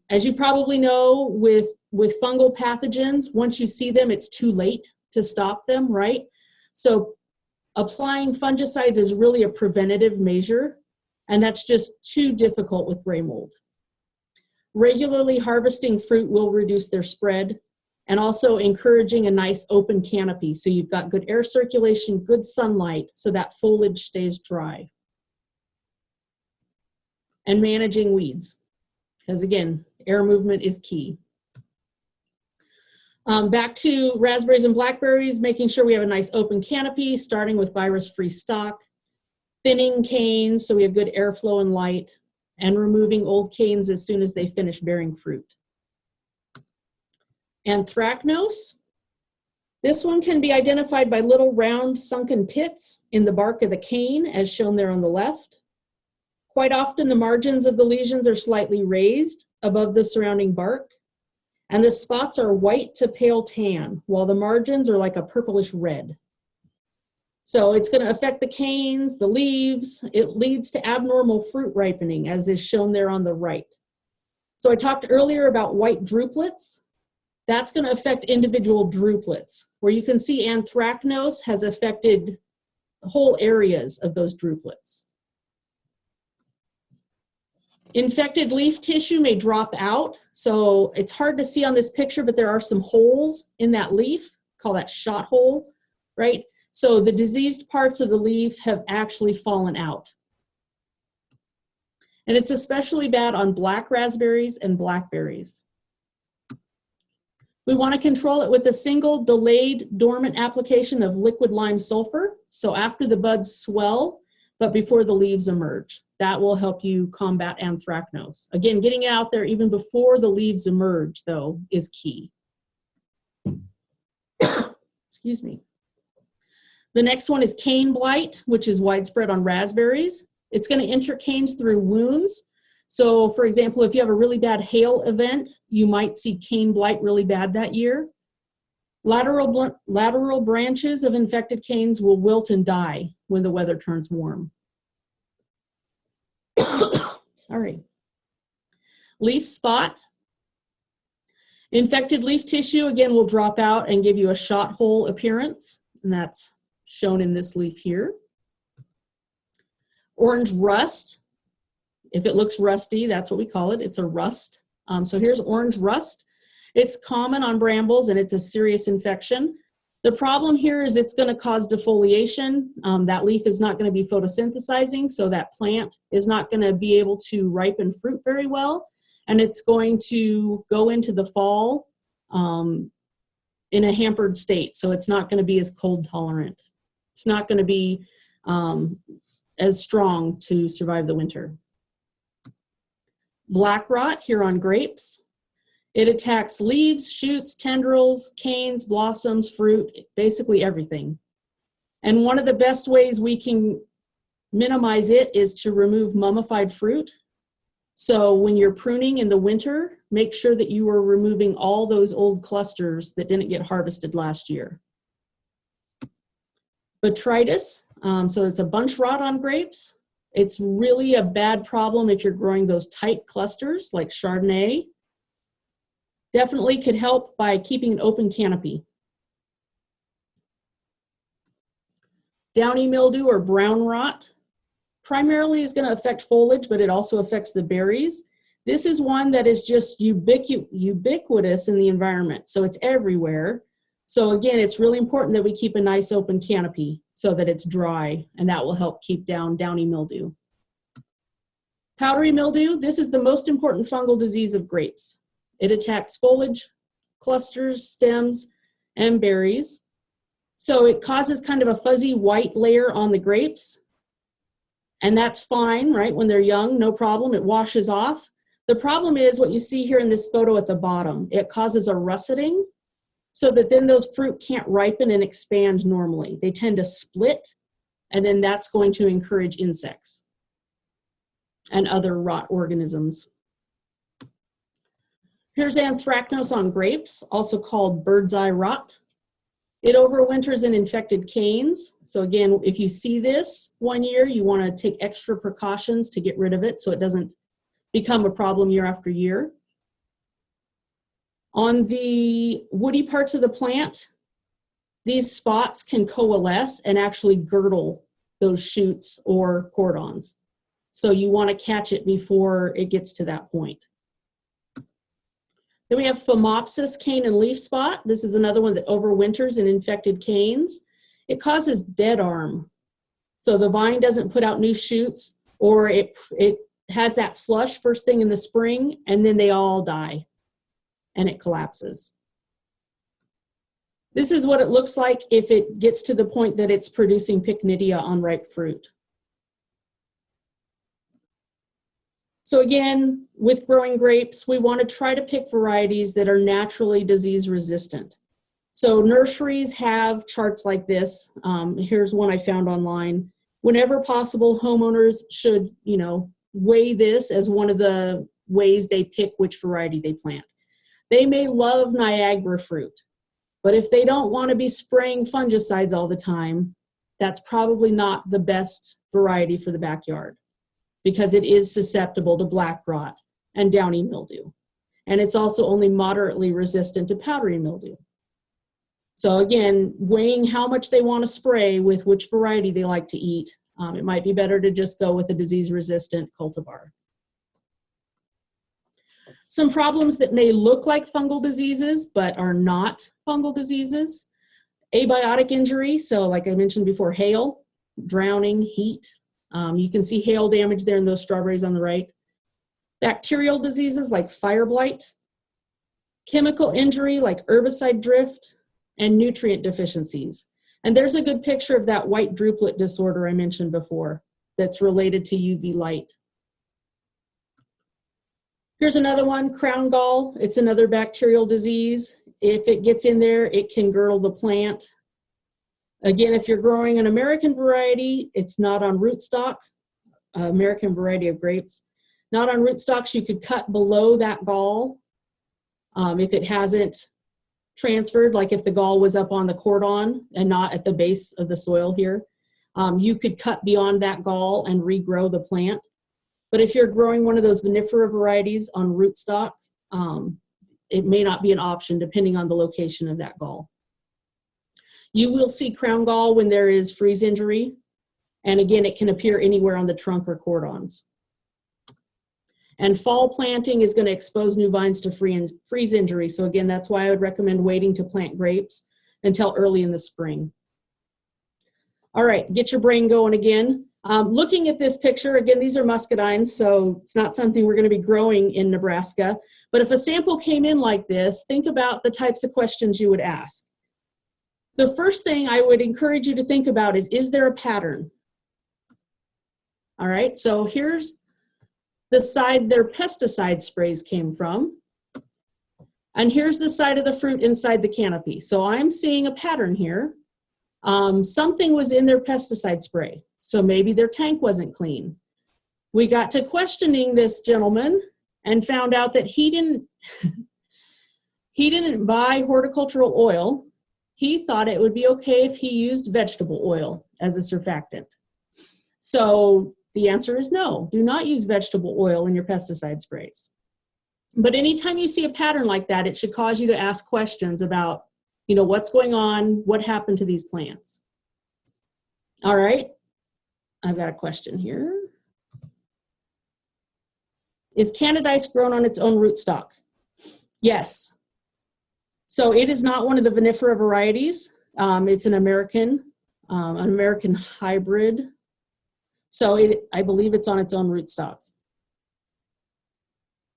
As you probably know, with fungal pathogens, once you see them, it's too late to stop them, right? So applying fungicides is really a preventative measure, and that's just too difficult with gray mold. Regularly harvesting fruit will reduce their spread, and also encouraging a nice open canopy so you've got good air circulation, good sunlight, so that foliage stays dry. And managing weeds, because again, air movement is key. Back to raspberries and blackberries, making sure we have a nice open canopy, starting with virus-free stock, thinning canes so we have good airflow and light, and removing old canes as soon as they finish bearing fruit. Anthracnose. This one can be identified by little round sunken pits in the bark of the cane, as shown there on the left. Quite often the margins of the lesions are slightly raised above the surrounding bark, and the spots are white to pale tan, while the margins are like a purplish red. So it's going to affect the canes, the leaves. It leads to abnormal fruit ripening, as is shown there on the right. So I talked earlier about white drupelets. That's going to affect individual drupelets, where you can see anthracnose has affected whole areas of those drupelets. Infected leaf tissue may drop out, so it's hard to see on this picture, but there are some holes in that leaf, call that shot hole, right? So the diseased parts of the leaf have actually fallen out. And it's especially bad on black raspberries and blackberries. We want to control it with a single delayed dormant application of liquid lime sulfur. So after the buds swell, but before the leaves emerge. That will help you combat anthracnose. Again, getting it out there even before the leaves emerge, though, is key. Excuse me. The next one is cane blight, which is widespread on raspberries. It's going to enter canes through wounds. So, for example, if you have a really bad hail event, you might see cane blight really bad that year. Lateral branches of infected canes will wilt and die when the weather turns warm. Sorry. Leaf spot. Infected leaf tissue, again, will drop out and give you a shot hole appearance, and that's shown in this leaf here. Orange rust. If it looks rusty, that's what we call it. It's a rust. So here's orange rust. It's common on brambles, and it's a serious infection. The problem here is it's going to cause defoliation. That leaf is not going to be photosynthesizing, so that plant is not going to be able to ripen fruit very well, and it's going to go into the fall in a hampered state, so it's not going to be as cold tolerant. It's not going to be as strong to survive the winter. Black rot here on grapes. It attacks leaves, shoots, tendrils, canes, blossoms, fruit, basically everything. And one of the best ways we can minimize it is to remove mummified fruit. So when you're pruning in the winter, make sure that you are removing all those old clusters that didn't get harvested last year. Botrytis, so it's a bunch rot on grapes. It's really a bad problem if you're growing those tight clusters like Chardonnay. Definitely could help by keeping an open canopy. Downy mildew or brown rot primarily is going to affect foliage, but it also affects the berries. This is one that is just ubiquitous in the environment, so it's everywhere. So again, it's really important that we keep a nice open canopy so that it's dry, and that will help keep down downy mildew. Powdery mildew, this is the most important fungal disease of grapes. It attacks foliage, clusters, stems, and berries. So it causes kind of a fuzzy white layer on the grapes, and that's fine, right? When they're young, no problem, it washes off. The problem is what you see here in this photo at the bottom. It causes a russeting so that then those fruit can't ripen and expand normally. They tend to split, and then that's going to encourage insects and other rot organisms. Here's anthracnose on grapes, also called bird's eye rot. It overwinters in infected canes. So again, if you see this one year, you want to take extra precautions to get rid of it so it doesn't become a problem year after year. On the woody parts of the plant, these spots can coalesce and actually girdle those shoots or cordons. So you want to catch it before it gets to that point. Then we have Phomopsis cane and leaf spot. This is another one that overwinters in infected canes. It causes dead arm. So the vine doesn't put out new shoots, or it has that flush first thing in the spring, and then they all die and it collapses. This is what it looks like if it gets to the point that it's producing pycnidia on ripe fruit. So again, with growing grapes, we want to try to pick varieties that are naturally disease resistant. So nurseries have charts like this. Here's one I found online. Whenever possible, homeowners should, weigh this as one of the ways they pick which variety they plant. They may love Niagara fruit, but if they don't want to be spraying fungicides all the time, that's probably not the best variety for the backyard, because it is susceptible to black rot and downy mildew. And it's also only moderately resistant to powdery mildew. So again, weighing how much they want to spray with which variety they like to eat, it might be better to just go with a disease-resistant cultivar. Some problems that may look like fungal diseases, but are not fungal diseases. Abiotic injury, so like I mentioned before, hail, drowning, heat. You can see hail damage there in those strawberries on the right. Bacterial diseases like fire blight. Chemical injury like herbicide drift, and nutrient deficiencies. And there's a good picture of that white druplet disorder I mentioned before that's related to UV light. Here's another one, crown gall. It's another bacterial disease. If it gets in there, it can girdle the plant. Again, if you're growing an American variety, it's not on rootstock, American variety of grapes. Not on rootstocks, you could cut below that gall if it hasn't transferred, like if the gall was up on the cordon and not at the base of the soil here. You could cut beyond that gall and regrow the plant. But if you're growing one of those vinifera varieties on rootstock, it may not be an option depending on the location of that gall. You will see crown gall when there is freeze injury. And again, it can appear anywhere on the trunk or cordons. And fall planting is going to expose new vines to freeze injury. So again, that's why I would recommend waiting to plant grapes until early in the spring. All right, get your brain going again. Looking at this picture, again, these are muscadines, so it's not something we're going to be growing in Nebraska. But if a sample came in like this, think about the types of questions you would ask. The first thing I would encourage you to think about is there a pattern? All right, so here's the side their pesticide sprays came from. And here's the side of the fruit inside the canopy. So I'm seeing a pattern here. Something was in their pesticide spray. So maybe their tank wasn't clean. We got to questioning this gentleman and found out that he didn't buy horticultural oil. He thought it would be okay if he used vegetable oil as a surfactant. So the answer is no, do not use vegetable oil in your pesticide sprays. But anytime you see a pattern like that, it should cause you to ask questions about, what's going on, what happened to these plants. All right, I've got a question here. Is Canadice grown on its own rootstock? Yes. So it is not one of the vinifera varieties. It's an American hybrid. So I believe it's on its own rootstock.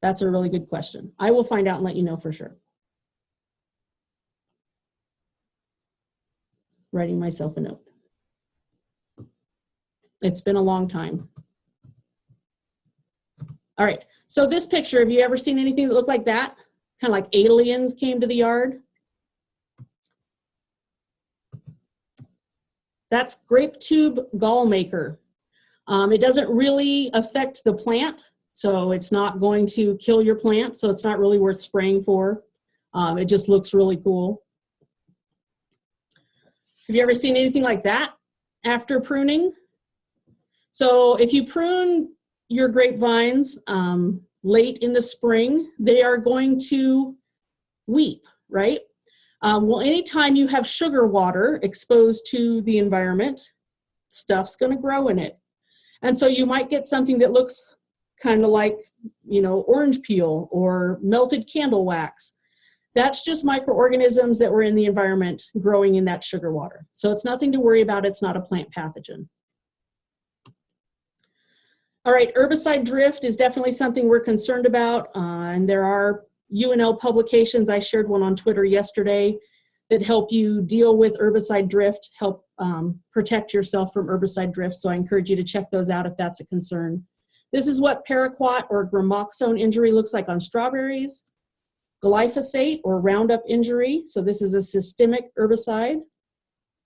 That's a really good question. I will find out and let you know for sure. Writing myself a note. It's been a long time. All right, so this picture, have you ever seen anything that looked like that? Kind of like aliens came to the yard. That's grape tube gall maker. It doesn't really affect the plant, so it's not going to kill your plant, so it's not really worth spraying for. It just looks really cool. Have you ever seen anything like that after pruning? So if you prune your grapevines late in the spring, they are going to weep, right? Well, anytime you have sugar water exposed to the environment, stuff's going to grow in it. And so you might get something that looks kind of like, you know, orange peel or melted candle wax. That's just microorganisms that were in the environment growing in that sugar water. So it's nothing to worry about. It's not a plant pathogen. All right, herbicide drift is definitely something we're concerned about. And there are UNL publications. I shared one on Twitter yesterday that help you deal with herbicide drift, help protect yourself from herbicide drift. So I encourage you to check those out if that's a concern. This is what paraquat or gramoxone injury looks like on strawberries. Glyphosate or Roundup injury. So this is a systemic herbicide.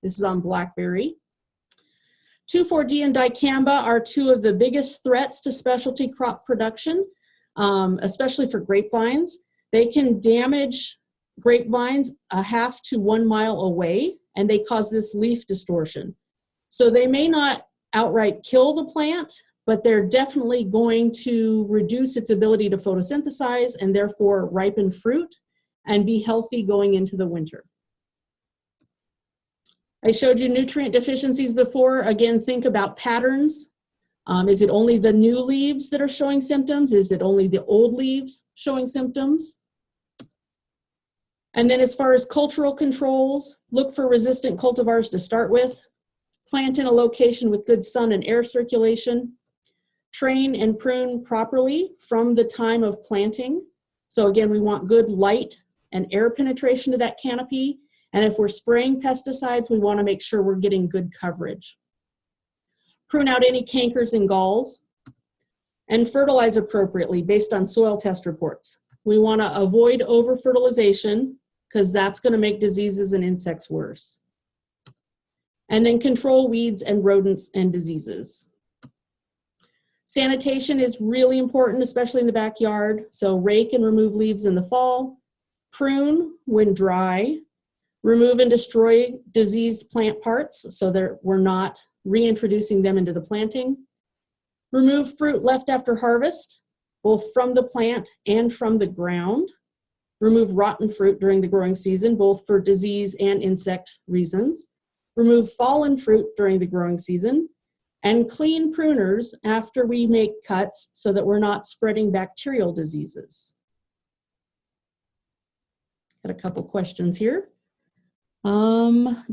This is on blackberry. 2,4-D and dicamba are two of the biggest threats to specialty crop production, especially for grapevines. They can damage grapevines a half to 1 mile away, and they cause this leaf distortion. So they may not outright kill the plant, but they're definitely going to reduce its ability to photosynthesize and therefore ripen fruit and be healthy going into the winter. I showed you nutrient deficiencies before. Again, think about patterns. Is it only the new leaves that are showing symptoms? Is it only the old leaves showing symptoms? And then as far as cultural controls, look for resistant cultivars to start with. Plant in a location with good sun and air circulation. Train and prune properly from the time of planting. So again, we want good light and air penetration to that canopy. And if we're spraying pesticides, we want to make sure we're getting good coverage. Prune out any cankers and galls. And fertilize appropriately based on soil test reports. We want to avoid over-fertilization because that's going to make diseases and insects worse. And then control weeds and rodents and diseases. Sanitation is really important, especially in the backyard. So rake and remove leaves in the fall. Prune when dry. Remove and destroy diseased plant parts so that we're not reintroducing them into the planting. Remove fruit left after harvest, both from the plant and from the ground. Remove rotten fruit during the growing season, both for disease and insect reasons. Remove fallen fruit during the growing season. And clean pruners after we make cuts so that we're not spreading bacterial diseases. Got a couple questions here.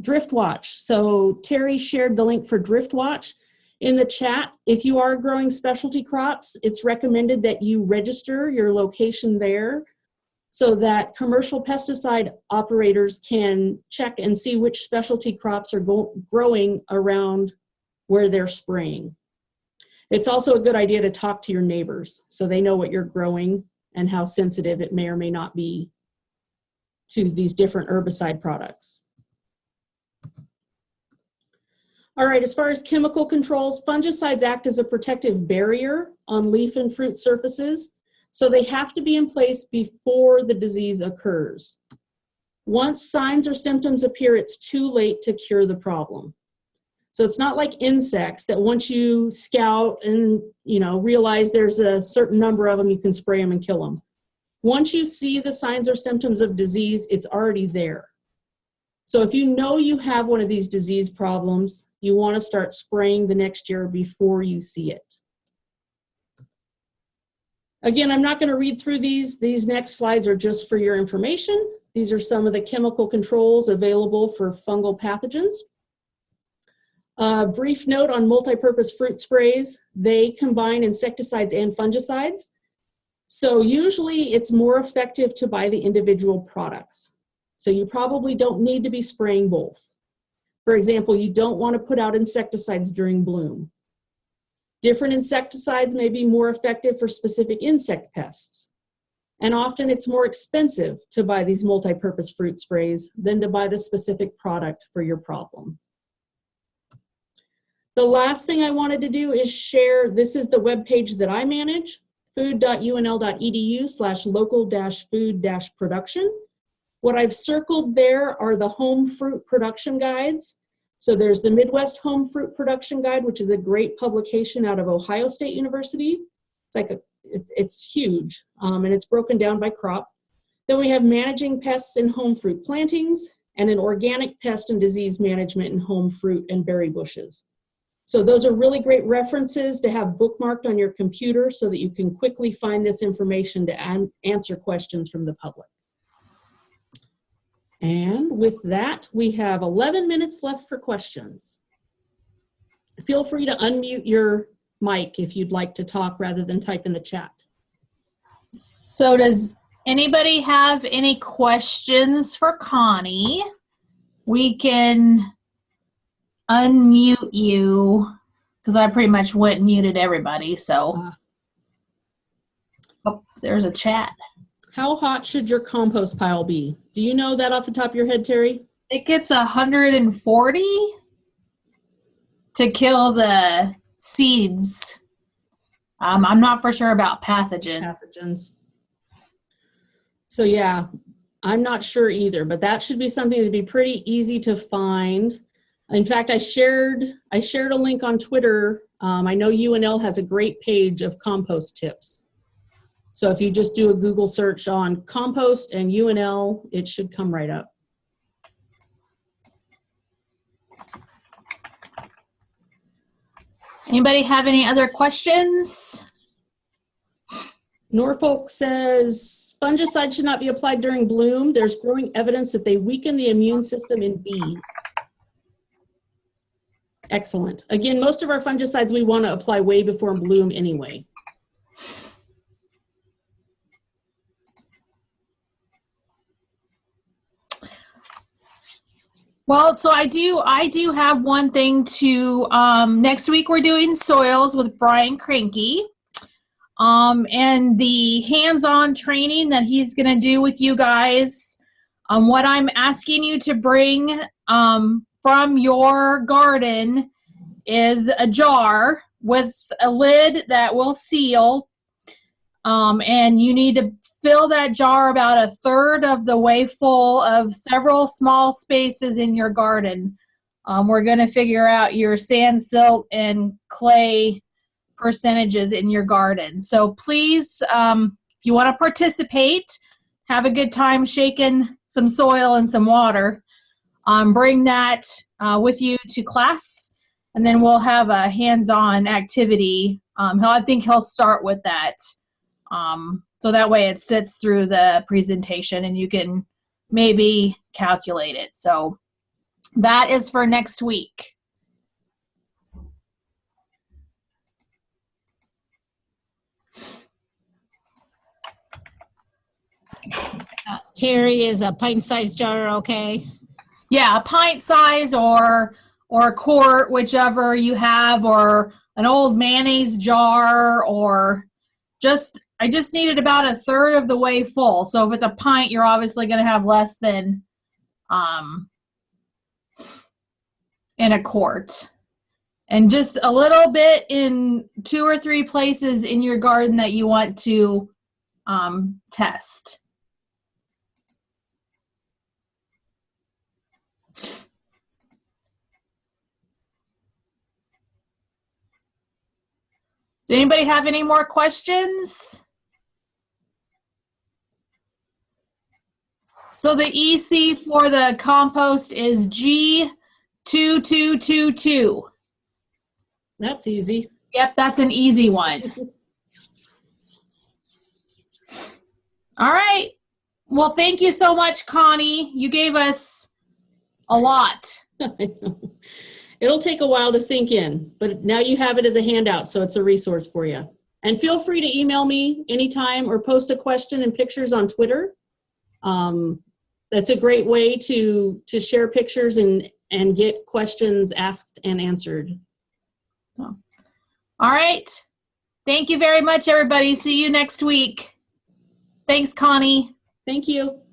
Drift Watch. So Terry shared the link for Drift Watch in the chat. If you are growing specialty crops, it's recommended that you register your location there so that commercial pesticide operators can check and see which specialty crops are growing around where they're spraying. It's also a good idea to talk to your neighbors so they know what you're growing and how sensitive it may or may not be to these different herbicide products. All right, as far as chemical controls, fungicides act as a protective barrier on leaf and fruit surfaces, so they have to be in place before the disease occurs. Once signs or symptoms appear, it's too late to cure the problem. So it's not like insects that once you scout and realize there's a certain number of them, you can spray them and kill them. Once you see the signs or symptoms of disease, it's already there. So if you know you have one of these disease problems, you want to start spraying the next year before you see it. Again, I'm not going to read through these. These next slides are just for your information. These are some of the chemical controls available for fungal pathogens. A brief note on multi-purpose fruit sprays. They combine insecticides and fungicides. So usually it's more effective to buy the individual products. So you probably don't need to be spraying both. For example, you don't want to put out insecticides during bloom. Different insecticides may be more effective for specific insect pests. And often it's more expensive to buy these multi-purpose fruit sprays than to buy the specific product for your problem. The last thing I wanted to do is share, this is the webpage that I manage, food.unl.edu/local-food-production. What I've circled there are the home fruit production guides. So there's the Midwest Home Fruit Production Guide, which is a great publication out of Ohio State University. It's huge, and it's broken down by crop. Then we have Managing Pests in Home Fruit Plantings and an Organic Pest and Disease Management in Home Fruit and Berry Bushes. So those are really great references to have bookmarked on your computer so that you can quickly find this information to answer questions from the public. And with that, we have 11 minutes left for questions. Feel free to unmute your mic if you'd like to talk rather than type in the chat. So does anybody have any questions for Connie? We can unmute you because I pretty much went and muted everybody. So oh, there's a chat. How hot should your compost pile be? Do you know that off the top of your head, Terry? It gets 140 to kill the seeds. I'm not for sure about pathogens. So yeah, I'm not sure either, but that should be something that'd be pretty easy to find. In fact, I shared a link on Twitter. I know UNL has a great page of compost tips. So if you just do a Google search on compost and UNL, it should come right up. Anybody have any other questions? Norfolk says, fungicide should not be applied during bloom. There's growing evidence that they weaken the immune system in bees. Excellent. Again, most of our fungicides we want to apply way before bloom anyway. Well, so I do have one thing to, next week we're doing soils with Brian Cranky. And the hands-on training that he's going to do with you guys. What I'm asking you to bring from your garden is a jar with a lid that will seal. And you need to fill that jar about 1/3 of the way full of several small spaces in your garden. We're going to figure out your sand, silt, and clay percentages in your garden. So please, if you want to participate, have a good time shaking some soil and some water. Bring that with you to class, and then we'll have a hands-on activity. I think he'll start with that. So that way it sits through the presentation and you can maybe calculate it. So that is for next week. Terry, is a pint-sized jar okay? Yeah, a pint size or a quart, whichever you have, or an old mayonnaise jar, or I just needed about 1/3 of the way full. So if it's a pint, you're obviously going to have less than in a quart. And just a little bit in 2 or 3 places in your garden that you want to test. Does anybody have any more questions? So the EC for the compost is G2222. That's easy. Yep, that's an easy one. All right. Well, thank you so much, Connie. You gave us a lot. I know. It'll take a while to sink in, but now you have it as a handout, so it's a resource for you. And feel free to email me anytime or post a question and pictures on Twitter. That's a great way to share pictures and get questions asked and answered. All right. Thank you very much, everybody. See you next week. Thanks, Connie. Thank you.